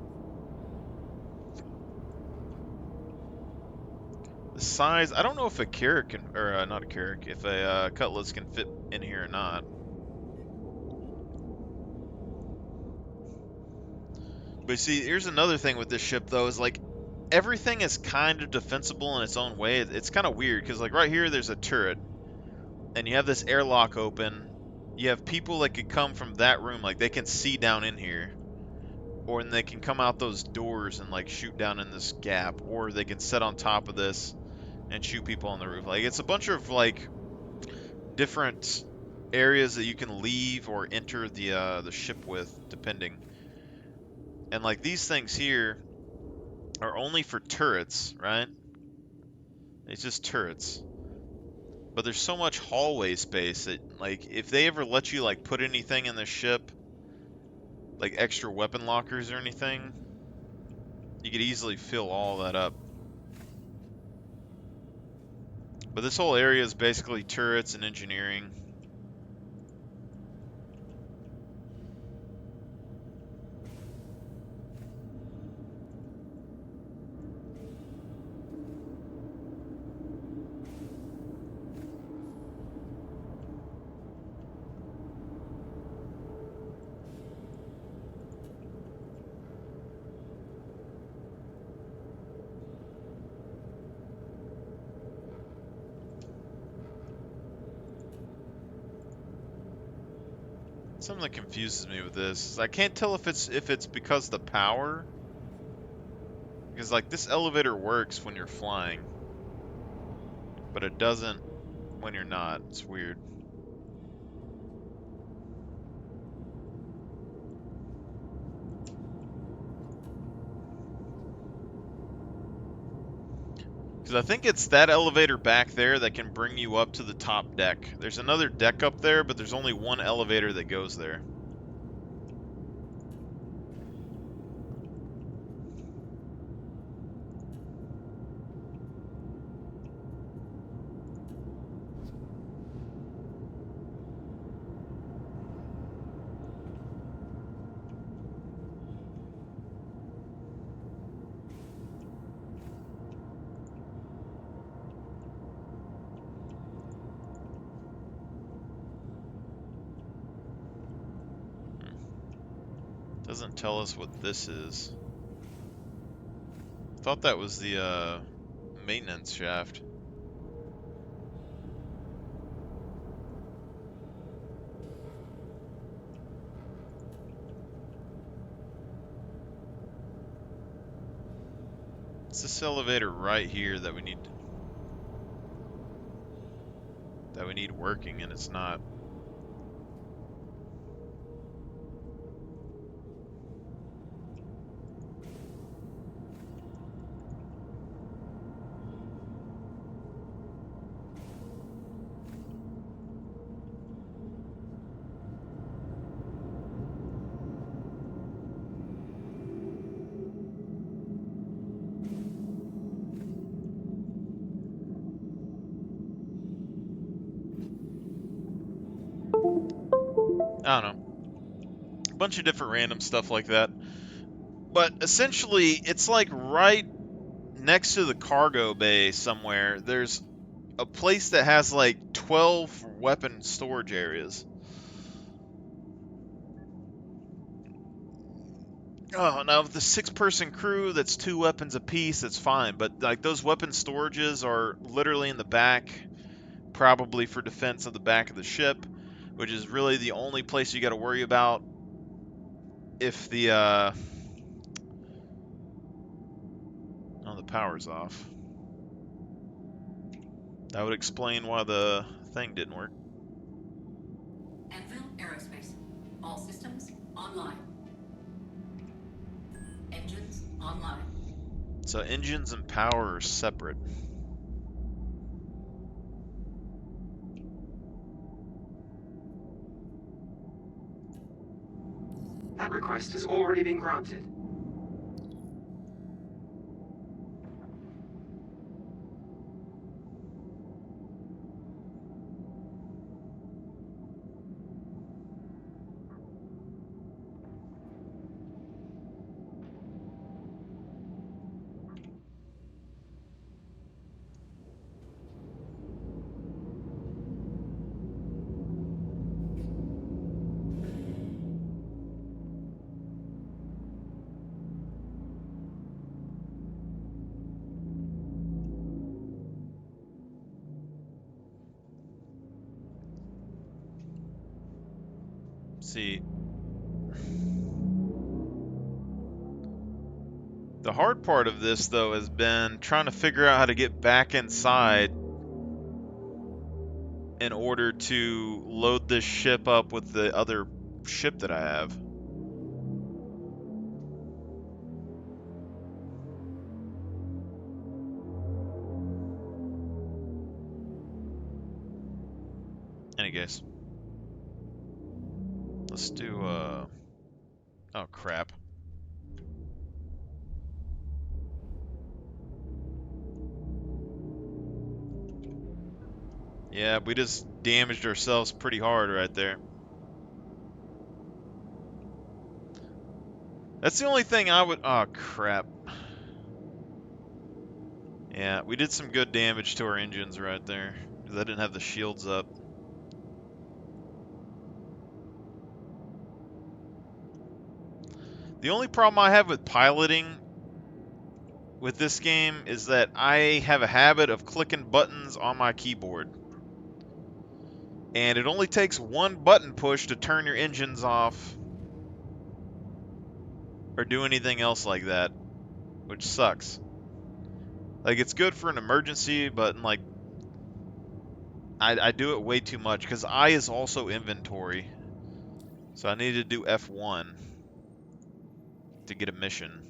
The size, I don't know if a carrack can, or not a carrack, if a cutlass can fit in here or not. But see, here's another thing with this ship though, is like everything is kind of defensible in its own way. It's kind of weird because like right here there's a turret, and you have this airlock open, you have people that could come from that room, like they can see down in here, or and they can come out those doors and like shoot down in this gap, or they can sit on top of this and shoot people on the roof. Like it's a bunch of like different areas that you can leave or enter the ship with, depending. And like these things here are only for turrets, right? It's just turrets. But there's so much hallway space that, like, if they ever let you, like, put anything in the ship, like extra weapon lockers or anything, you could easily fill all that up. But this whole area is basically turrets and engineering. Something that confuses me with this is I can't tell if it's because of the power. Because like this elevator works when you're flying, but it doesn't when you're not. It's weird. Because I think it's that elevator back there that can bring you up to the top deck. There's another deck up there, but there's only one elevator that goes there. Doesn't tell us what this is. Thought that was the maintenance shaft. It's this elevator right here that we need working, and it's not. I don't know. A bunch of different random stuff like that. But essentially, it's like right next to the cargo bay somewhere, there's a place that has like 12 weapon storage areas. Oh, now with the 6-person crew, that's 2 weapons apiece, that's fine. But like those weapon storages are literally in the back, probably for defense of the back of the ship, which is really the only place you got to worry about if the oh, the power's off. That would explain why the thing didn't work. Anvil Aerospace. All systems online. Engines online. So engines and power are separate. That request has already been granted. See, the hard part of this, though, has been trying to figure out how to get back inside in order to load this ship up with the other ship that I have. Any case, let's do, oh crap. Yeah, we just damaged ourselves pretty hard right there. That's the only thing I would... Oh, crap. Yeah, we did some good damage to our engines right there, because I didn't have the shields up. The only problem I have with piloting with this game is that I have a habit of clicking buttons on my keyboard. And it only takes one button push to turn your engines off or do anything else like that, which sucks. Like, it's good for an emergency, but like, I do it way too much because I is also inventory. So I need to do F1 to get a mission.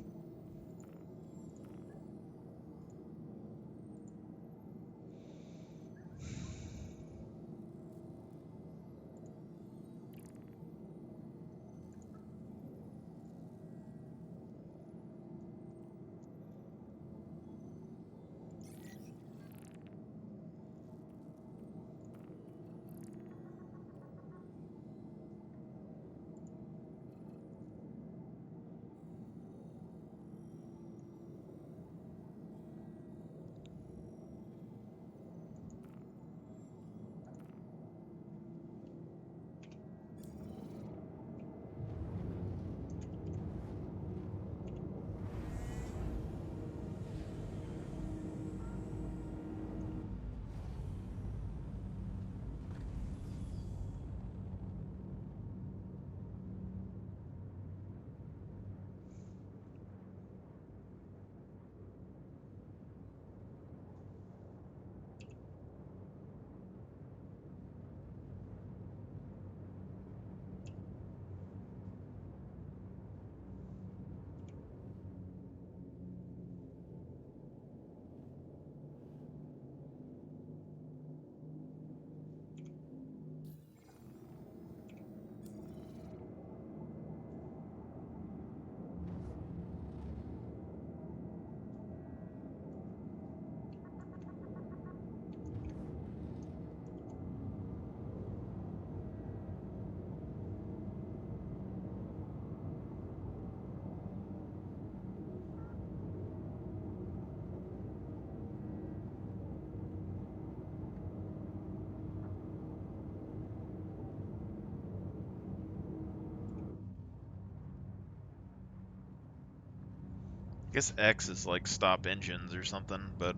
I guess X is like stop engines or something, but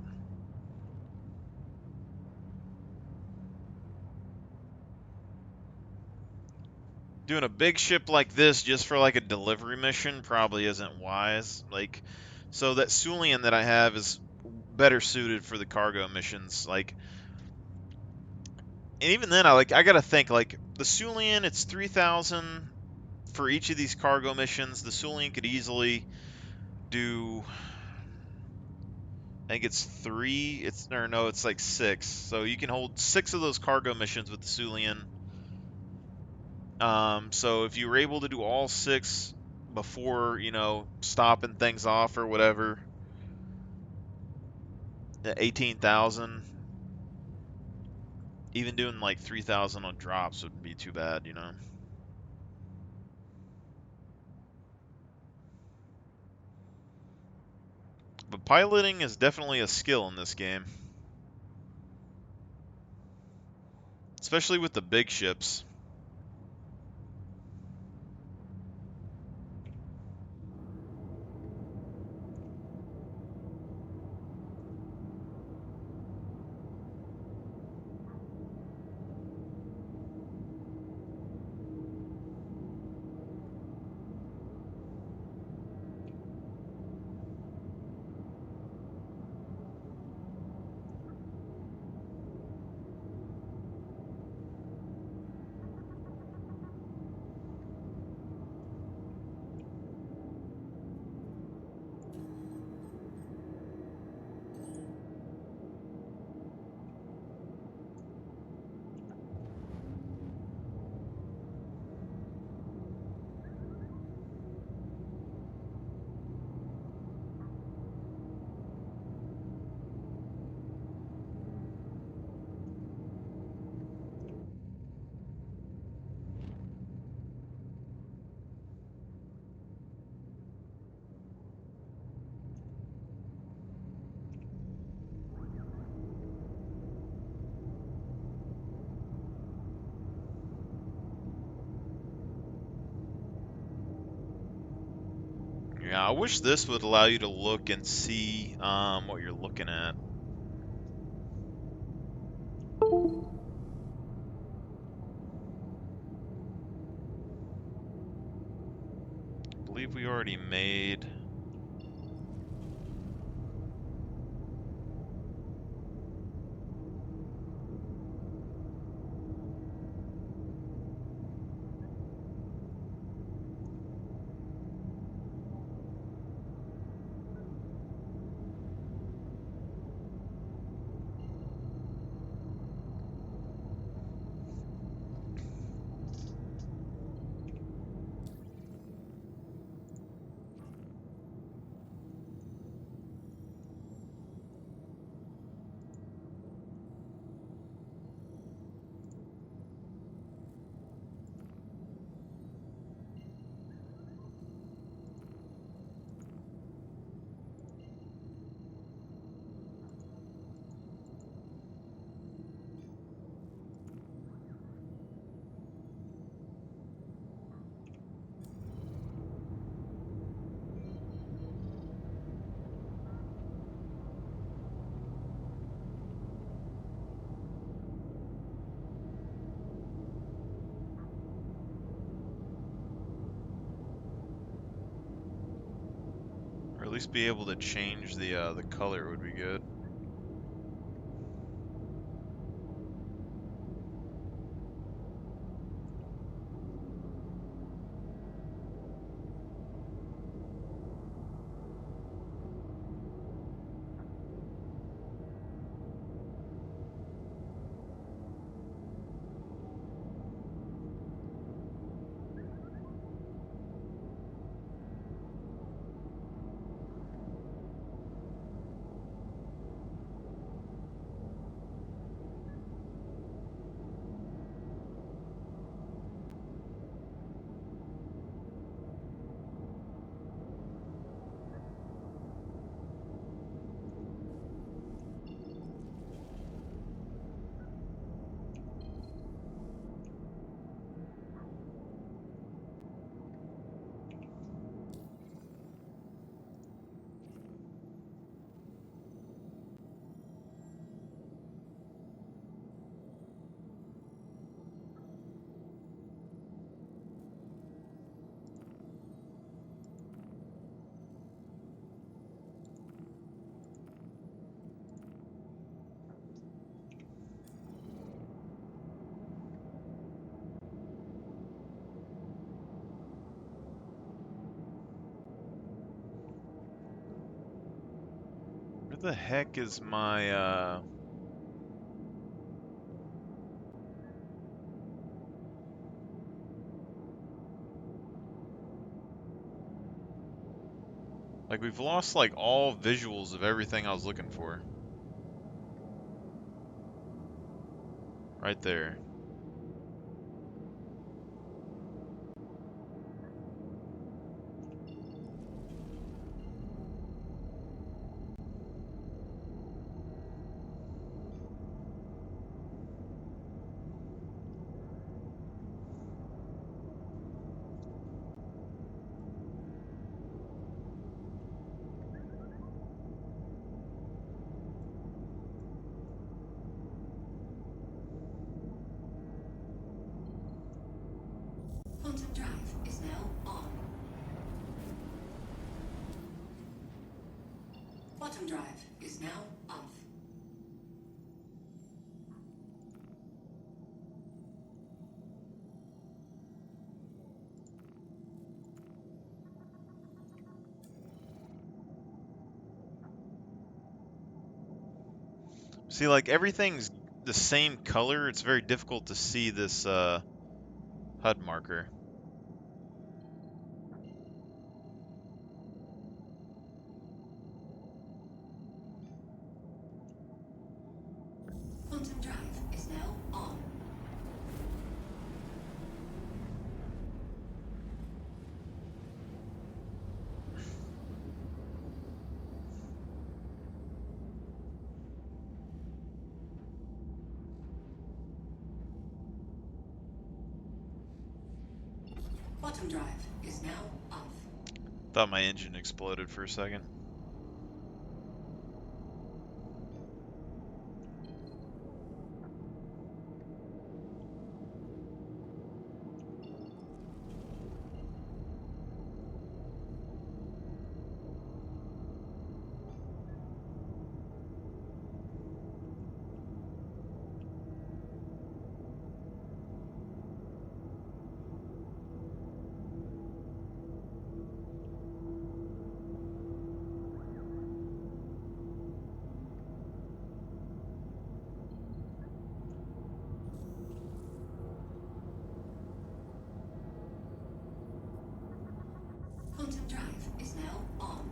doing a big ship like this just for like a delivery mission probably isn't wise. Like, so that Sulian that I have is better suited for the cargo missions. Like, and even then, I gotta think like the Sulian, it's 3,000 for each of these cargo missions. The Sulian could easily do, I think it's 3. It's or no, it's like 6. So you can hold 6 of those cargo missions with the Sulian. So if you were able to do all 6 before, you know, stopping things off or whatever, 18,000, even doing like 3,000 on drops wouldn't be too bad, you know. But piloting is definitely a skill in this game, especially with the big ships. Yeah, I wish this would allow you to look and see what you're looking at. I believe we already made. Or at least be able to change the color would be good. Where the heck is my like we've lost like all visuals of everything I was looking for. Right there. Quantum drive is now on. Quantum drive is now off. See, like everything's the same color. It's very difficult to see this HUD marker. Quantum drive is now on. Quantum drive is now off. Thought my engine exploded for a second. Quantum drive is now on.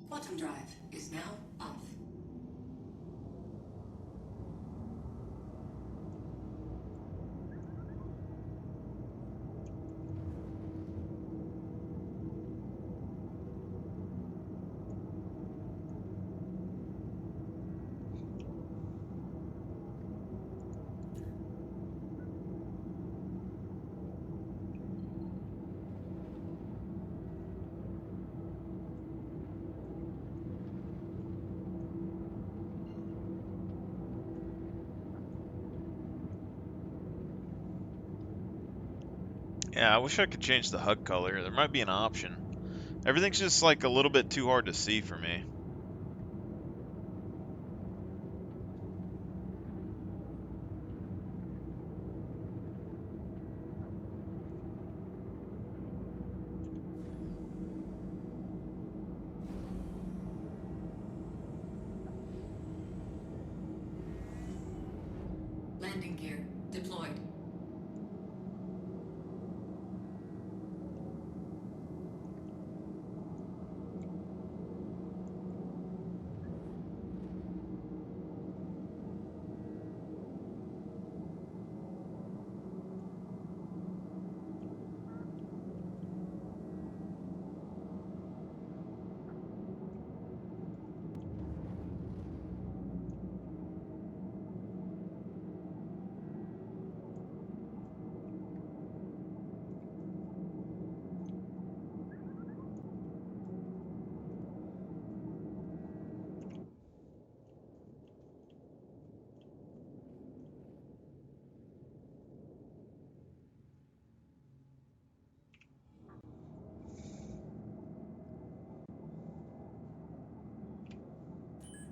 Quantum drive is now off. Yeah, I wish I could change the HUD color. There might be an option. Everything's just like a little bit too hard to see for me. Landing gear deployed.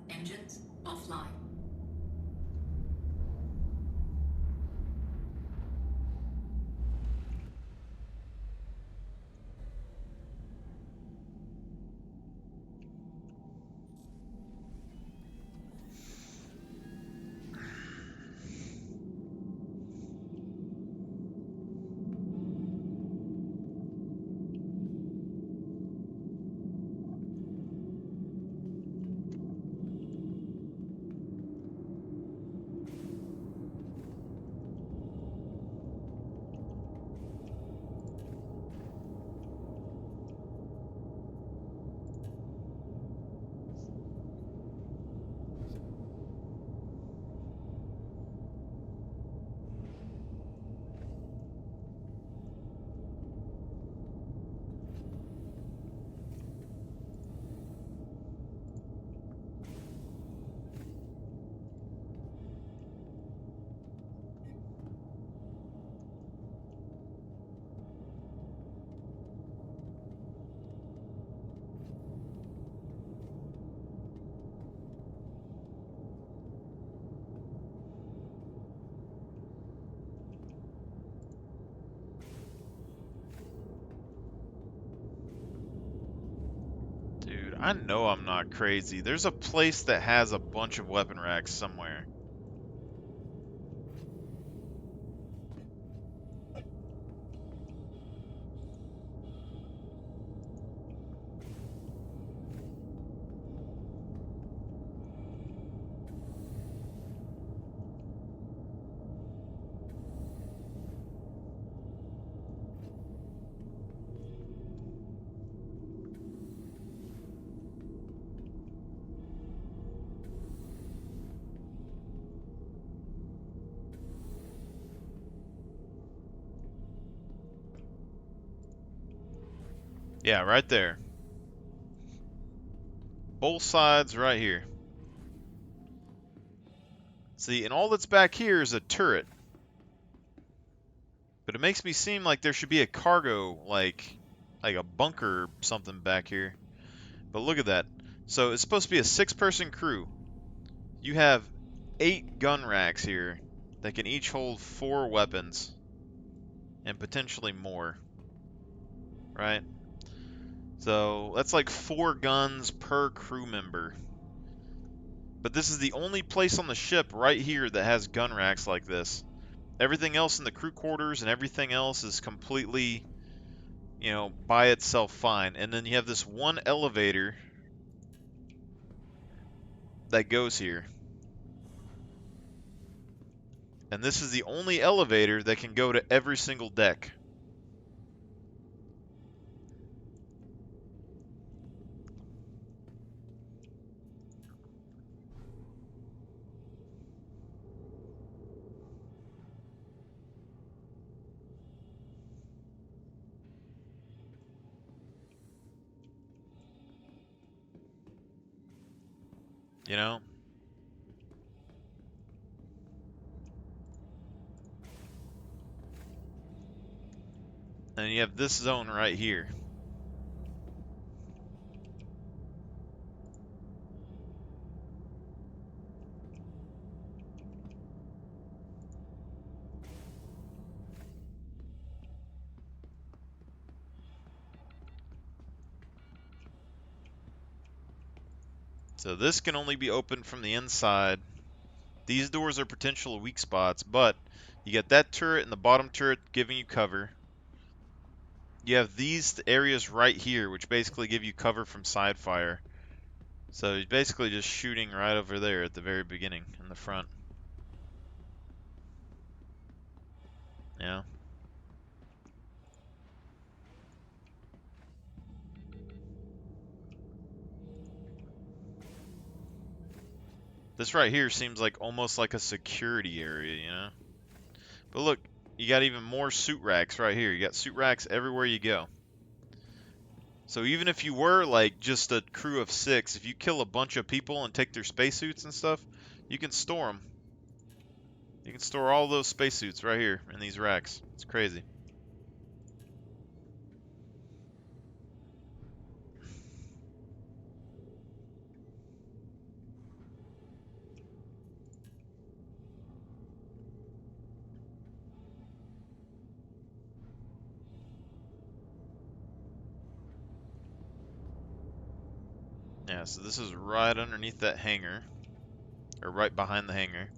Engines offline. Dude, I know I'm not crazy. There's a place that has a bunch of weapon racks somewhere. Yeah, right there. Both sides right here. See, and all that's back here is a turret. But it makes me seem like there should be a cargo, like a bunker or something back here. But look at that. So it's supposed to be a 6-person crew. You have 8 gun racks here that can each hold 4 weapons. And potentially more. Right? So that's like 4 guns per crew member. But this is the only place on the ship right here that has gun racks like this. Everything else in the crew quarters and everything else is completely, you know, by itself fine. And then you have this one elevator that goes here. And this is the only elevator that can go to every single deck. You know? And you have this zone right here. So this can only be opened from the inside. These doors are potential weak spots, but you get that turret and the bottom turret giving you cover. You have these areas right here, which basically give you cover from side fire. So you're basically just shooting right over there at the very beginning in the front. Yeah. This right here seems like almost like a security area, you know? But look, you got even more suit racks right here. You got suit racks everywhere you go. So even if you were like just a crew of 6, if you kill a bunch of people and take their spacesuits and stuff, you can store them. You can store all those spacesuits right here in these racks. It's crazy. Yeah, so this is right underneath that hangar, or right behind the hangar.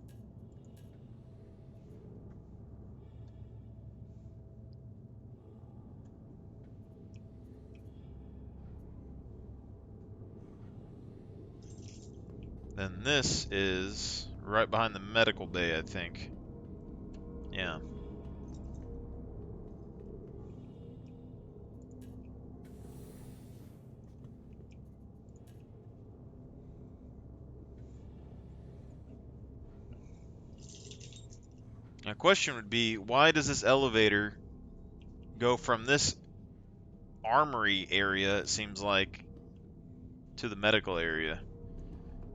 Then this is right behind the medical bay, I think. Yeah. Now, question would be, why does this elevator go from this armory area, it seems like, to the medical area?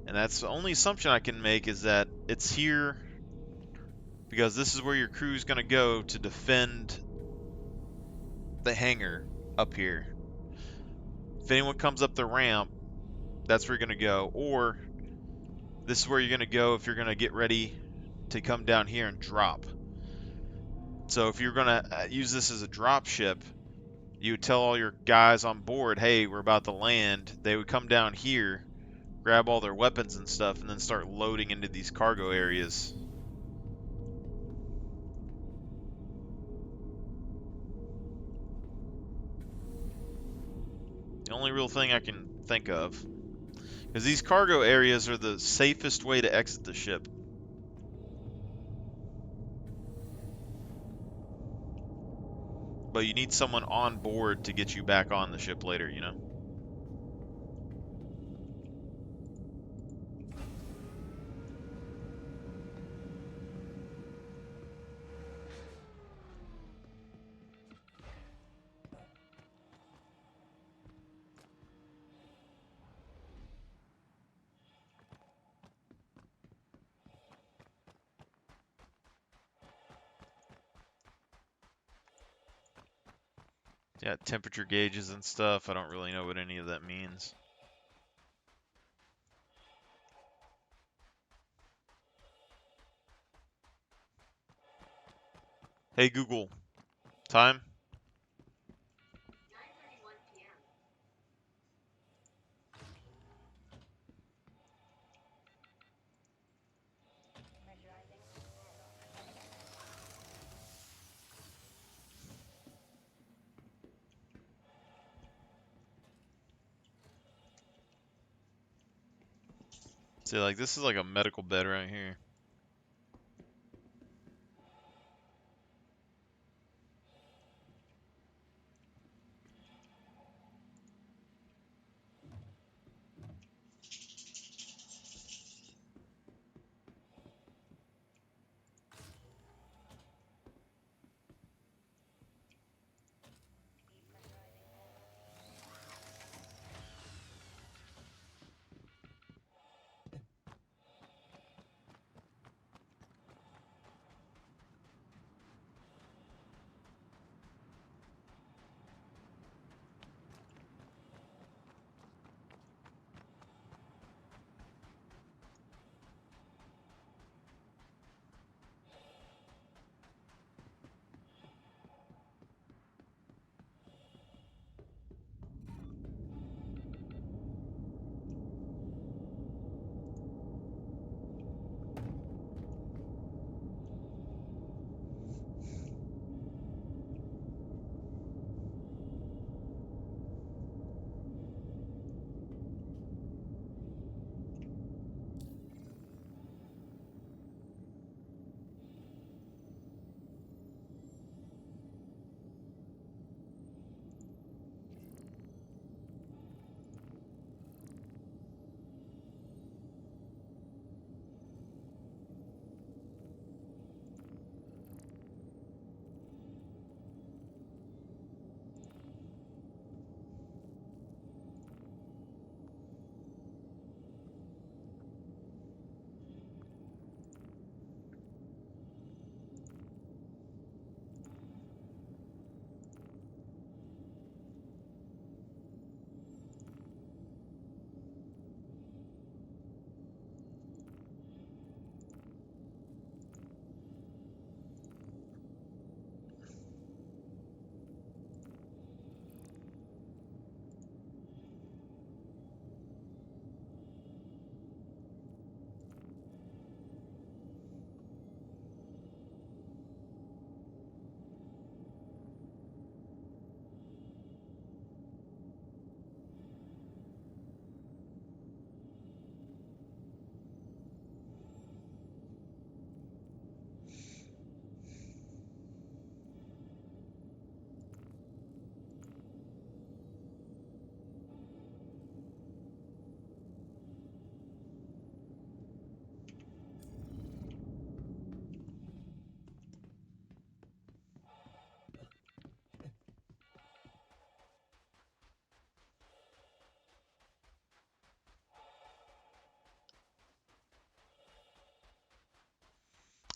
And that's the only assumption I can make, is that it's here because this is where your crew is going to go to defend the hangar up here. If anyone comes up the ramp, that's where you're going to go. Or this is where you're going to go if you're going to get ready to come down here and drop. So if you're going to use this as a drop ship, you would tell all your guys on board, hey, we're about to land. They would come down here, grab all their weapons and stuff, and then start loading into these cargo areas. The only real thing I can think of. Because these cargo areas are the safest way to exit the ship. But you need someone on board to get you back on the ship later, you know? Yeah, temperature gauges and stuff. I don't really know what any of that means. Hey Google, time? See, like, this is like a medical bed right here.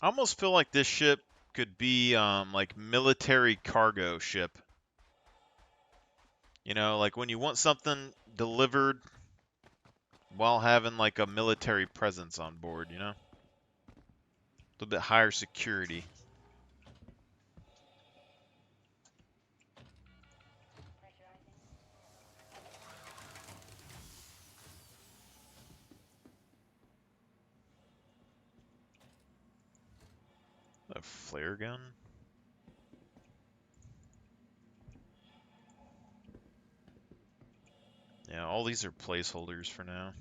I almost feel like this ship could be like military cargo ship. You know, like when you want something delivered while having like a military presence on board, you know? A little bit higher security. A flare gun? Yeah, all these are placeholders for now.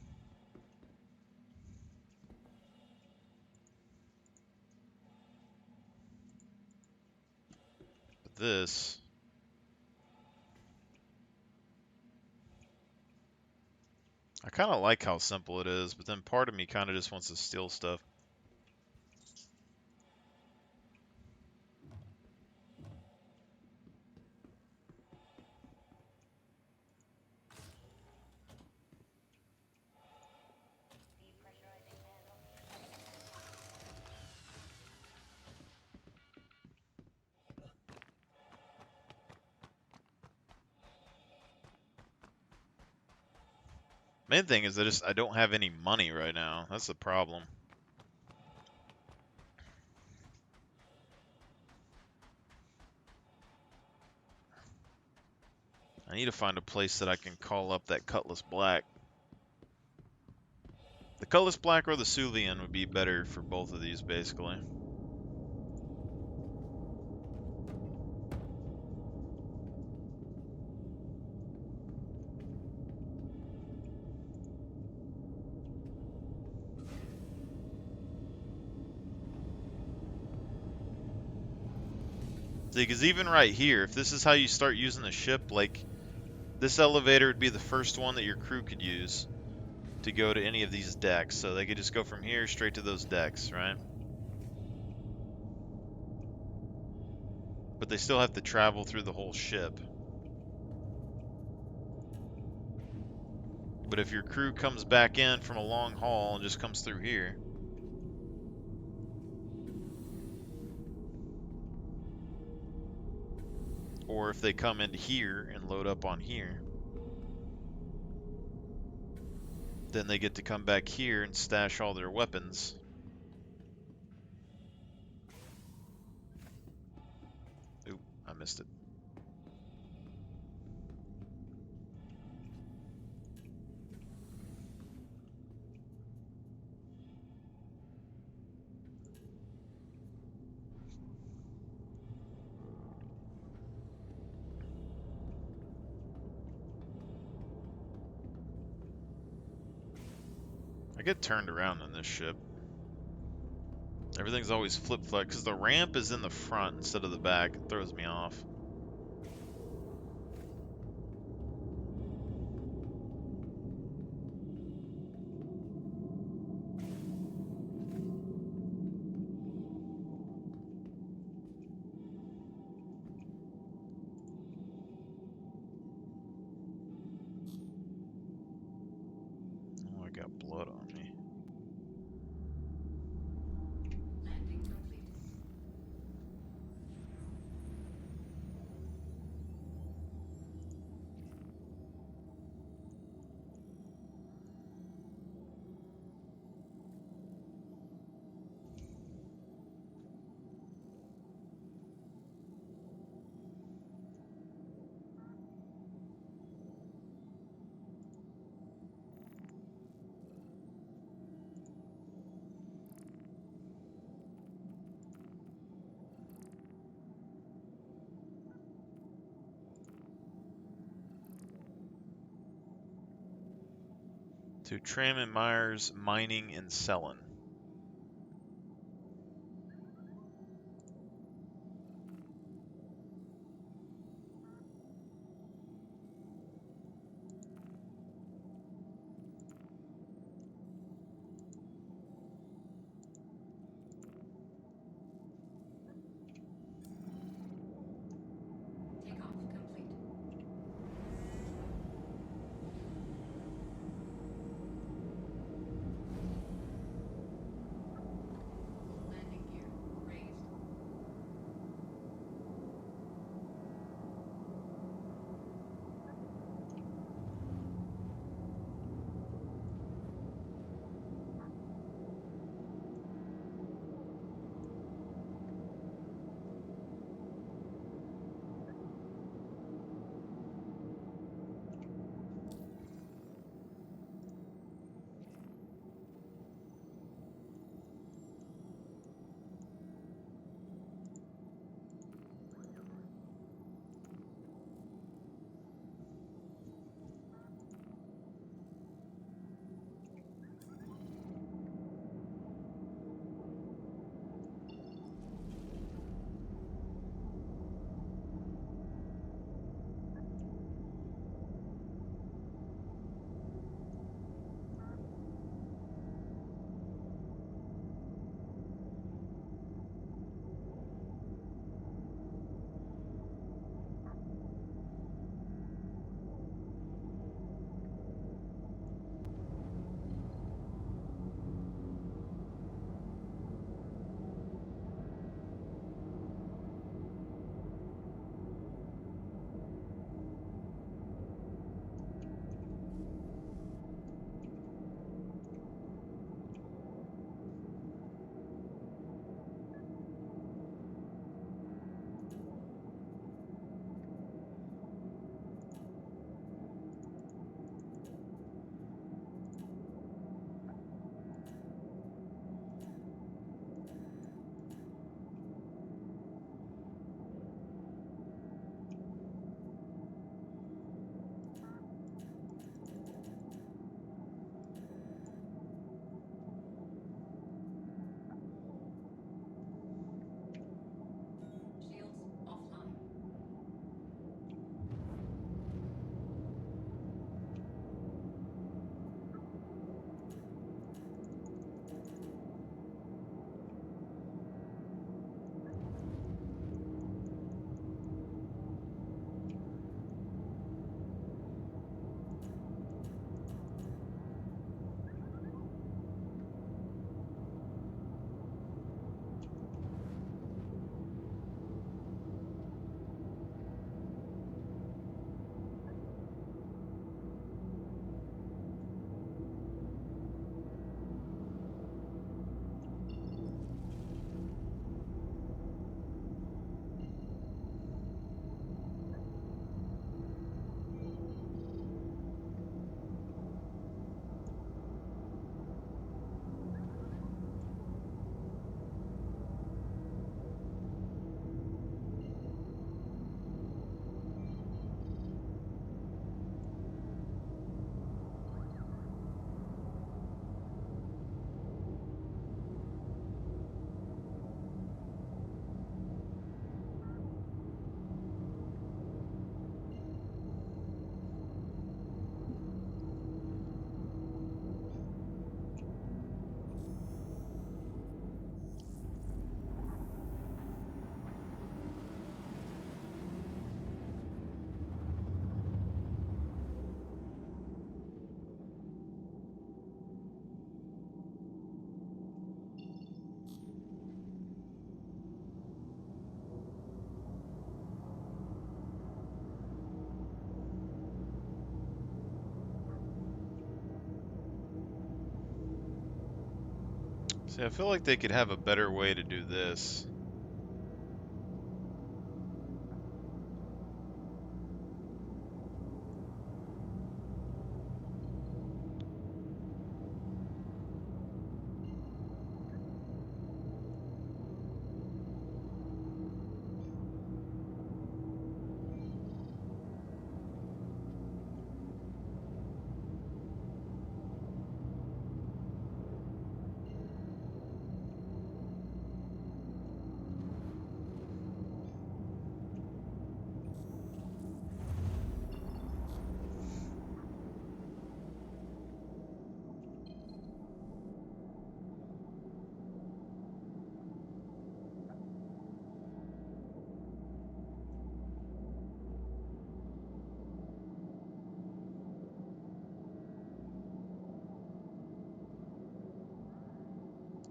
But this... I kind of like how simple it is, but then part of me kind of just wants to steal stuff. Main thing is I don't have any money right now. That's the problem. I need to find a place that I can call up that Cutlass Black. The Cutlass Black or the Sulian would be better for both of these, basically. See, because even right here, if this is how you start using the ship, like, this elevator would be the first one that your crew could use to go to any of these decks. So they could just go from here straight to those decks, right? But they still have to travel through the whole ship. But if your crew comes back in from a long haul and just comes through here, or if they come into here and load up on here, then they get to come back here and stash all their weapons. Oop, I missed it. I get turned around on this ship. Everything's always flip-flop because the ramp is in the front instead of the back. It throws me off. Oh, I got blood on me. Landing complete. To Tram and Myers Mining and Selling. Takeoff complete. See, I feel like they could have a better way to do this.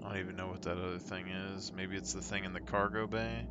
I don't even know what that other thing is. Maybe it's the thing in the cargo bay?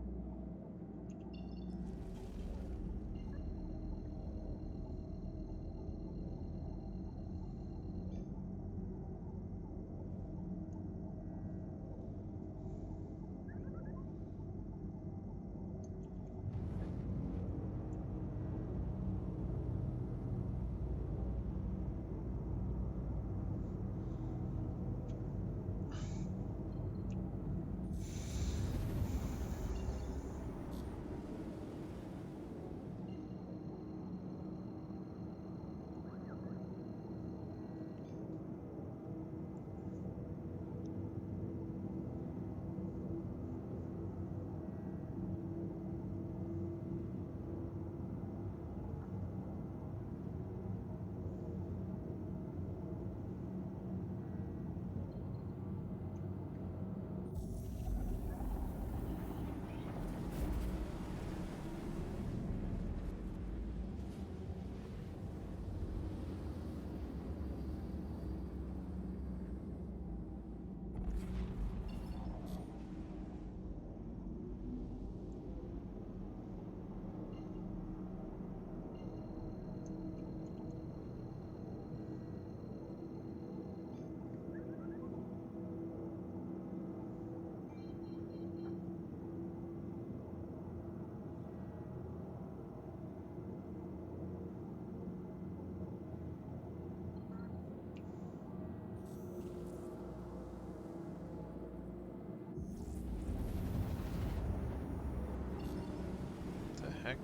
The heck?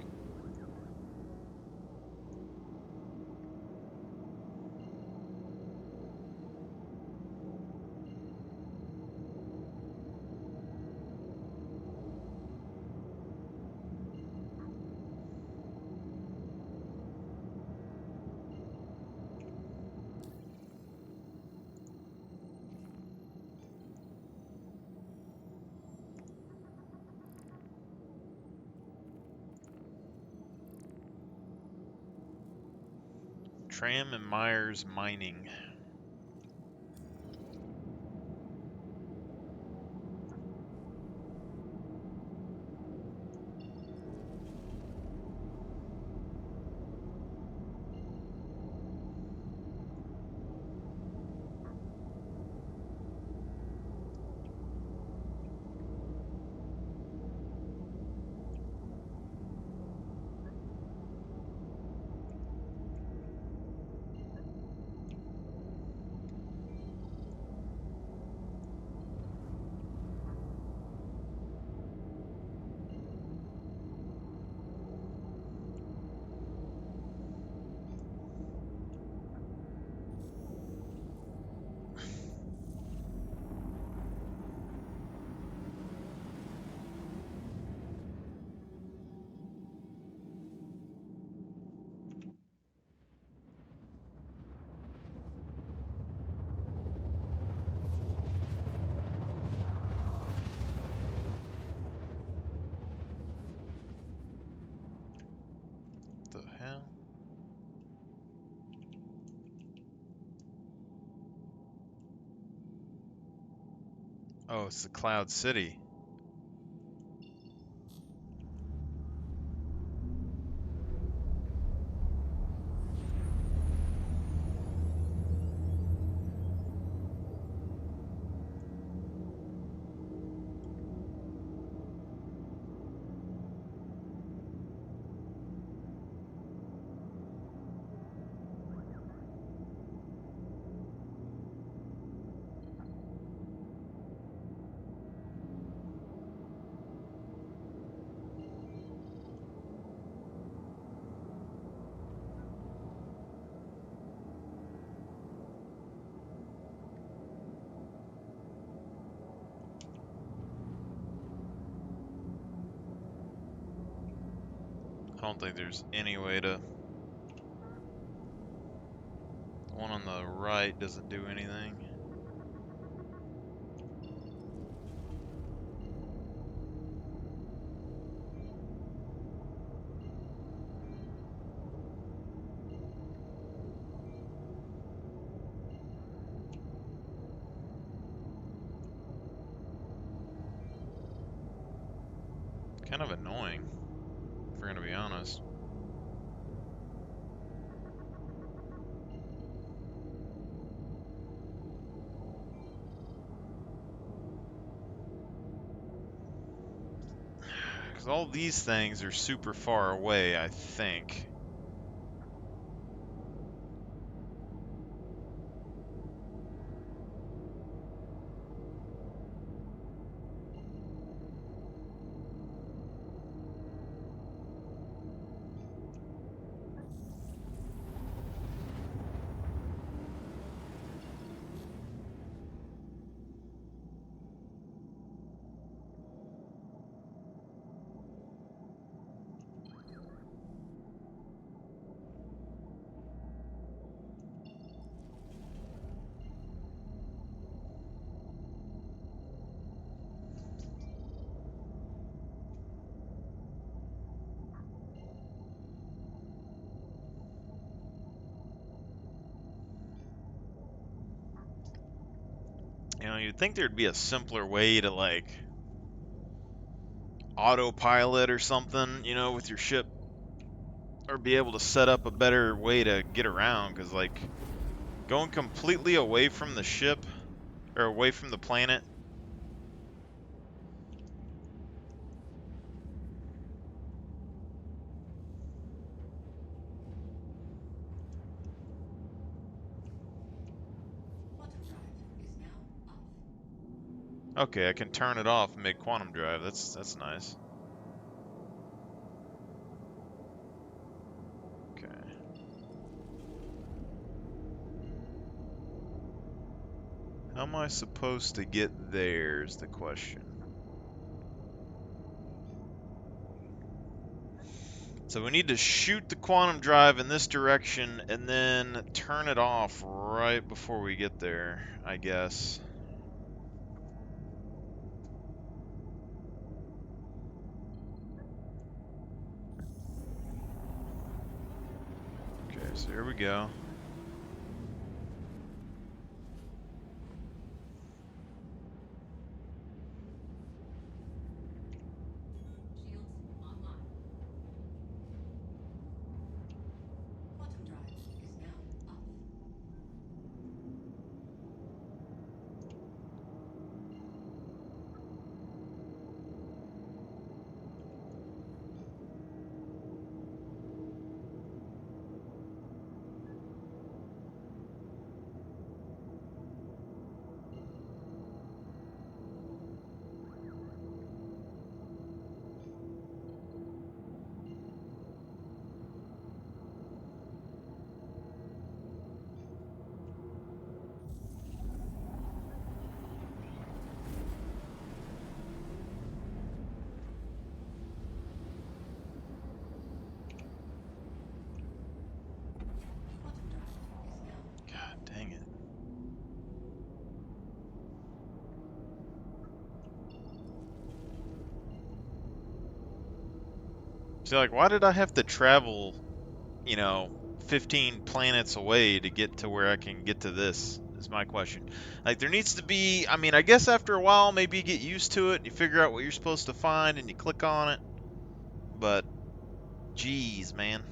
Tram and Myers Mining. The hell? Oh, it's the Cloud City. don't think there's any way to... The one on the right doesn't do anything. Kind of annoying, if we're gonna be honest. Because all these things are super far away, I think. You know, you'd think there'd be a simpler way to, like, autopilot or something, you know, with your ship. Or be able to set up a better way to get around, because, like, going completely away from the ship, or away from the planet, okay, I can turn it off mid-quantum drive. That's nice. Okay. How am I supposed to get there is the question. So we need to shoot the quantum drive in this direction and then turn it off right before we get there, I guess. Okay, so here we go. God dang it. See, like, why did I have to travel, you know, 15 planets away to get to where I can get to this, is my question. Like, there needs to be, I mean, I guess after a while, maybe you get used to it, you figure out what you're supposed to find, and you click on it. But, geez, man.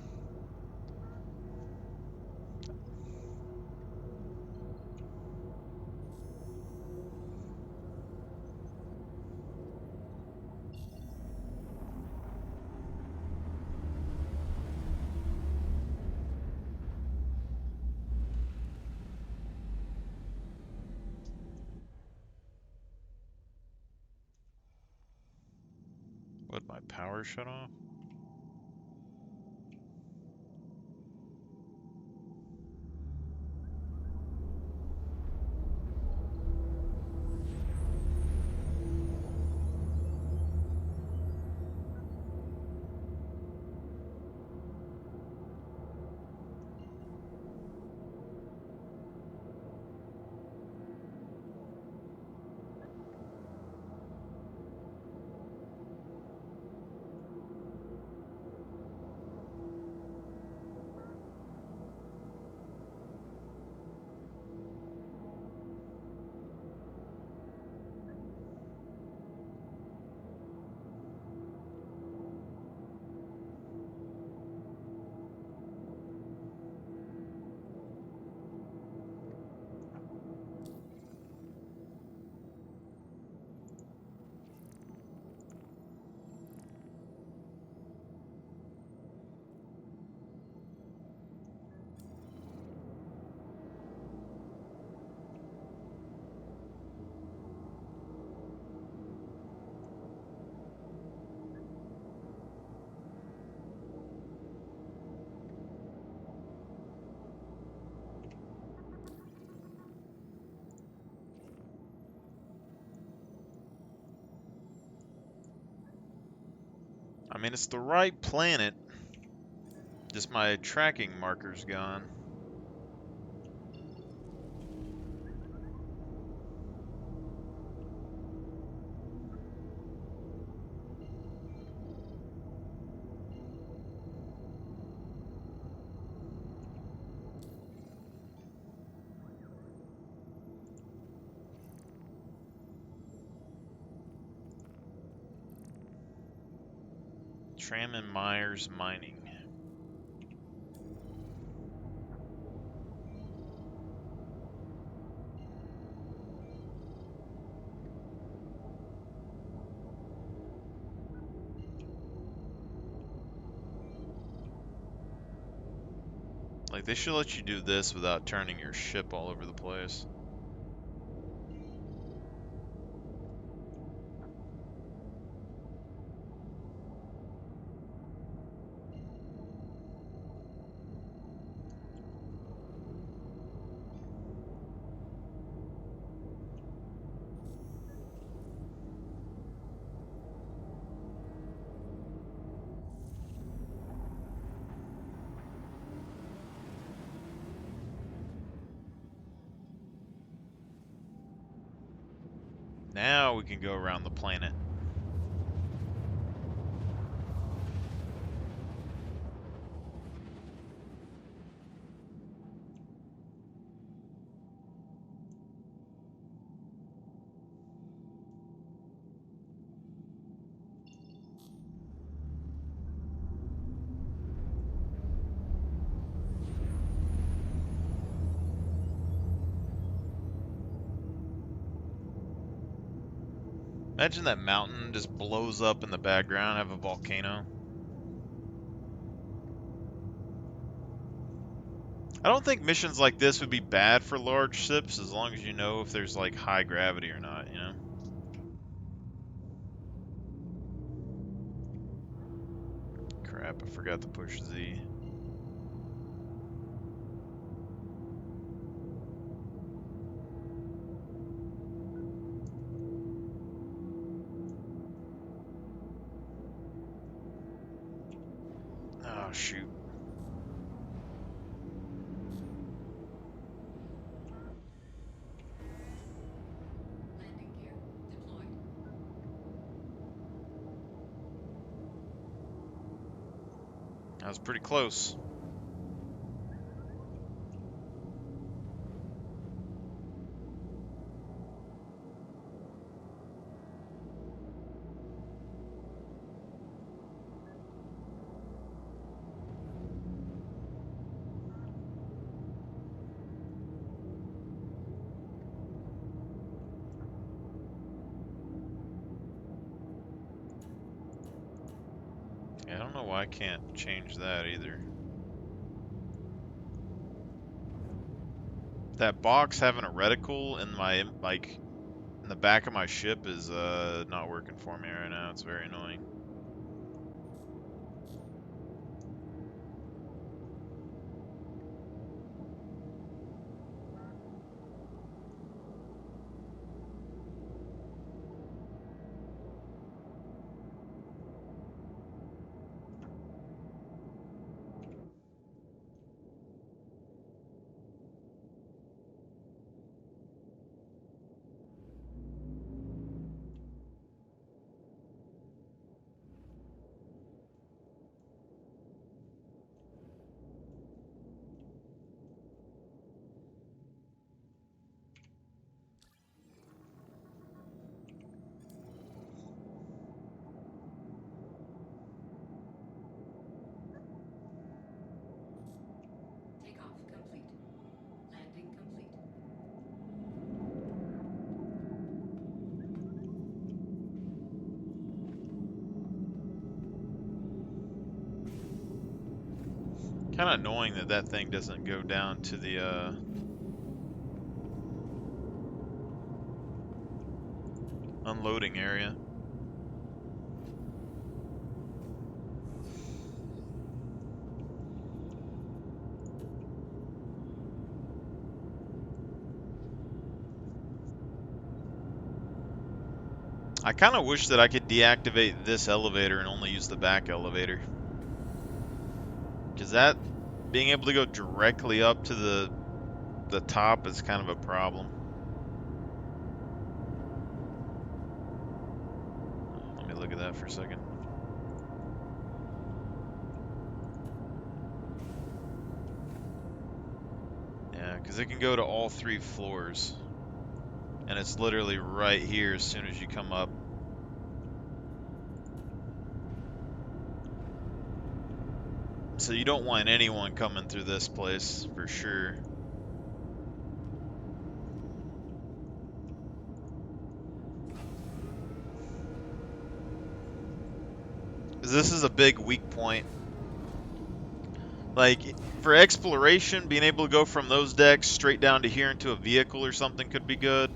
What, my power shut off? I mean, it's the right planet. Just my tracking marker's gone. Tram and Myers Mining. Like, they should let you do this without turning your ship all over the place. Now we can go around the planet. Imagine that mountain just blows up in the background, have a volcano. I don't think missions like this would be bad for large ships as long as you know if there's like high gravity or not, you know? Crap, I forgot to push Z. Oh, shoot. Landing gear deployed. That was pretty close. Yeah, I don't know why I can't change that either. That box having a reticle in my, like, in the back of my ship is not working for me right now. It's very annoying. Takeoff complete. Landing complete. Kind of annoying that that thing doesn't go down to the unloading area. I kind of wish that I could deactivate this elevator and only use the back elevator. Because that, being able to go directly up to the top is kind of a problem. Let me look at that for a second. Yeah, because it can go to all 3 floors. And it's literally right here as soon as you come up. So you don't want anyone coming through this place, for sure. This is a big weak point. Like, for exploration, being able to go from those decks straight down to here into a vehicle or something could be good.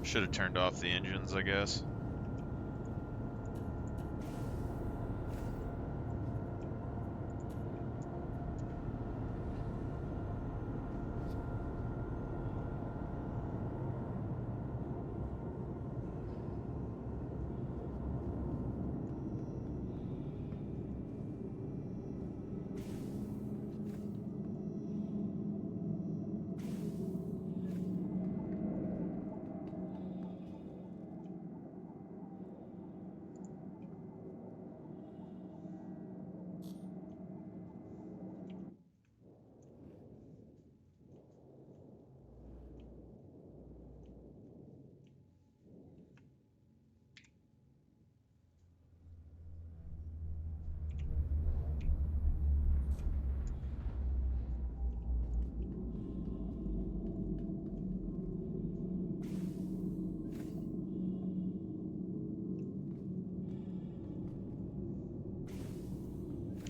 Should have turned off the engines, I guess.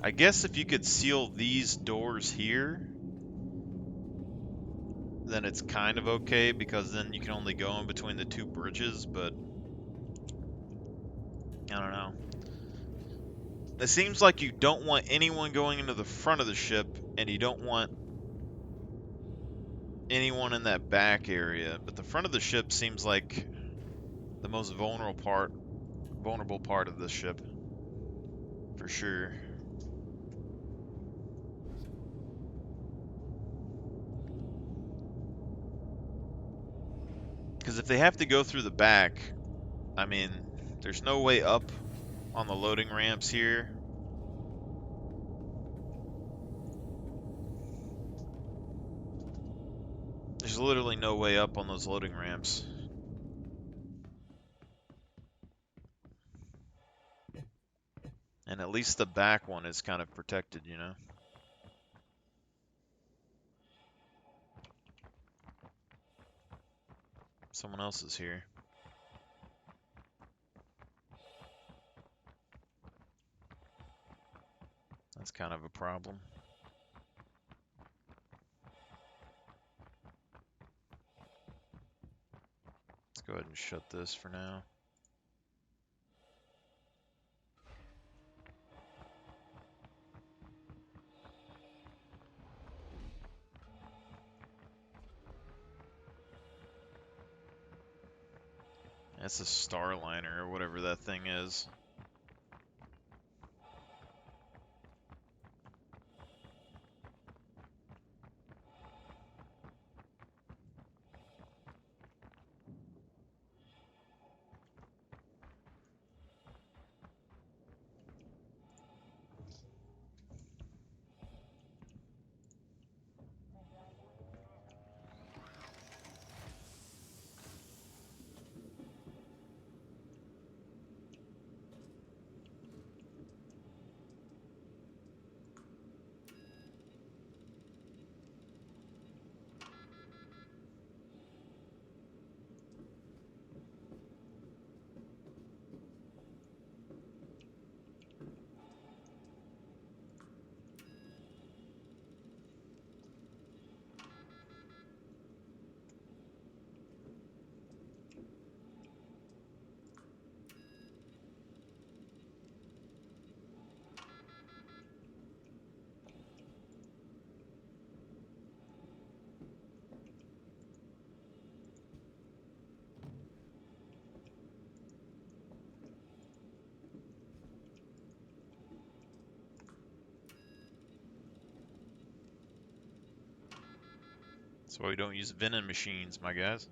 I guess if you could seal these doors here, then it's kind of okay, because then you can only go in between the 2 bridges, but I don't know. It seems like you don't want anyone going into the front of the ship, and you don't want anyone in that back area, but the front of the ship seems like the most vulnerable part of the ship, for sure. Because if they have to go through the back, I mean, there's no way up on the loading ramps here. There's literally no way up on those loading ramps. And at least the back one is kind of protected, you know? Someone else is here. That's kind of a problem. Let's go ahead and shut this for now. That's a Starliner or whatever that thing is. That's why we don't use vending machines, my guys.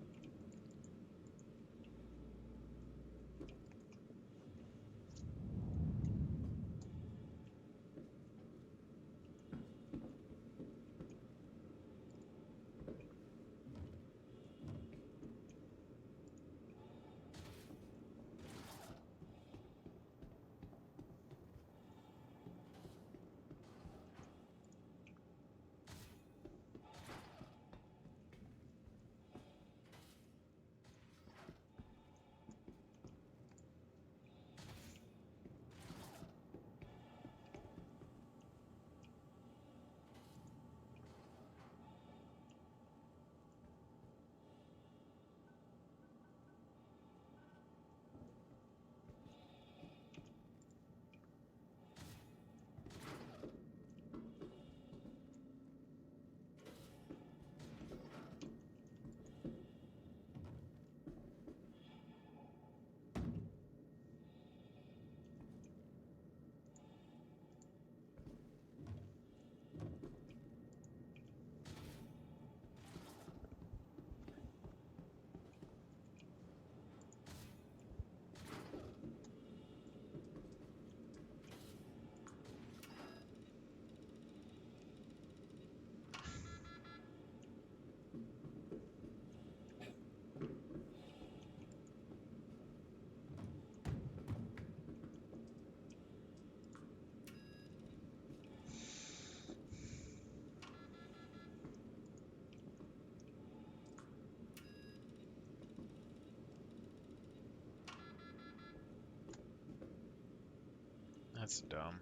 That's dumb.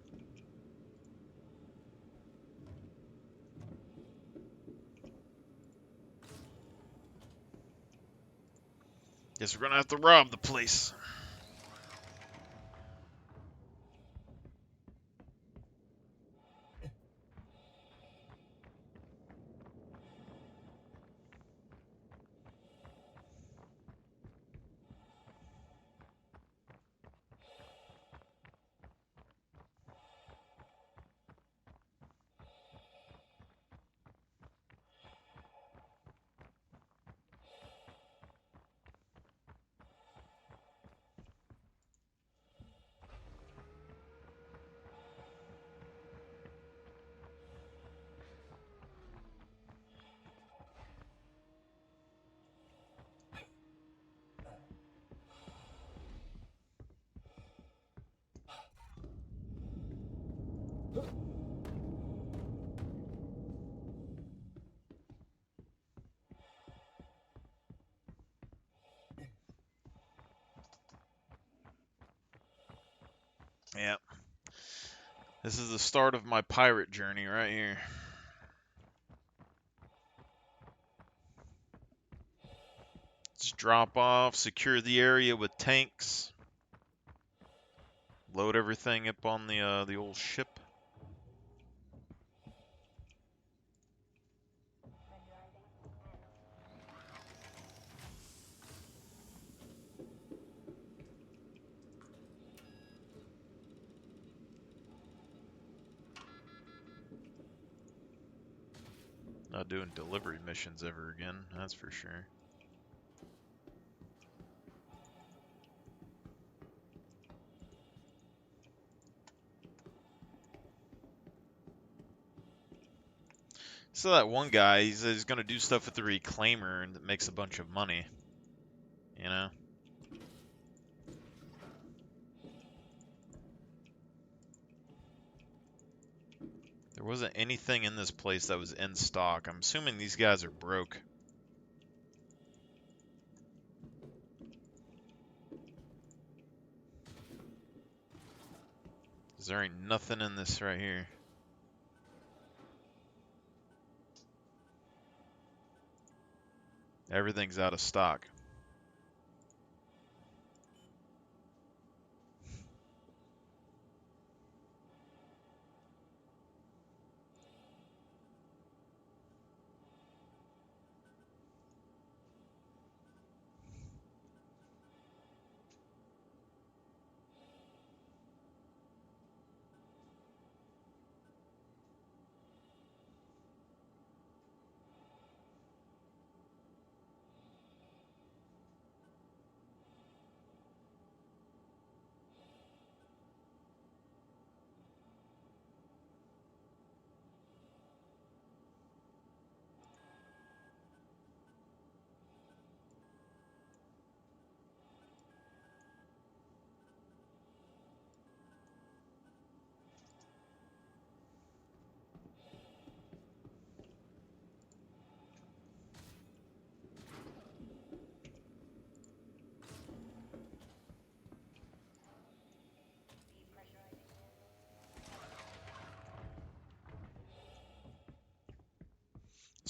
Guess we're gonna have to rob the place. Yeah. This is the start of my pirate journey right here. Let's drop off, secure the area with tanks, load everything up on the old ship. Not doing delivery missions ever again, that's for sure. So that one guy, he's gonna do stuff with the reclaimer and that makes a bunch of money. You know? There wasn't anything in this place that was in stock. I'm assuming these guys are broke. 'Cause there ain't nothing in this right here. Everything's out of stock.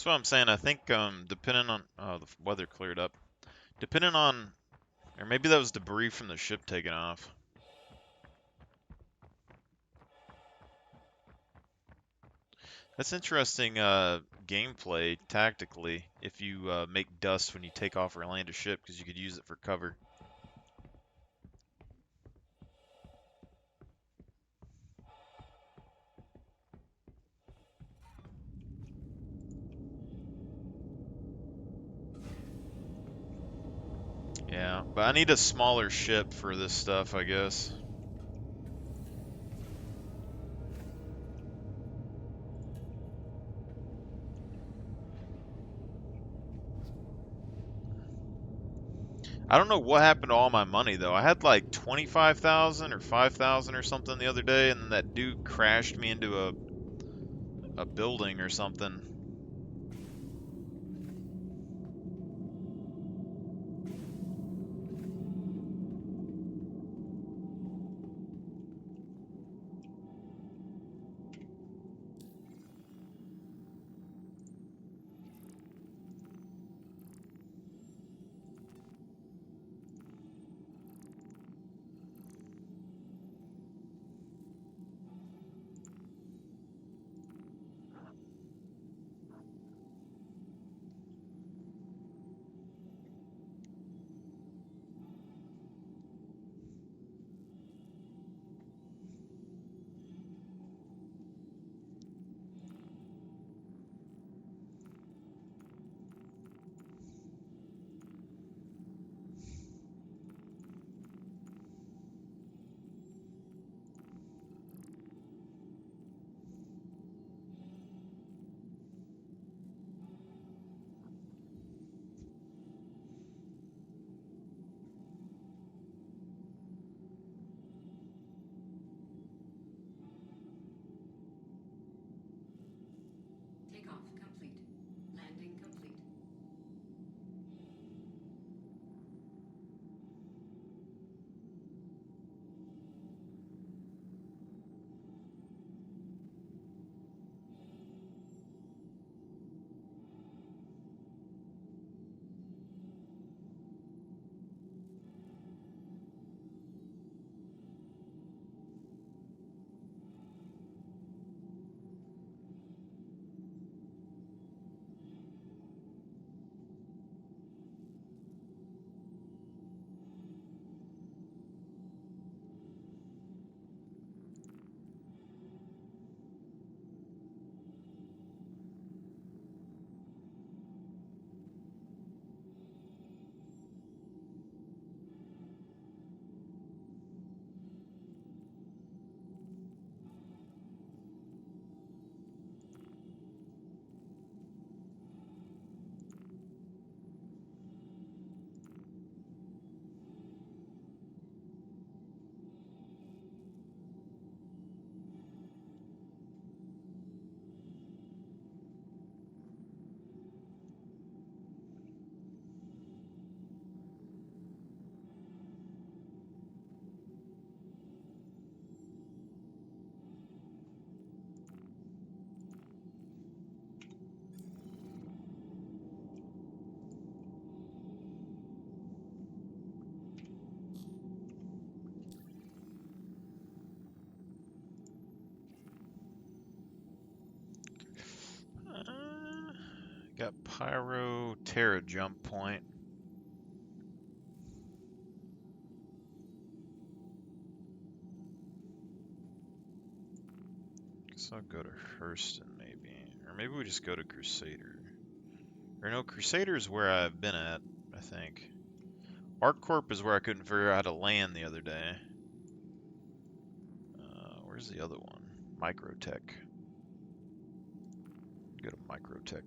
That's what I'm saying. I think depending on the weather cleared up. Depending on, or maybe that was debris from the ship taking off. That's interesting gameplay tactically if you make dust when you take off or land a ship because you could use it for cover. Yeah, but I need a smaller ship for this stuff, I guess. I don't know what happened to all my money though. I had like 25,000 or 5,000 or something the other day, and then that dude crashed me into a building or something. Takeoff complete. Landing complete. Got Pyro Terra jump point. Guess I'll go to Hurston maybe. Or maybe we just go to Crusader. Or no, Crusader's where I've been at, I think. ArcCorp is where I couldn't figure out how to land the other day. Where's the other one? Microtech. Go to Microtech.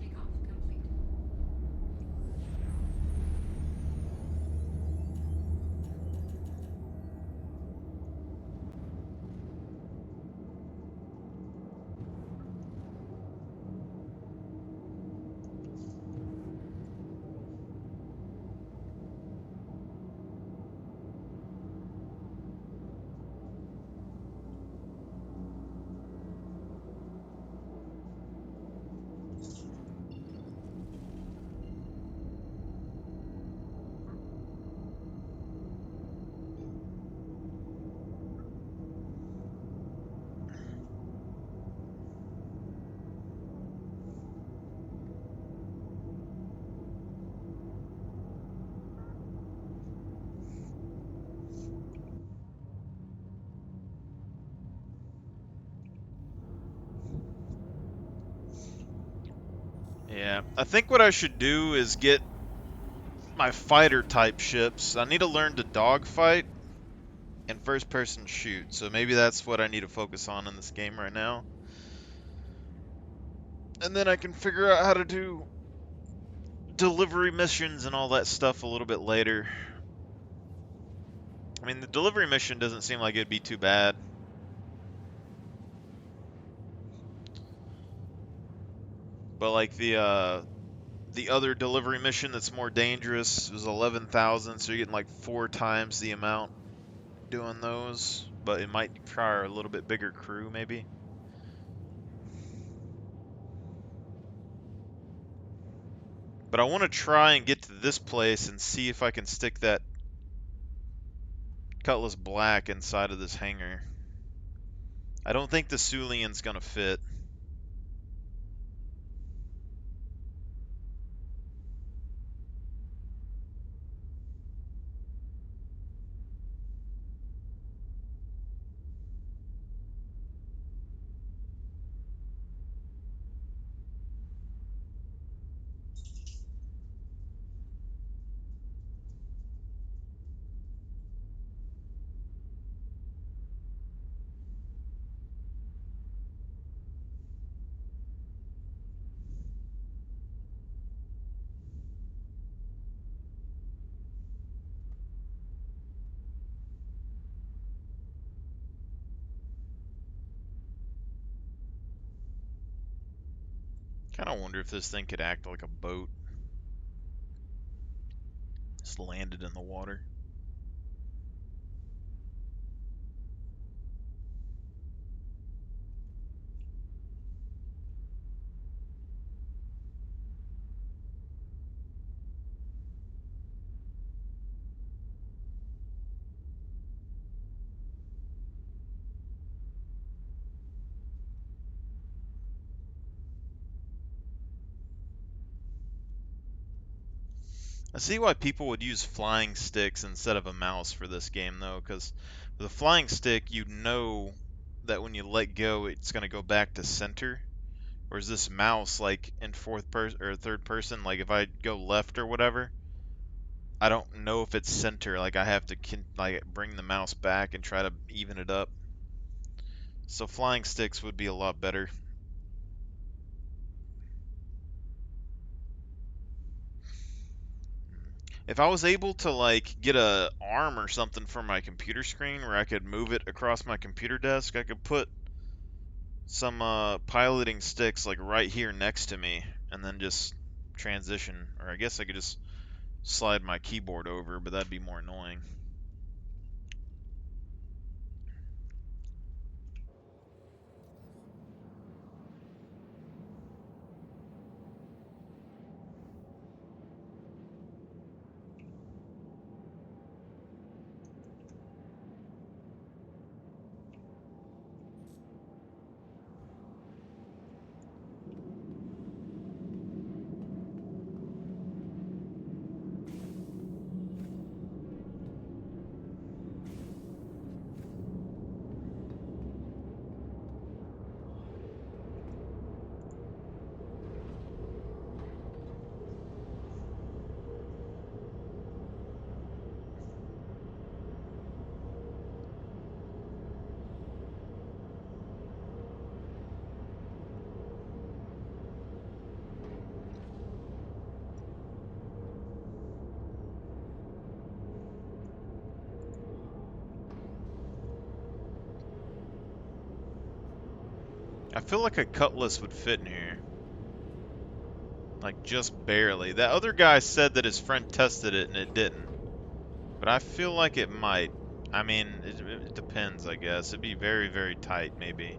Takeoff complete. Yeah, I think what I should do is get my fighter type ships. I need to learn to dogfight and first person shoot. So maybe that's what I need to focus on in this game right now. And then I can figure out how to do delivery missions and all that stuff a little bit later. I mean, the delivery mission doesn't seem like it'd be too bad. But like the other delivery mission that's more dangerous was 11,000, so you're getting like 4 times the amount doing those, but it might require a little bit bigger crew maybe. But I want to try and get to this place and see if I can stick that Cutlass Black inside of this hangar. I don't think the Sulian's gonna fit. Kind of wonder if this thing could act like a boat. Just landed in the water. I see why people would use flying sticks instead of a mouse for this game, though, because with a flying stick, you know that when you let go, it's going to go back to center. Whereas this mouse, like in fourth person or third person, like if I go left or whatever, I don't know if it's center. Like I have to like bring the mouse back and try to even it up. So flying sticks would be a lot better. If I was able to like get a arm or something for my computer screen where I could move it across my computer desk, I could put some piloting sticks like right here next to me and then just transition, or I guess I could just slide my keyboard over, but that'd be more annoying. I feel like a cutlass would fit in here. Like, just barely. That other guy said that his friend tested it and it didn't. But I feel like it might. I mean, it depends, I guess. It'd be very, very tight, maybe.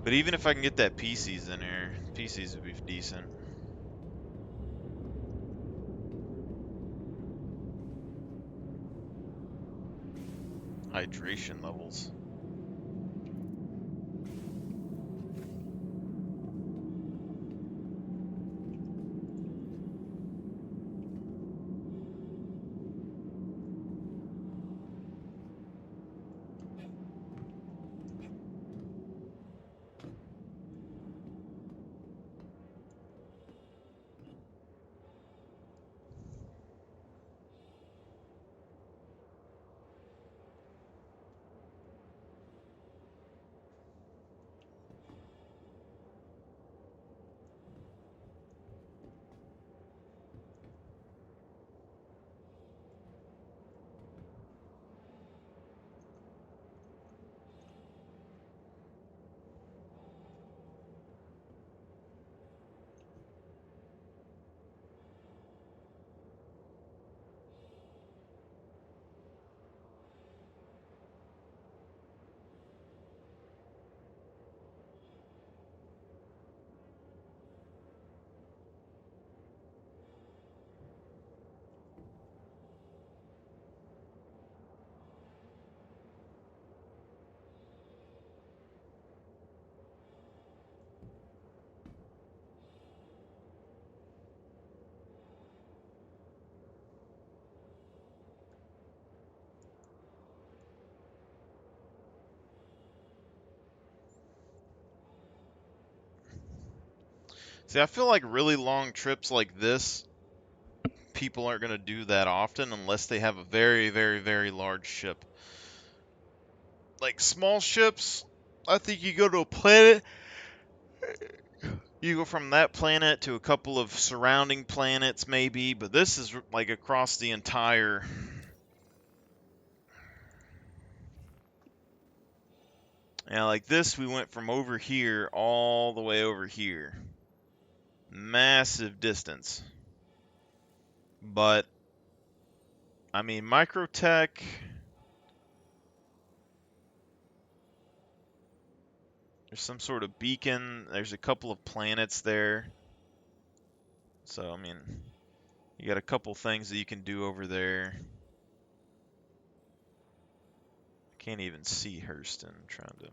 But even if I can get that PCs in here, PCs would be decent. Hydration levels. See, I feel like really long trips like this, people aren't going to do that often unless they have a very, very, very large ship. Like small ships, I think you go to a planet, you go from that planet to a couple of surrounding planets maybe, but this is like across the entire. Yeah, like this, we went from over here all the way over here. Massive distance. But, I mean, Microtech. There's some sort of beacon. There's a couple of planets there. So, I mean, you got a couple things that you can do over there. Can't even see Hurston. I'm trying to.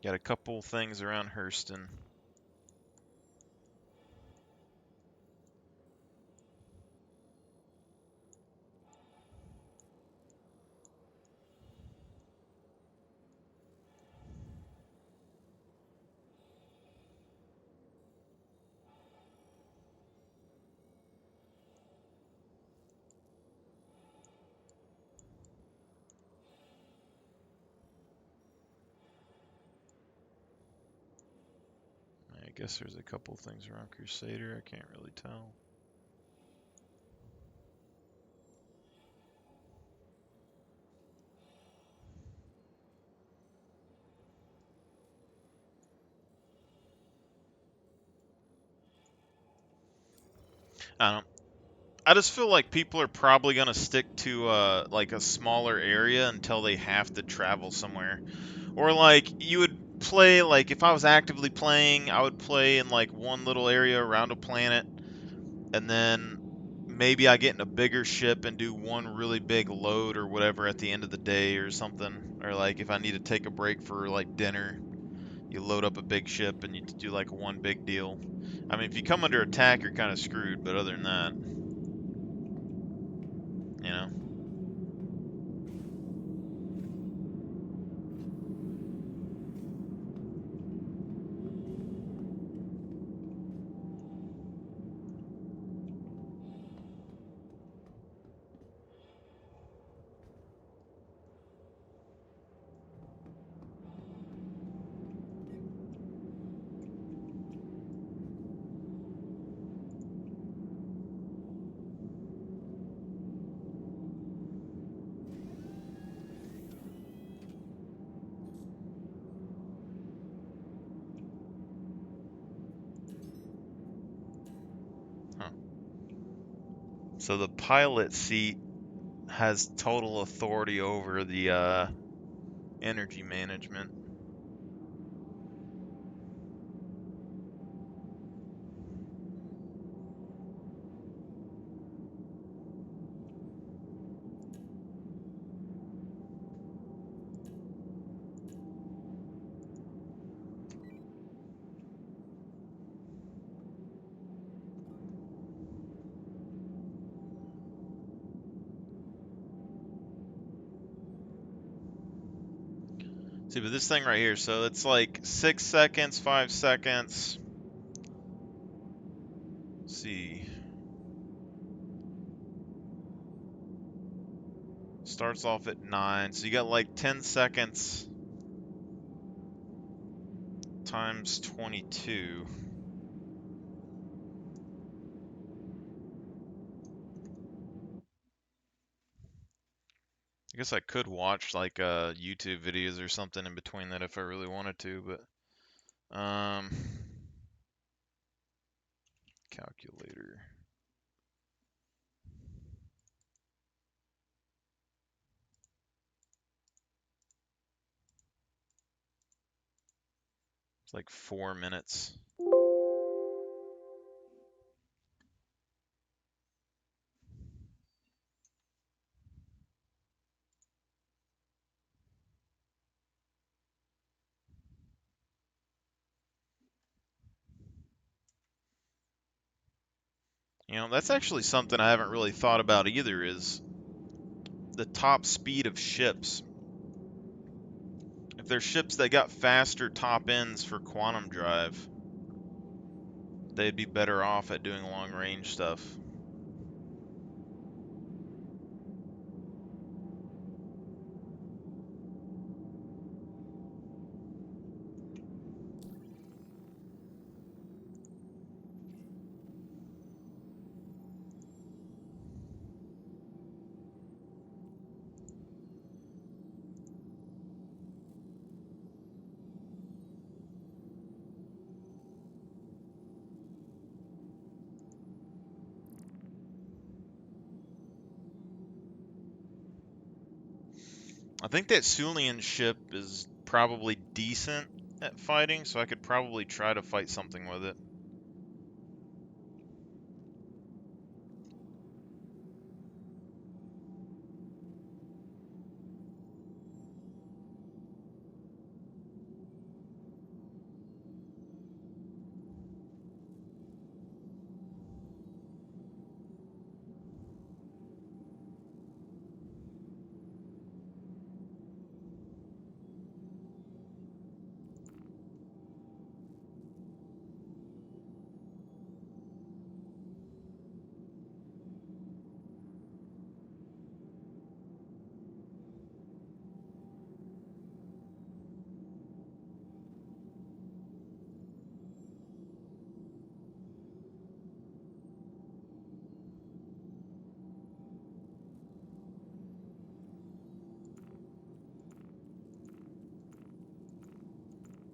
Got a couple things around Hurston. I guess there's a couple things around Crusader. I can't really tell. I don't. I just feel like people are probably gonna stick to like a smaller area until they have to travel somewhere. Or like you would play, like if I was actively playing, I would play in like one little area around a planet, and then maybe I get in a bigger ship and do one really big load or whatever at the end of the day or something. Or like if I need to take a break for like dinner, you load up a big ship and you do like one big deal. I mean, if you come under attack, you're kind of screwed, but other than that, you know. Huh. So the pilot seat has total authority over the energy management. See, but this thing right here, so it's like 6 seconds, 5 seconds. Let's see. Starts off at 9, so you got like 10 seconds times 22. I guess I could watch like YouTube videos or something in between that if I really wanted to, but calculator. It's like 4 minutes. You know, that's actually something I haven't really thought about either, is the top speed of ships. If there's ships that got faster top ends for quantum drive, they'd be better off at doing long range stuff. I think that Sulian ship is probably decent at fighting, so I could probably try to fight something with it.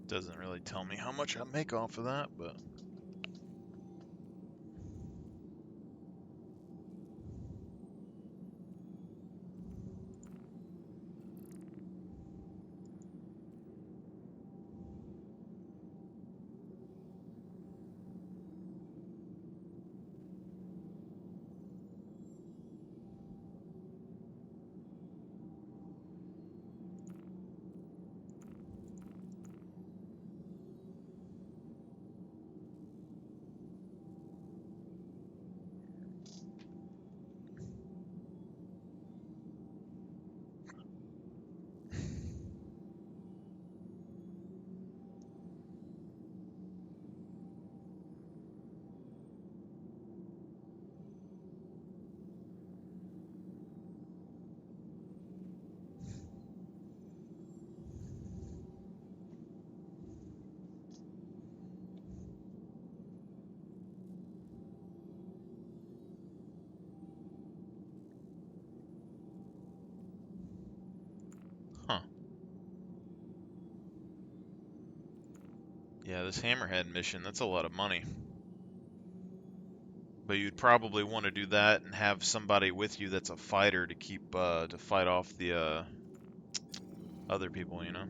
Doesn't really tell me how much I make off of that, but huh. Yeah, this Hammerhead mission, that's a lot of money. But you'd probably want to do that and have somebody with you that's a fighter to keep to fight off the other people, you know.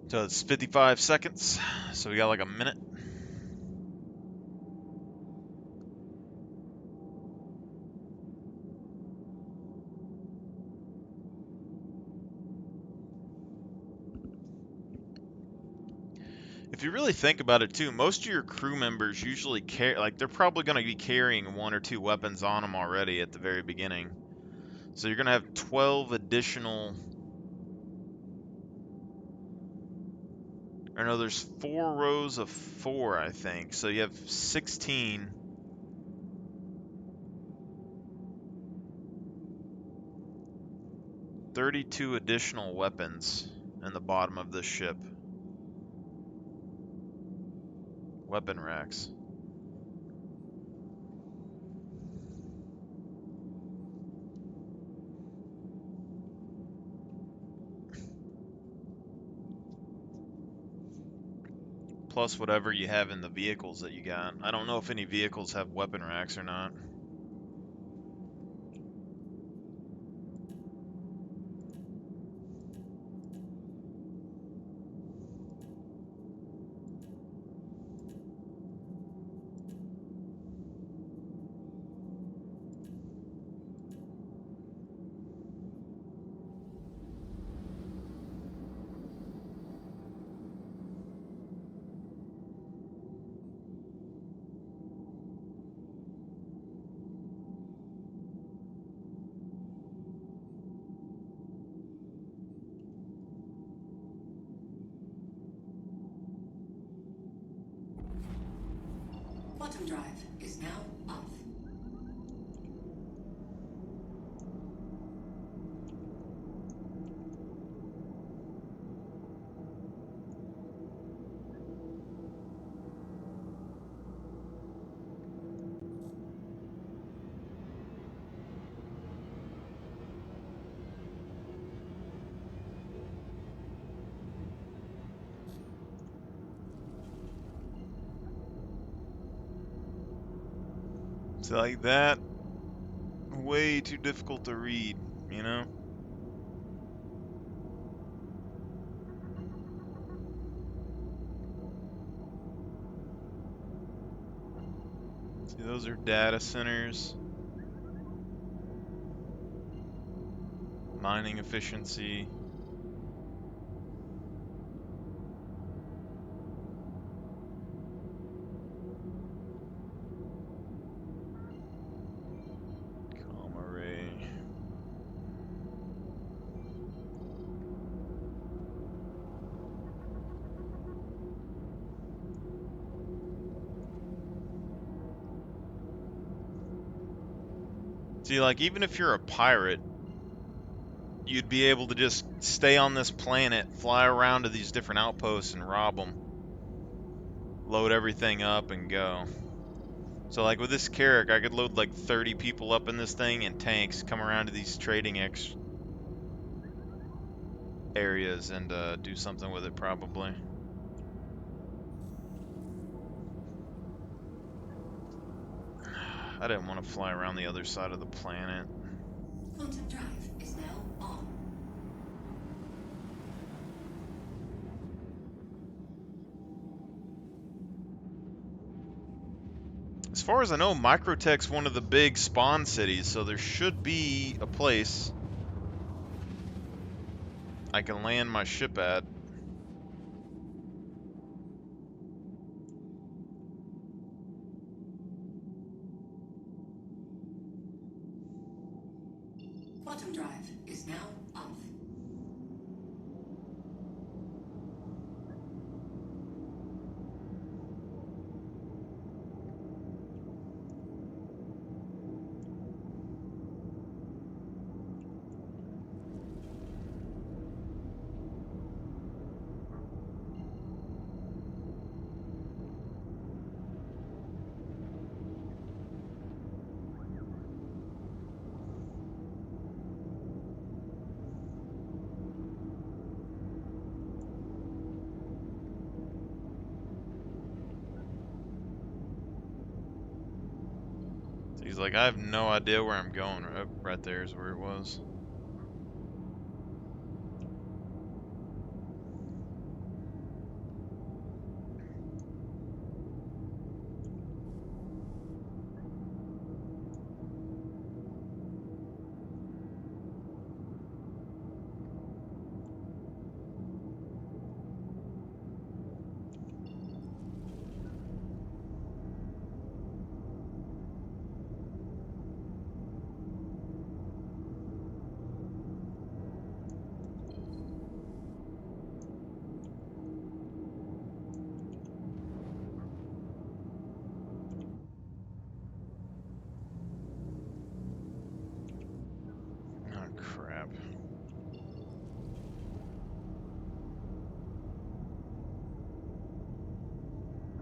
So it's 55 seconds, so we got like a minute. If you really think about it too, most of your crew members usually carry, like they're probably going to be carrying 1 or 2 weapons on them already at the very beginning. So you're going to have 12 additional, or no, there's 4 rows of 4, I think. So you have 16. 32 additional weapons in the bottom of this ship. Weapon racks. Plus whatever you have in the vehicles that you got. I don't know if any vehicles have weapon racks or not. drive is now off. It's like that. Way too difficult to read, you know? See, those are data centers. Mining efficiency. Comma ray. See, like, even if you're a pirate, you'd be able to just stay on this planet, fly around to these different outposts and rob them. Load everything up and go. So, like, with this carrack, I could load like 30 people up in this thing and tanks, come around to these trading areas and do something with it, probably. I didn't want to fly around the other side of the planet. Quantum drive is now on. As far as I know, Microtech's one of the big spawn cities, so there should be a place I can land my ship at. Quantum drive is now off. He's like, I have no idea where I'm going. Right there is where it was. Oh, crap.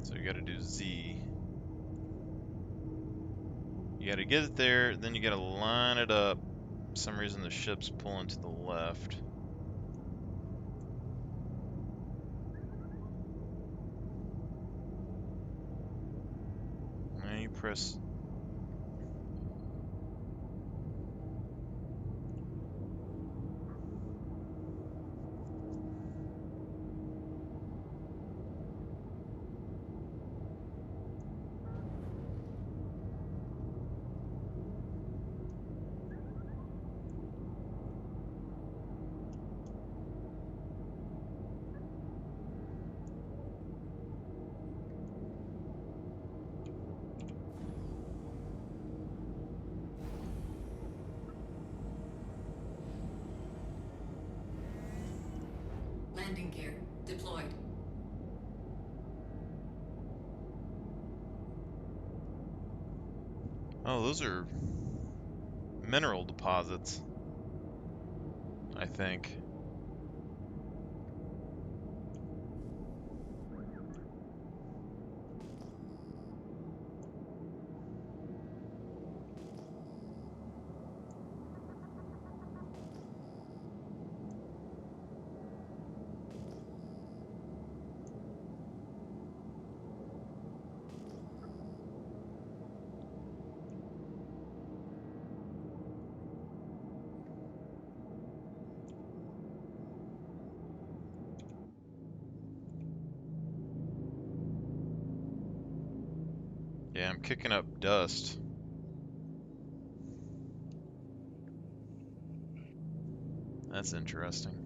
So you gotta do Z. You gotta get it there, then you gotta line it up. For some reason the ship's pulling to the left. Now you press... Landing gear deployed. Oh, those are mineral deposits, I think. Yeah, I'm kicking up dust. That's interesting.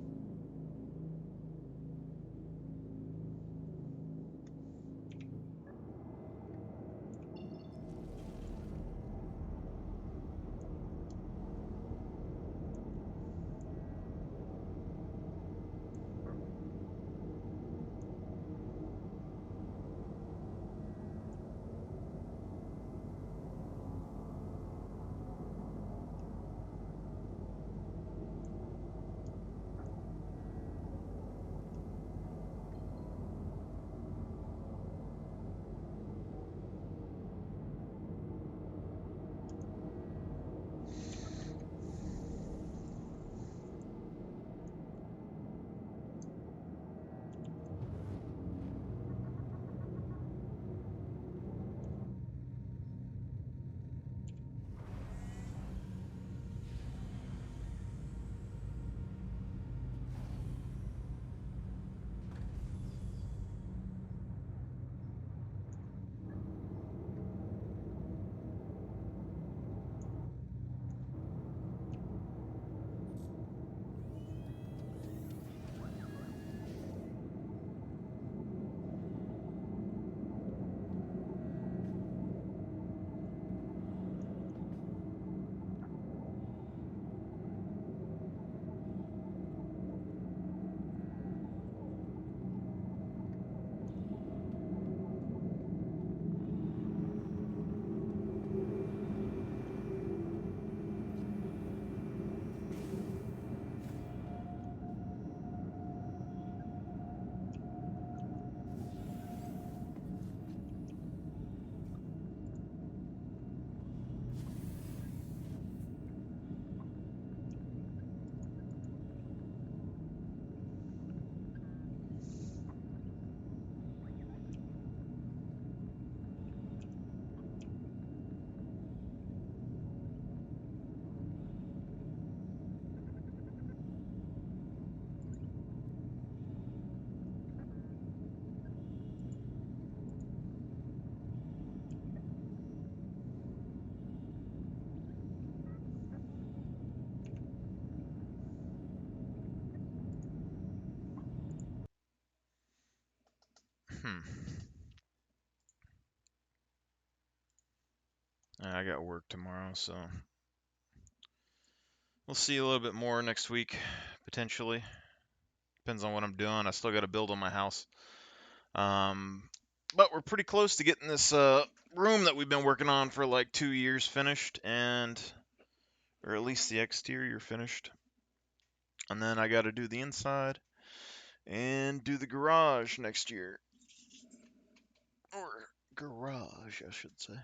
Hmm. I got work tomorrow, so we'll see a little bit more next week, potentially. Depends on what I'm doing. I still got to build on my house. But we're pretty close to getting this room that we've been working on for like 2 years finished, or at least the exterior finished. And then I got to do the inside and do the garage next year. Or garage, I should say.